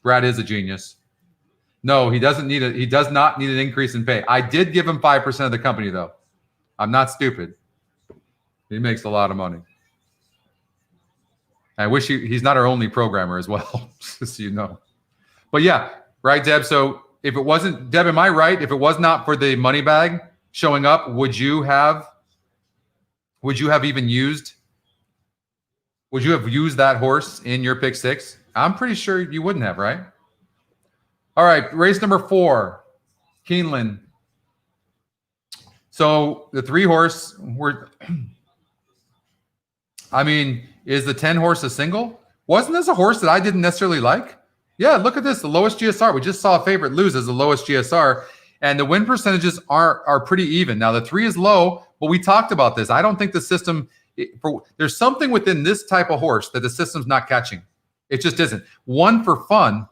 Brad is a genius. No, he does not need an increase in pay. I did give him 5% of the company, though. I'm not stupid. He makes a lot of money. I wish he's not our only programmer as well, just so you know. But yeah, right, Deb. So if it wasn't, Deb, am I right? If it was not for the money bag showing up, would you have used that horse in your pick 6? I'm pretty sure you wouldn't have, right? All right, race number 4, Keeneland. So the 3-horse, is the 10-horse a single? Wasn't this a horse that I didn't necessarily like? Yeah, look at this, the lowest GSR. We just saw a favorite lose as the lowest GSR, and the win percentages are pretty even. Now, the 3 is low, but we talked about this. I don't think the system, there's something within this type of horse that the system's not catching. It just isn't. 1 for fun,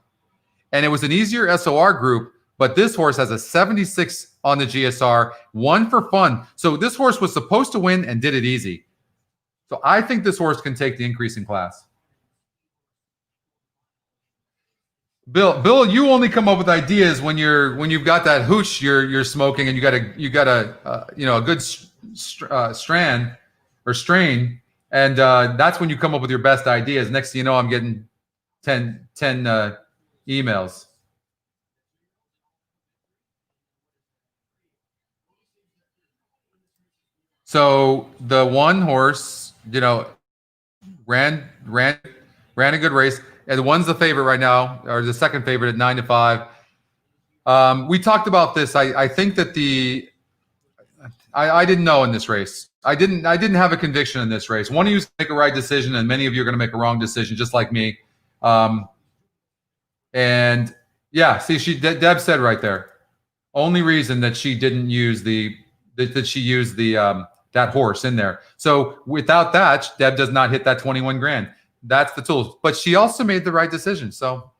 and it was an easier SOR group, but this horse has a 76 on the GSR, 1 for fun. So this horse was supposed to win and did it easy. So I think this horse can take the increase in class. Bill, you only come up with ideas when you've got that hooch you're smoking, and you got a good strand or strain, and that's when you come up with your best ideas. Next thing you know, I'm getting 10 emails. So the 1 horse, ran a good race. And the 1's the favorite right now, or the second favorite at 9-5. We talked about this. I think that I didn't know in this race. I didn't have a conviction in this race. One of you is going to make a right decision, and many of you are going to make a wrong decision, just like me. And yeah, see, Deb said right there, only reason that she didn't use that she used that horse in there. So without that, Deb does not hit that 21 grand. That's the tools. But she also made the right decision. So,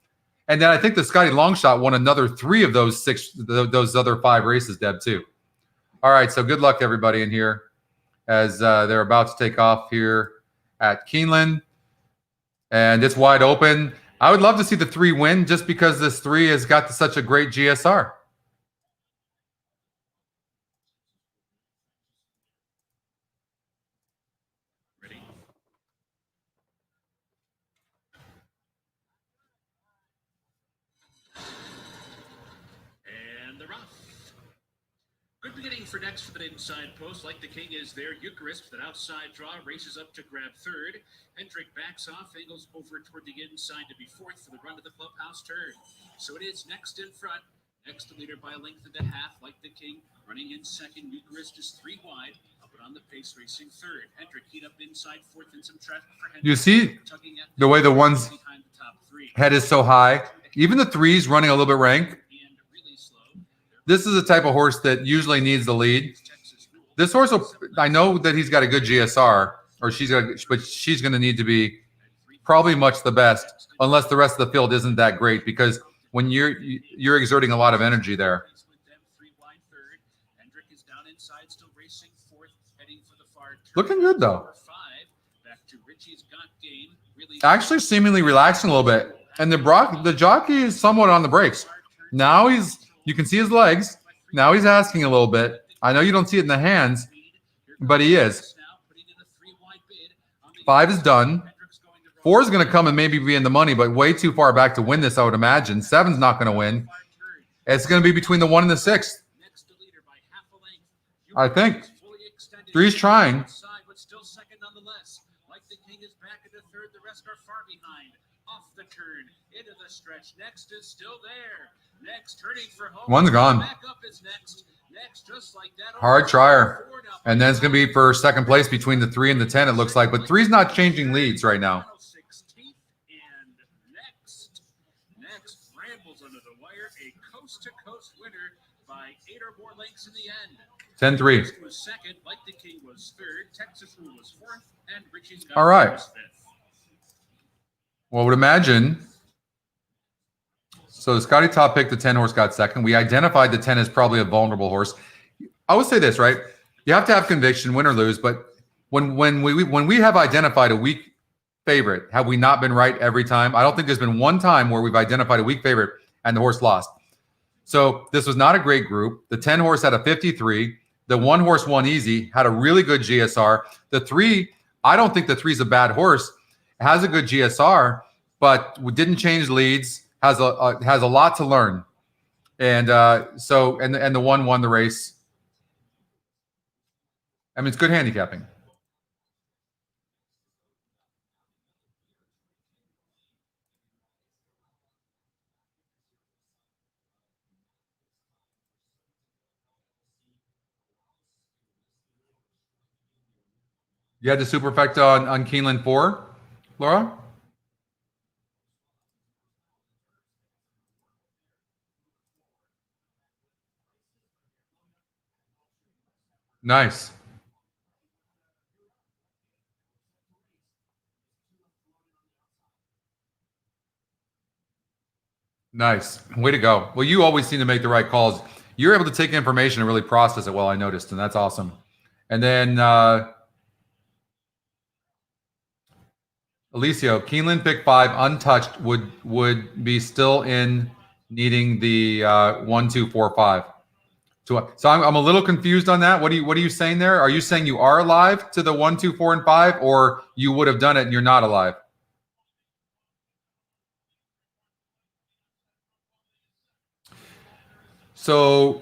and then I think the Scotty Longshot won another 3 of those other 5 races, Deb, too. All right, so good luck everybody in here as they're about to take off here at Keeneland. And it's wide open. I would love to see the 3 win just because this 3 has got such a great GSR. Ready? And the rough. Good beginning for next for the inside post. Like the king is there. Eucharist, that outside draw, races up to grab third. Hendrick backs off, angles over toward the inside to be fourth for the run to the clubhouse turn. So it is next in front. Next to leader by a length and a half. Like the king, running in second. Eucharist is 3 wide. Up and on the pace, racing third. Hendrick heat up inside fourth in some traffic for Hendrick. You see the way the one's behind the top 3. Head is so high. Even the 3's running a little bit rank. This is a type of horse that usually needs the lead. This horse, I know that he's got a good GSR, but she's going to need to be probably much the best, unless the rest of the field isn't that great. Because when you're exerting a lot of energy there. Looking good though. Actually, seemingly relaxing a little bit, and the jockey is somewhat on the brakes. Now you can see his legs. Now he's asking a little bit. I know you don't see it in the hands, but he is. 5 is done. 4 is going to come and maybe be in the money, but way too far back to win this, I would imagine. 7's not going to win. It's going to be between the 1 and the 6. I think. 3's trying. Into the stretch. Next is still there. Next turning for home. 1's gone. Back up is next. Next, just like that. Hard trier. And then it's going to be for second place between the 3 and the 10, it looks like. But 3's not changing leads right now. 16th and next rambles under the wire. A coast-to-coast winner by 8 or more lengths in the end. 10-3. Was second, like the king was third. Texas Rule was fourth, and Richie's got all right. fifth. Well, I would imagine. So Scotty top picked the 10 horse, got second. We identified the 10 as probably a vulnerable horse. I would say this, right? You have to have conviction, win or lose. But when we have identified a weak favorite, have we not been right every time? I don't think there's been one time where we've identified a weak favorite and the horse lost. So this was not a great group. The 10 horse had a 53. The 1 horse won easy, had a really good GSR. The 3, I don't think the 3 is a bad horse. It has a good GSR, but didn't change leads. Has a lot to learn, and and the 1 won the race. I mean, it's good handicapping. You had the superfecta on Keeneland 4, Laura? Nice. Nice. Way to go. Well, you always seem to make the right calls. You're able to take information and really process it well, I noticed, and that's awesome. And then Alicio, Keeneland pick 5, untouched, would be still in needing the 1, 2, 4, 5. So I'm a little confused on that. What are you saying there? Are you saying you are alive to the 1, 2, 4, and 5, or you would have done it and you're not alive? So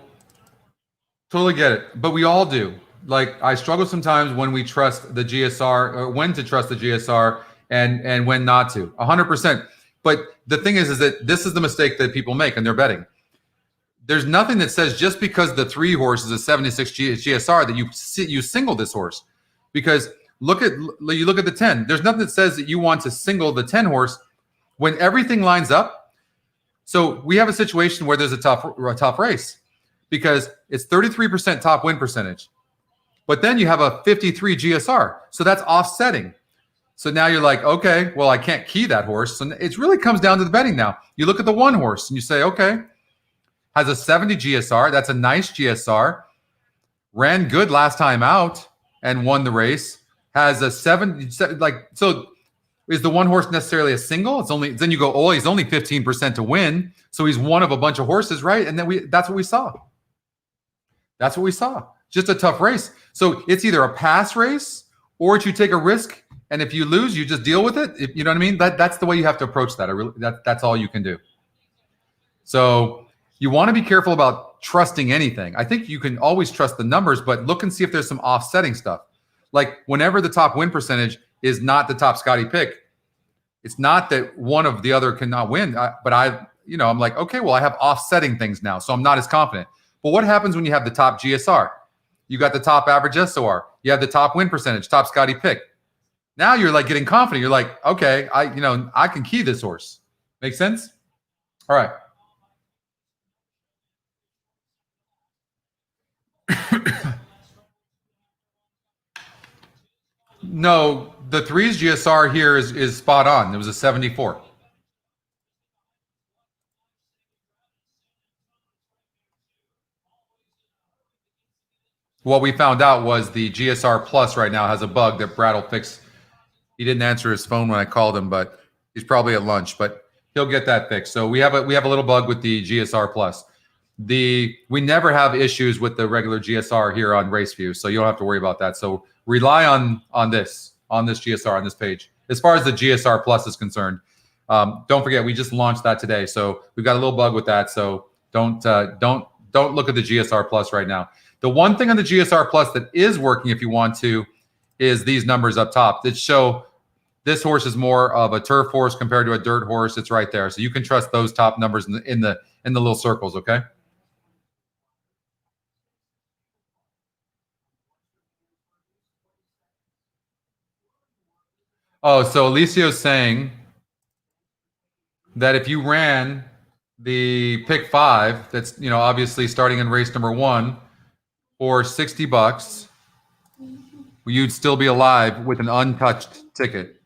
totally get it, but we all do. Like, I struggle sometimes when we trust the GSR, or when to trust the GSR and when not to. 100%. But the thing is that this is the mistake that people make, and they're betting. There's nothing that says just because the 3 horse is a 76 GSR that you single this horse, because you look at the 10. There's nothing that says that you want to single the 10 horse when everything lines up. So we have a situation where there's a tough race because it's 33% top win percentage. But then you have a 53 GSR. So that's offsetting. So now you're like, okay, well, I can't key that horse. So it really comes down to the betting now. You look at the one horse and you say, okay, has a 70 GSR. That's a nice GSR. Ran good last time out and won the race. Has a 7, like, so is the one horse necessarily a single? It's only, then you go, oh, he's only 15% to win. So he's one of a bunch of horses, right? And then that's what we saw. That's what we saw. Just a tough race. So it's either a pass race or you take a risk. And if you lose, you just deal with it. You know what I mean? That's the way you have to approach that. That's all you can do. So you want to be careful about trusting anything. I think you can always trust the numbers, but look and see if there's some offsetting stuff. Like whenever the top win percentage is not the top Scotty pick, it's not that one of the other cannot win. But I'm like, okay, well, I have offsetting things now, so I'm not as confident. But what happens when you have the top GSR? You got the top average SOR. You have the top win percentage, top Scotty pick. Now you're like getting confident. You're like, okay, I can key this horse. Make sense? All right. No, the 3's GSR here is spot on. It was a 74. What we found out was the GSR Plus right now has a bug that Brad will fix. He didn't answer his phone when I called him, but he's probably at lunch. But he'll get that fixed. So we have a little bug with the GSR Plus. We never have issues with the regular GSR here on RaceView, so you don't have to worry about that. So rely on this GSR on this page. As far as the GSR Plus is concerned, don't forget we just launched that today. So we've got a little bug with that. So don't look at the GSR Plus right now. The one thing on the GSR Plus that is working, if you want to, is these numbers up top that show this horse is more of a turf horse compared to a dirt horse. It's right there, so you can trust those top numbers in the little circles. Okay. Oh, so Alicio's saying that if you ran the pick 5, that's obviously starting in race number 1 for $60, you'd still be alive with an untouched ticket.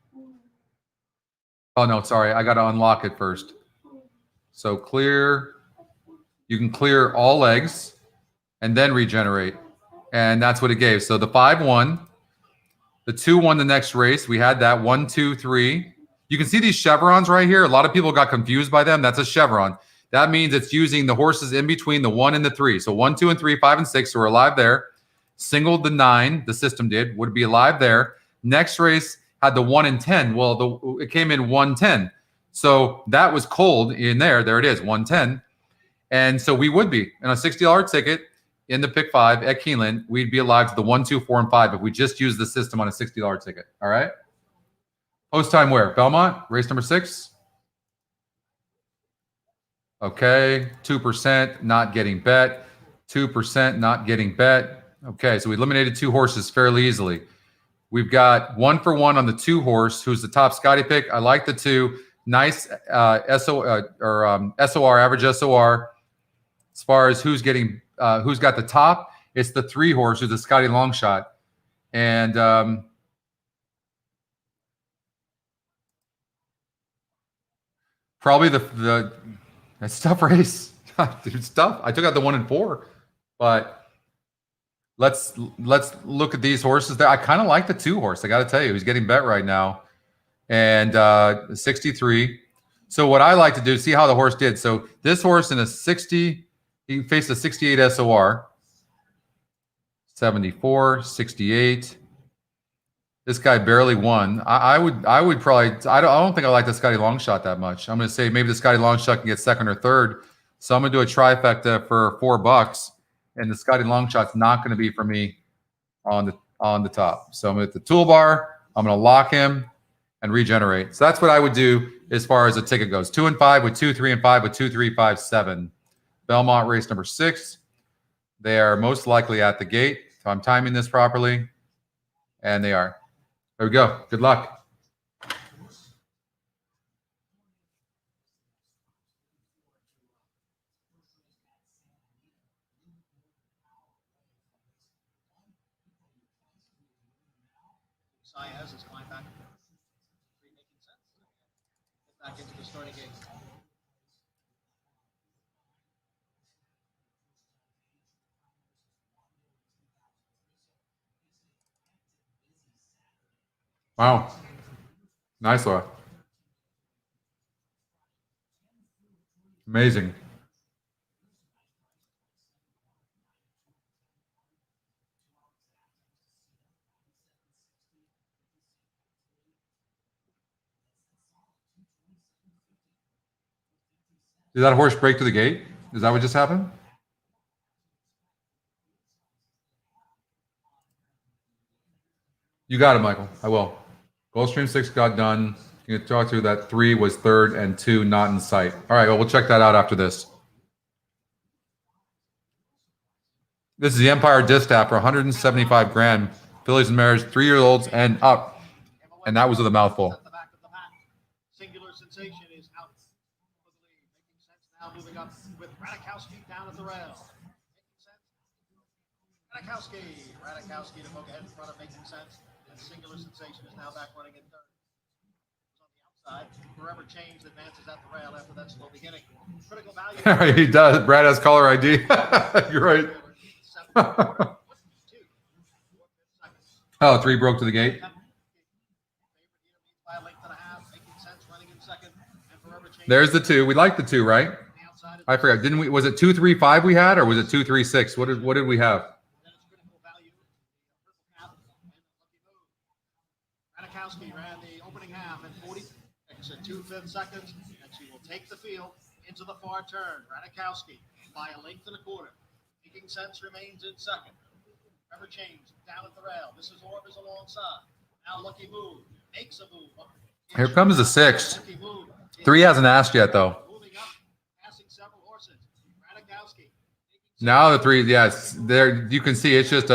Oh no, sorry, I got to unlock it first. So clear. You can clear all legs and then regenerate, and that's what it gave. So the 5 won. The 2 won the next race. We had that 1, 2, 3. You can see these chevrons right here. A lot of people got confused by them. That's a chevron. That means it's using the horses in between the 1 and the 3. So 1, 2, and 3, 5, and 6 were alive there. Singled the 9. The system would be alive there. Next race had the 1 and 10. Well, it came in 110. So that was cold in there. There it is, 110. And so we would be in a $60 ticket. In the pick 5 at Keeneland, we'd be alive to the 1, 2, 4, and 5 if we just use the system on a $60 ticket. All right. Post time where? Belmont, race number 6. Okay. 2% not getting bet. 2% not getting bet. Okay. So we eliminated 2 horses fairly easily. We've got 1 for 1 on the 2 horse, who's the top Scotty pick. I like the 2. Nice SOR, average SOR. As far as who's got the top, it's the 3 horse, who's the Scotty long shot. And probably that's a tough race. It's tough. I took out the 1 and 4, but let's look at these horses there. I kind of like the 2 horse. I got to tell you, he's getting bet right now, and 63. So what I like to do, see how the horse did. So this horse in a 60. He faced a 68 SOR, 74, 68. This guy barely won. I would probably. I don't think I like the Scotty long shot that much. I'm going to say maybe the Scotty long shot can get 2nd or 3rd. So I'm going to do a trifecta for $4, and the Scotty long shot's not going to be for me on the top. So I'm going to hit the toolbar. I'm going to lock him and regenerate. So that's what I would do as far as a ticket goes. 2 and 5 with 2, 3 and 5 with 2, 3, 5, 7. Belmont race number 6. They are most likely at the gate. So I'm timing this properly. And they are. There we go. Good luck. Saez has climbed back. Making sense. Get back into the starting gate. Wow. Nice, Laura. Amazing. Did that horse break to the gate? Is that what just happened? You got it, Michael. I will. Gulfstream 6 got done. You can talk to that 3 was third and 2 not in sight. All right, well, we'll check that out after this. This is the Empire Distaff for 175 grand. Fillies and mares, 3-year-olds and up. And that was with a mouthful. Singular Sensation is out for the lead. Making sense now, moving up with Radikowski down at the rail. Making sense. Radikowski to poke ahead in front of Making Sense. And Singular Sensation is now back running in third. On the outside, Forever Changed advances at the rail after that slow beginning. Critical value. He does. Brad has caller ID. You're right. Oh, 3 broke to the gate. There's the 2. We like the 2, right? I forgot. Didn't we? Was it 2-3-5 we had, or was it 2-3-6? What did we have? Radikowski ran the opening half in 40 at 2/5 seconds, and she will take the field into the far turn. Radikowski by a length and a quarter. Making Sense remains in second. Never changed down at the rail. This is Orbis alongside. Now Lucky Move makes a move. Here comes the 6. 3 hasn't asked yet, though. Moving up, passing several horses. Radikowski. Now the 3, yes, there you can see it's just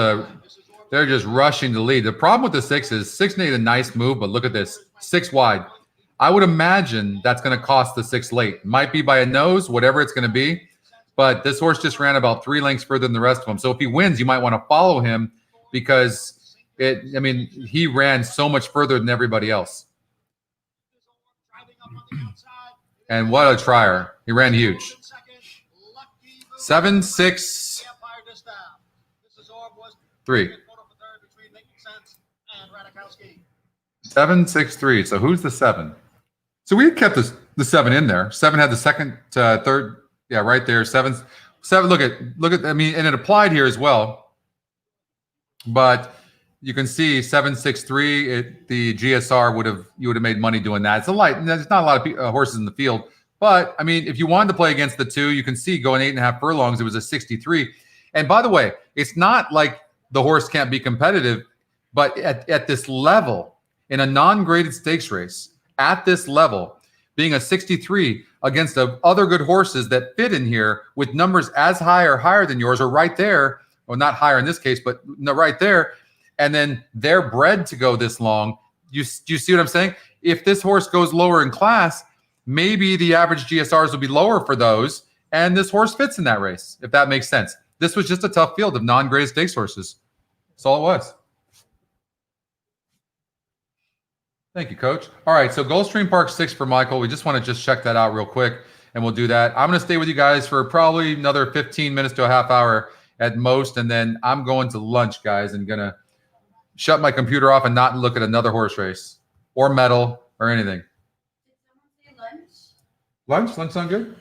they're just rushing to lead. The problem with the 6 is 6 made a nice move, but look at this, 6 wide. I would imagine that's going to cost the 6 late. Might be by a nose, whatever it's going to be. But this horse just ran about 3 lengths further than the rest of them. So if he wins, you might want to follow him because he ran so much further than everybody else. And what a trier. He ran huge. 7-6-3. 7-6-3. So who's the 7? So we had kept the 7 in there. 7 had the second, third. Yeah, right there. 7. Look at. I mean, and it applied here as well. But you can see 7-6-3. The GSR you would have made money doing that. It's a light. There's not a lot of horses in the field. But I mean, if you wanted to play against the 2, you can see going 8.5 furlongs. It was a 63. And by the way, it's not like the horse can't be competitive, but at this level in a non-graded stakes race, at this level, being a 63 against the other good horses that fit in here with numbers as high or higher than yours, or right there, or not higher in this case, but no, right there, and then they're bred to go this long. You see what I'm saying? If this horse goes lower in class, maybe the average GSRs will be lower for those, and this horse fits in that race, if that makes sense. This was just a tough field of non-graded stakes horses. That's all it was. Thank you, Coach. All right, so Gulfstream Park 6 for Michael. We just want to check that out real quick, and we'll do that. I'm going to stay with you guys for probably another 15 minutes to a half hour at most, and then I'm going to lunch, guys, and going to shut my computer off and not look at another horse race or medal or anything. Did someone say lunch? Lunch sound good?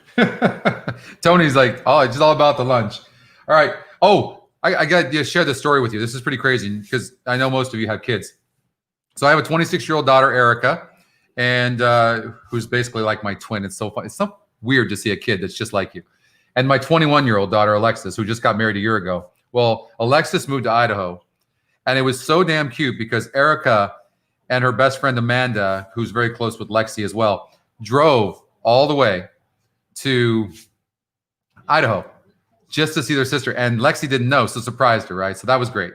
Tony's like, oh, it's just all about the lunch. All right. Oh, I got to share this story with you. This is pretty crazy because I know most of you have kids. So I have a 26-year-old daughter, Erica, and who's basically like my twin. It's so fun. It's so weird to see a kid that's just like you. And my 21-year-old daughter, Alexis, who just got married a year ago. Well, Alexis moved to Idaho, and it was so damn cute because Erica and her best friend, Amanda, who's very close with Lexi as well, drove all the way to Idaho just to see their sister. And Lexi didn't know, so surprised her, right? So that was great.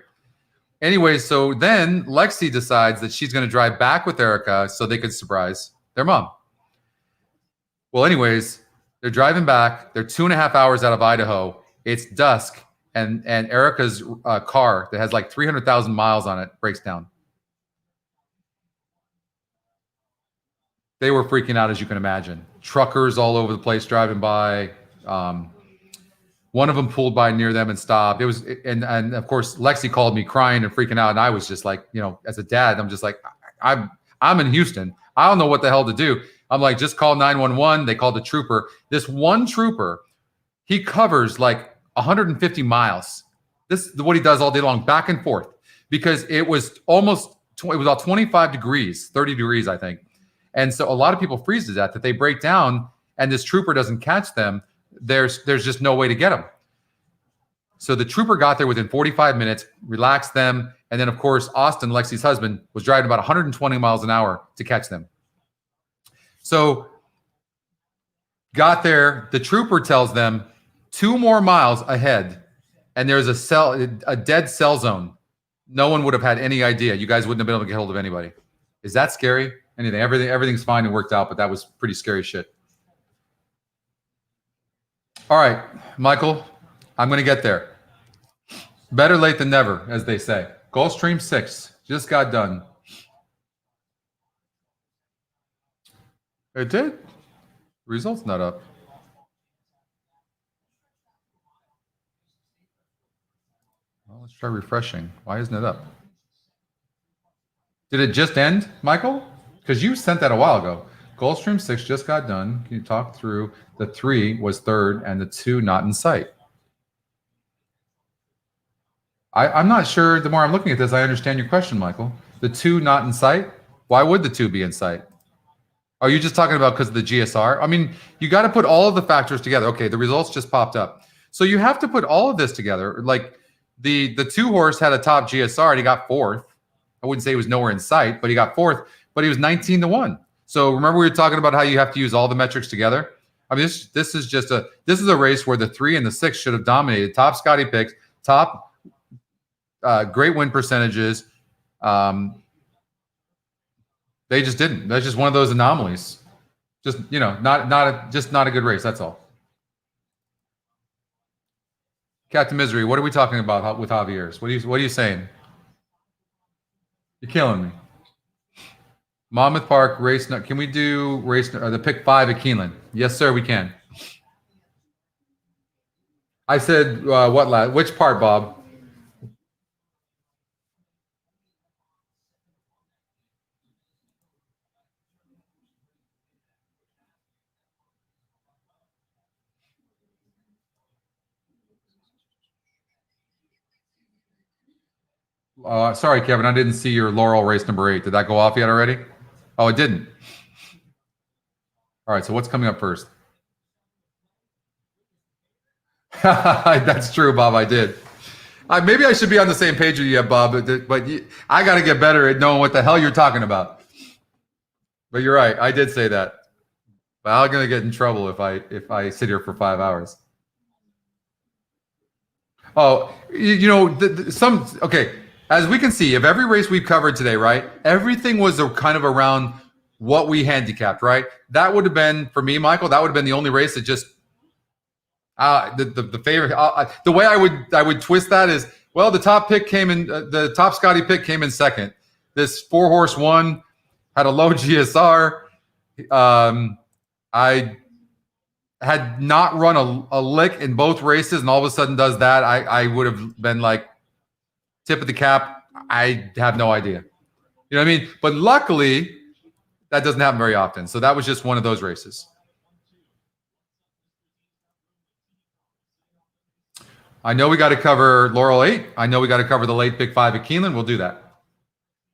Anyway, so then Lexi decides that she's going to drive back with Erica so they could surprise their mom. Well, anyways, they're driving back. They're 2.5 hours out of Idaho. It's dusk, and Erica's car that has like 300,000 miles on it breaks down. They were freaking out, as you can imagine. Truckers all over the place driving by. One of them pulled by near them and stopped. It was, and of course, Lexi called me crying and freaking out, and I was just like, you know, as a dad, I'm just like, I'm in Houston. I don't know what the hell to do. I'm like, just call 911. They called the trooper. This one trooper, he covers like 150 miles. This is what he does all day long, back and forth, because it was almost, it was about 25 degrees, 30 degrees, I think. And so a lot of people freeze to death. If they break down and this trooper doesn't catch them, there's just no way to get them. So the trooper got there within 45 minutes, relaxed them. And then, of course, Austin, Lexi's husband, was driving about 120 miles an hour to catch them. So got there. The trooper tells them 2 more miles ahead, and there's a dead cell zone. No one would have had any idea. You guys wouldn't have been able to get hold of anybody. Is that scary? Anything? Everything's fine and worked out, but that was pretty scary shit. All right, Michael, I'm going to get there. Better late than never, as they say. Gulfstream 6 just got done. It did. Results not up. Well, let's try refreshing. Why isn't it up? Did it just end, Michael? Because you sent that a while ago. Gulfstream 6 just got done. Can you talk through the 3 was third and the 2 not in sight? I'm not sure. The more I'm looking at this, I understand your question, Michael. The 2 not in sight? Why would the 2 be in sight? Are you just talking about because of the GSR? I mean, you got to put all of the factors together. Okay, the results just popped up. So you have to put all of this together. Like the 2 horse had a top GSR and he got 4th. I wouldn't say he was nowhere in sight, but he got 4th, but he was 19-1. So remember we were talking about how you have to use all the metrics together? I mean, this is a race where the 3 and the 6 should have dominated. Top Scotty picks, top great win percentages. They just didn't. That's just one of those anomalies. Just, you know, not a good race. That's all. Captain Misery, what are we talking about with Javier's? What are you saying? You're killing me. Monmouth Park race. Can we do race the pick 5 at Keeneland? Yes, sir, we can. I said what last? Which part, Bob? Sorry, Kevin, I didn't see your Laurel race number 8. Did that go off yet already? Oh, it didn't. All right, so what's coming up first? That's true, Bob. I did. Maybe I should be on the same page with you, Bob, but I got to get better at knowing what the hell you're talking about. But you're right. I did say that. But I'm going to get in trouble if I sit here for 5 hours. Oh, you know, okay. As we can see, of every race we've covered today, right? Everything was kind of around what we handicapped, right? That would have been, for me, Michael, that would have been the only race that just the favorite. The way I would twist that is, well, the top pick came in, the top Scotty pick came in second. This 4-horse one had a low GSR. I had not run a lick in both races, and all of a sudden does that. I would have been like, tip of the cap. I have no idea. You know what I mean? But luckily, that doesn't happen very often. So that was just one of those races. I know we got to cover Laurel 8. I know we got to cover the late pick 5 at Keeneland. We'll do that.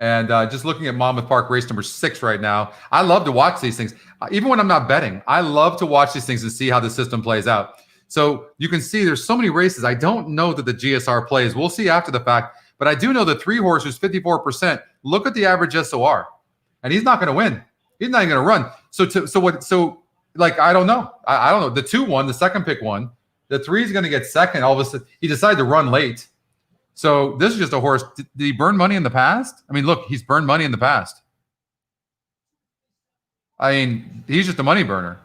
And just looking at Monmouth Park race number 6 right now, I love to watch these things. Even when I'm not betting, I love to watch these things and see how the system plays out. So you can see there's so many races. I don't know that the GSR plays. We'll see after the fact. But I do know the 3-horse who's 54%. Look at the average SOR. And he's not going to win. He's not even going to run. So I don't know. I don't know. The 2 won, the second pick won. The 3 is going to get second. All of a sudden, he decided to run late. So this is just a horse. Did he burn money in the past? I mean, look, he's burned money in the past. I mean, he's just a money burner.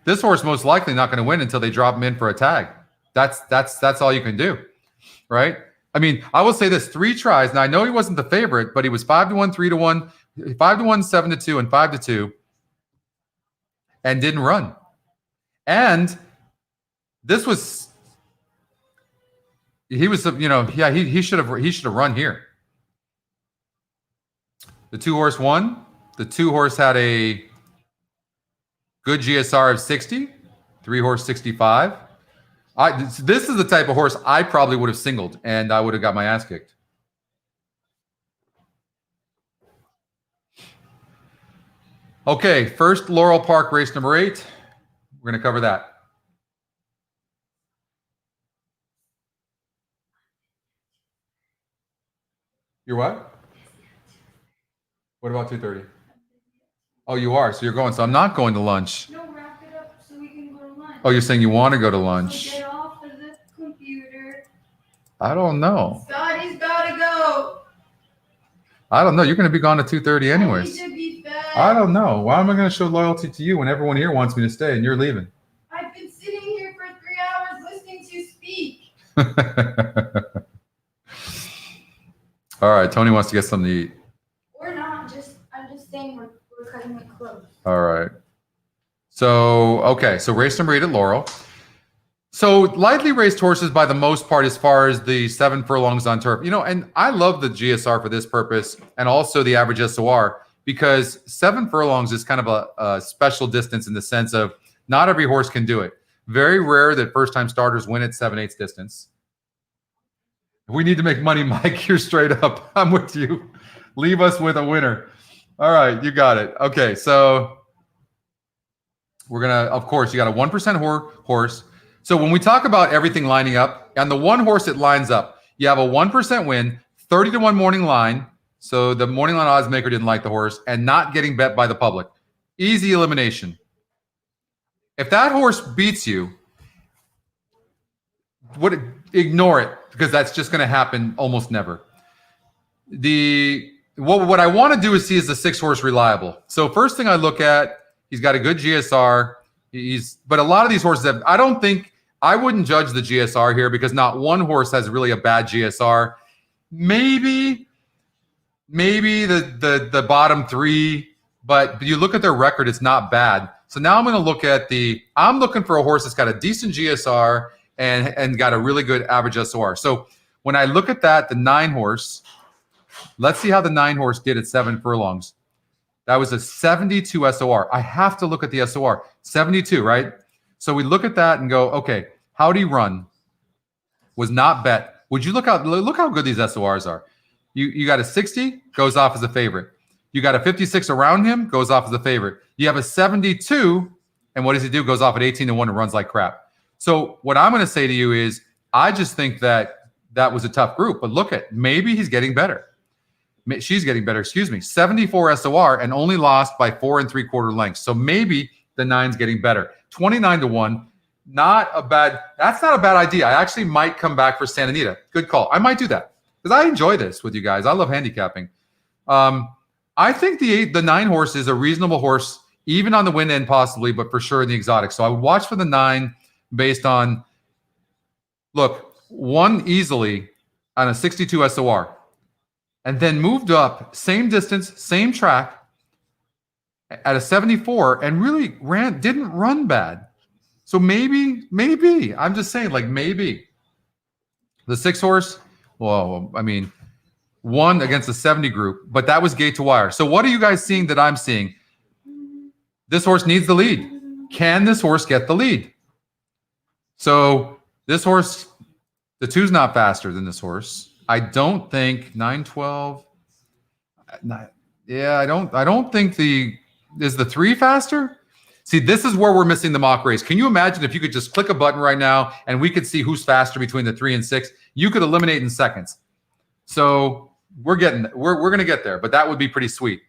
This horse most likely not going to win until they drop him in for a tag. That's all you can do, right? I mean, I will say this: 3 tries. Now I know he wasn't the favorite, but he was 5-1, 3-1, 5-1, 7-2, and 5-2. and didn't run. And this was, he was, yeah, he should have run here. The 2-horse won. The 2-horse had a good GSR of 60, 3-horse 65. This is the type of horse I probably would have singled, and I would have got my ass kicked. Okay, first Laurel Park race number 8. We're going to cover that. You're what? What about 2:30? Oh, you are. So you're going. So I'm not going to lunch. No, wrap it up so we can go to lunch. Oh, you're saying you want to go to lunch? Get off of the computer. I don't know. Scotty's gotta go. I don't know. You're going to be gone at 2:30 anyways. I need to be fed. I don't know. Why am I going to show loyalty to you when everyone here wants me to stay and you're leaving? I've been sitting here for 3 hours listening to you speak. All right. Tony wants to get something to eat. Or not. I'm just saying we're cutting it close. All right. So, okay. So race number 8 at Laurel. So lightly raced horses by the most part as far as the 7 furlongs on turf. And I love the GSR for this purpose and also the average SOR because 7 furlongs is kind of a special distance in the sense of not every horse can do it. Very rare that first-time starters win at 7/8 distance. We need to make money, Mike. You're straight up. I'm with you. Leave us with a winner. All right, you got it. Okay, so we're going to, of course, you got a 1% horse. So when we talk about everything lining up, and the 1 horse that lines up, you have a 1% win, 30-1 morning line. So the morning line odds maker didn't like the horse, and not getting bet by the public. Easy elimination. If that horse beats you, ignore it, because that's just going to happen almost never. What I want to do is see is the 6-horse reliable. So first thing I look at, he's got a good GSR. But a lot of these horses have, I wouldn't judge the GSR here because not one horse has really a bad GSR. Maybe the bottom 3, but you look at their record, it's not bad. So now I'm going to look at I'm looking for a horse that's got a decent GSR and got a really good average SOR. So when I look at that, the 9-horse, let's see how the 9-horse did at 7 furlongs. That was a 72 SOR. I have to look at the SOR. 72, right? So we look at that and go, okay, how'd he run? Was not bet. Would you look how good these SORs are? You got a 60, goes off as a favorite. You got a 56 around him, goes off as a favorite. You have a 72, and what does he do? Goes off at 18-1 and runs like crap. So what I'm going to say to you is, I just think that was a tough group. But look at, maybe he's getting better. She's getting better, 74 SOR and only lost by 4 3/4 lengths. So maybe the 9's getting better. 29-1, that's not a bad idea. I actually might come back for Santa Anita. Good call. I might do that because I enjoy this with you guys. I love handicapping. I think the 9-horse is a reasonable horse, even on the win end possibly, but for sure in the exotic. So I would watch for the 9 based on, look, won easily on a 62 SOR. And then moved up, same distance, same track, at a 74, and really didn't run bad. So maybe, I'm just saying, maybe. The 6-horse, well, I mean, won against the 70 group, but that was gate to wire. So what are you guys seeing that I'm seeing? This horse needs the lead. Can this horse get the lead? So this horse, the 2's not faster than this horse. I don't think 9-12. Yeah, I don't think is the 3 faster? See, this is where we're missing the mock race. Can you imagine if you could just click a button right now and we could see who's faster between the 3 and 6? You could eliminate in seconds. So we're going to get there, but that would be pretty sweet.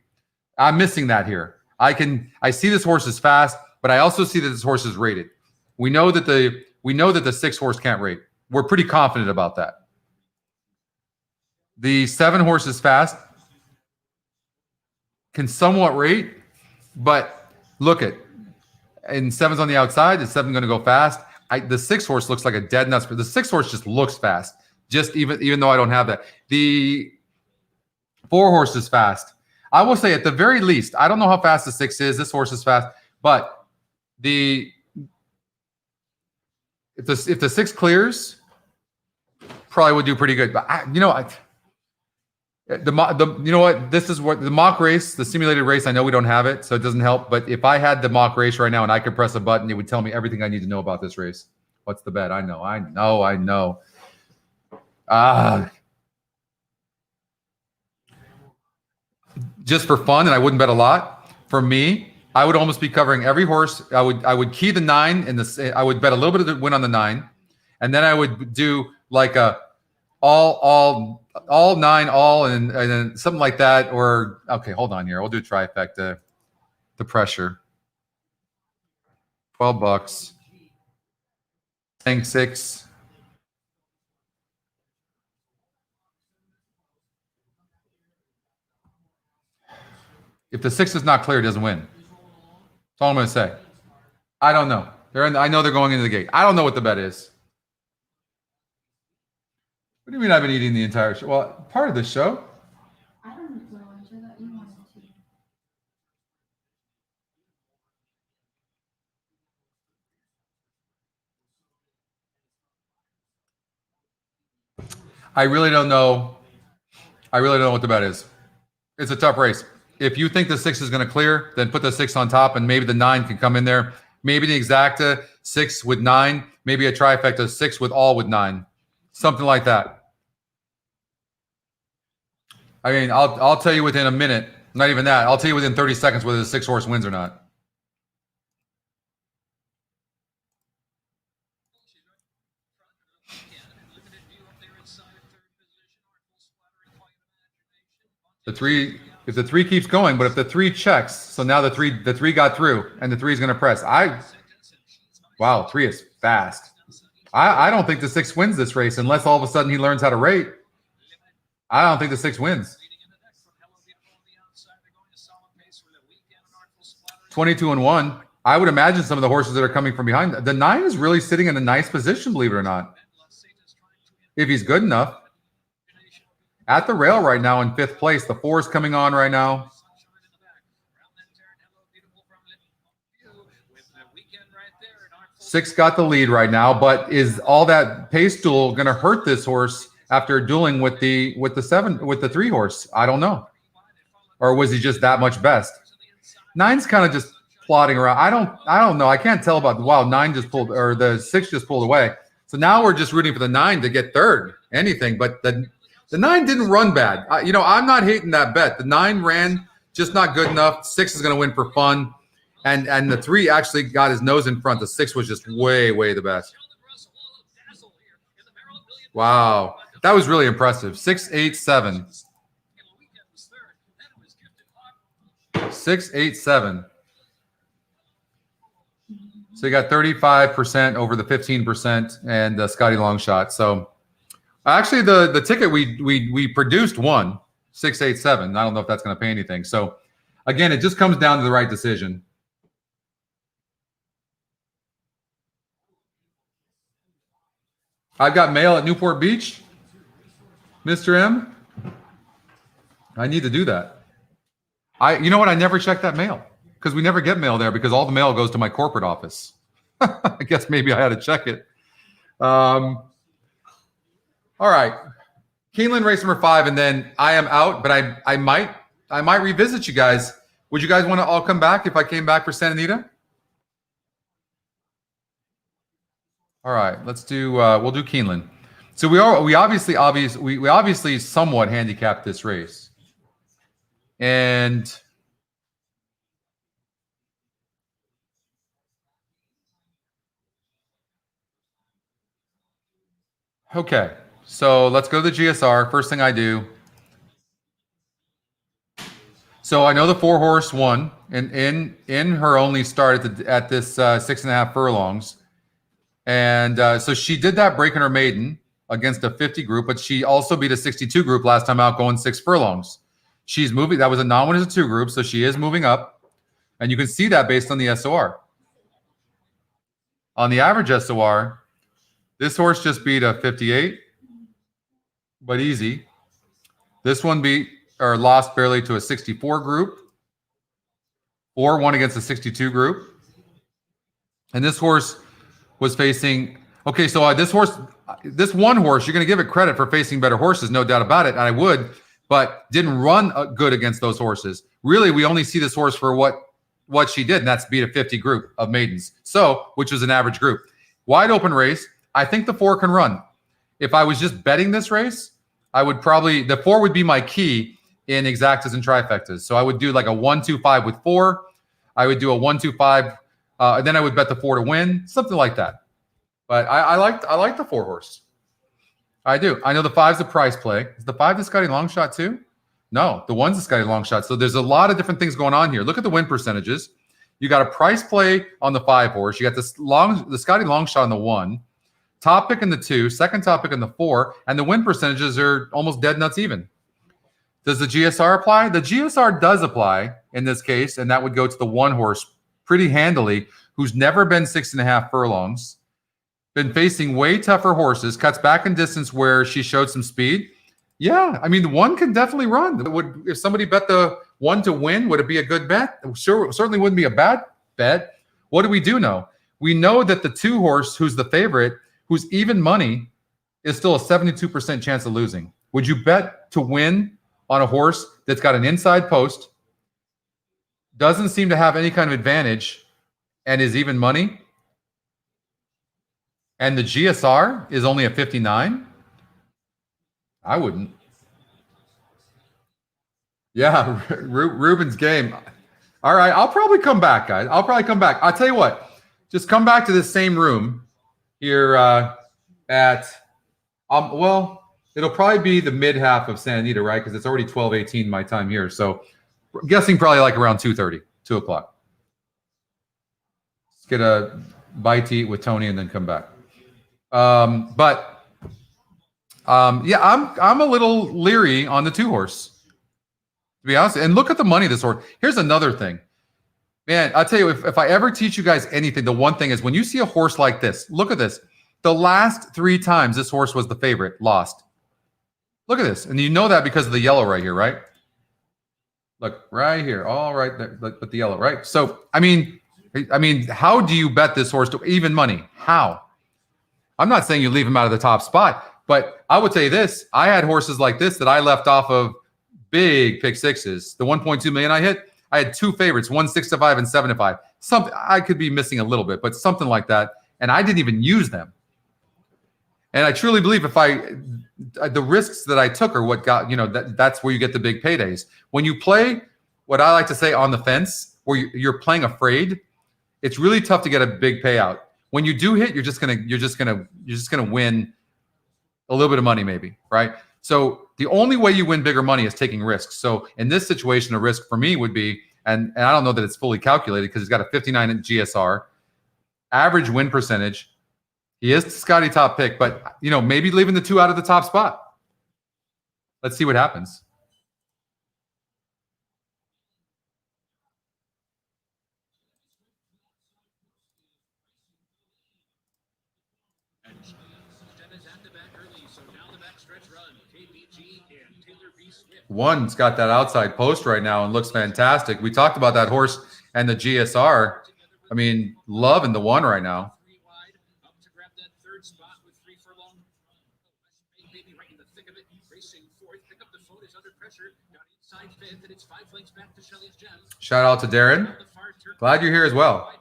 I'm missing that here. I see this horse is fast, but I also see that this horse is rated. We know that the 6-horse can't rate. We're pretty confident about that. The 7-horse is fast, can somewhat rate, but look at, and 7's on the outside. Is 7 going to go fast? The 6-horse looks like a dead nuts, but the 6-horse just looks fast. Just even though I don't have that. The 4-horse is fast. I will say at the very least, I don't know how fast the 6 is. This horse is fast, but if the 6 clears, probably would do pretty good. But you know what? This is what the mock race, the simulated race. I know we don't have it, so it doesn't help. But if I had the mock race right now and I could press a button, it would tell me everything I need to know about this race. What's the bet? I know. Just for fun, and I wouldn't bet a lot. For me, I would almost be covering every horse. I would key the 9 and I would bet a little bit of the win on the 9, and then I would do like a all 9 all and then something like that. Or okay, hold on here. We'll do trifecta. The pressure. $12. Saying 6. If the 6 is not clear, it doesn't win. That's all I'm going to say. I don't know. I know they're going into the gate. I don't know what the bet is. What do you mean I've been eating the entire show? Well, part of the show. I don't know. I thought you wanted to. I really don't know. I really don't know what the bet is. It's a tough race. If you think the 6 is going to clear, then put the 6 on top, and maybe the 9 can come in there. Maybe the exacta 6 with 9. Maybe a trifecta 6 with all with 9. Something like that. I mean, I'll tell you within a minute. Not even that. I'll tell you within 30 seconds whether the 6 horse wins or not. The 3. If the 3 keeps going, but if the 3 checks, so now the 3 got through, and the 3 is going to press. Wow, 3 is fast. I don't think the 6 wins this race unless all of a sudden he learns how to rate. I don't think the 6 wins. 22-1. I would imagine some of the horses that are coming from behind. The 9 is really sitting in a nice position, believe it or not. If he's good enough. At the rail right now in 5th place. The 4 is coming on right now. 6 got the lead right now, but is all that pace duel going to hurt this horse after dueling with the 3 horse? I don't know. Or was he just that much best? 9's kind of just plodding around. I don't know. I can't tell about 9 just pulled, or the 6 just pulled away. So now we're just rooting for the 9 to get 3rd. Anything, but the 9 didn't run bad. I'm not hating that bet. The 9 ran just not good enough. 6 is going to win for fun. And the 3 actually got his nose in front. The 6 was just way, way the best. Wow. That was really impressive. 6, 8, 7. 6, 8, 7. So you got 35% over the 15% and Scotty Longshot. So actually the ticket we produced won 6, 8, 7. I don't know if that's going to pay anything. So again, it just comes down to the right decision. I've got mail at Newport Beach, Mr. M. I need to do that. You know what? I never check that mail because we never get mail there because all the mail goes to my corporate office. I guess maybe I had to check it. All right. Keeneland race number 5, and then I am out, but I might revisit you guys. Would you guys want to all come back if I came back for Santa Anita? All right, let's do. We'll do Keeneland. So we obviously somewhat handicapped this race, and okay. So let's go to the GSR. First thing I do. So I know the 4 horse won in her only start at this 6.5 furlongs. And so she did that breaking her maiden against a 50 group, but she also beat a 62 group last time out going 6 furlongs. She's moving. That was a non-winner of 2 groups, so she is moving up. And you can see that based on the SOR. On the average SOR, this horse just beat a 58, but easy. This one lost barely to a 64 group, or won against a 62 group. And this horse was facing, okay, so this one horse, you're going to give it credit for facing better horses, no doubt about it. And I would, but didn't run good against those horses. Really, we only see this horse for what she did, and that's beat a 50 group of maidens. So, which was an average group. Wide open race. I think the 4 can run. If I was just betting this race, I would probably, the 4 would be my key in exactas and trifectas. So I would do like a 1-2-5 with 4. I would do a 1-2-5. And then I would bet the 4 to win, something like that. But I like the 4 horse. I do. I know the 5's a price play. Is the 5 the Scotty long shot too? No, the 1's the Scotty long shot. So there's a lot of different things going on here. Look at the win percentages. You got a price play on the 5 horse. You got the Scotty long shot on the 1, top pick in the 2, second top pick in the 4, and the win percentages are almost dead nuts even. Does the GSR apply? The GSR does apply in this case, and that would go to the 1 horse pretty handily, who's never been 6.5 furlongs, been facing way tougher horses, cuts back in distance where she showed some speed. Yeah, I mean, the 1 can definitely run. If somebody bet the 1 to win, would it be a good bet? Sure, certainly wouldn't be a bad bet. What do we do know? We know that the 2 horse, who's the favorite, who's even money, is still a 72% chance of losing. Would you bet to win on a horse that's got an inside post, doesn't seem to have any kind of advantage, and is even money? And the GSR is only a 59? I wouldn't. Yeah, Ruben's game. All right, I'll probably come back, guys. I'll probably come back. I'll tell you what. Just come back to this same room here well, it'll probably be the mid half of Santa Anita, right? Because it's already 12:18 my time here. So I'm guessing probably like around 2:30, 2 o'clock. Let's get a bite to eat with Tony and then come back. Yeah, I'm a little leery on the 2 horse, to be honest. And look at the money this horse. Here's another thing. Man, I'll tell you, if I ever teach you guys anything, the one thing is when you see a horse like this, look at this. The last 3 times this horse was the favorite, lost. Look at this. And you know that because of the yellow right here, right? Look, right here. All right, there, but the yellow, right? So, I mean, how do you bet this horse to even money? How? I'm not saying you leave him out of the top spot, but I would say this. I had horses like this that I left off of big pick sixes. The 1.2 million I hit, I had 2 favorites, 1 6-5 and 7-5. Something I could be missing a little bit, but something like that. And I didn't even use them. And I truly believe the risks that I took are what got, that's where you get the big paydays. When you play what I like to say on the fence, where you're playing afraid, it's really tough to get a big payout. When you do hit, you're just gonna win a little bit of money, maybe, right? So the only way you win bigger money is taking risks. So in this situation, a risk for me would be, and I don't know that it's fully calculated because he's got a 59 in GSR, average win percentage. He is Scotty top pick, but maybe leaving the 2 out of the top spot. Let's see what happens. One's got that outside post right now and looks fantastic. We talked about that horse and the GSR. I mean, loving the 1 right now. Shout out to Darren. Glad you're here as well.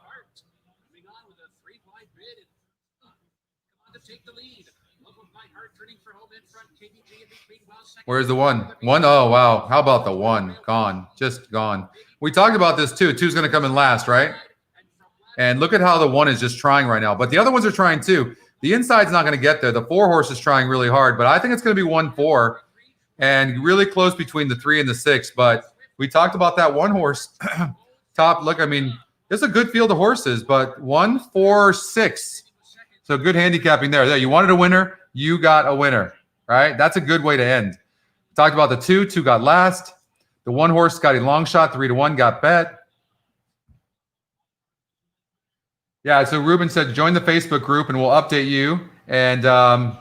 Where's the 1? 1? Oh, wow. How about the 1? Gone. Just gone. We talked about this too. 2's going to come in last, right? And look at how the 1 is just trying right now. But the other ones are trying too. The inside's not going to get there. The 4 horse is trying really hard. But I think it's going to be 1-4. And really close between the 3 and the 6. But we talked about that 1 horse. Top, look, I mean, there's a good field of horses. But 1, 4, 6. So good handicapping there. There, you wanted a winner. You got a winner, right? That's a good way to end. Talked about the 2. 2 got last. The 1 horse, Scotty long shot, 3-1 got bet. Yeah, so Ruben said, join the Facebook group and we'll update you. And I'm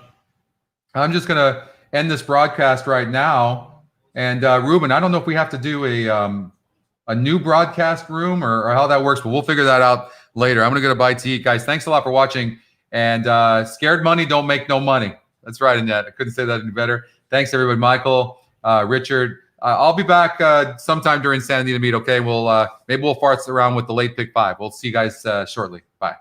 just going to end this broadcast right now. And Ruben, I don't know if we have to do a new broadcast room or how that works, but we'll figure that out later. I'm going to go to bite to eat. Guys, thanks a lot for watching. And scared money don't make no money. That's right, Annette. I couldn't say that any better. Thanks, everybody. Michael, Richard. I'll be back sometime during San Anita meet, okay? Maybe we'll farts around with the late pick 5. We'll see you guys shortly. Bye.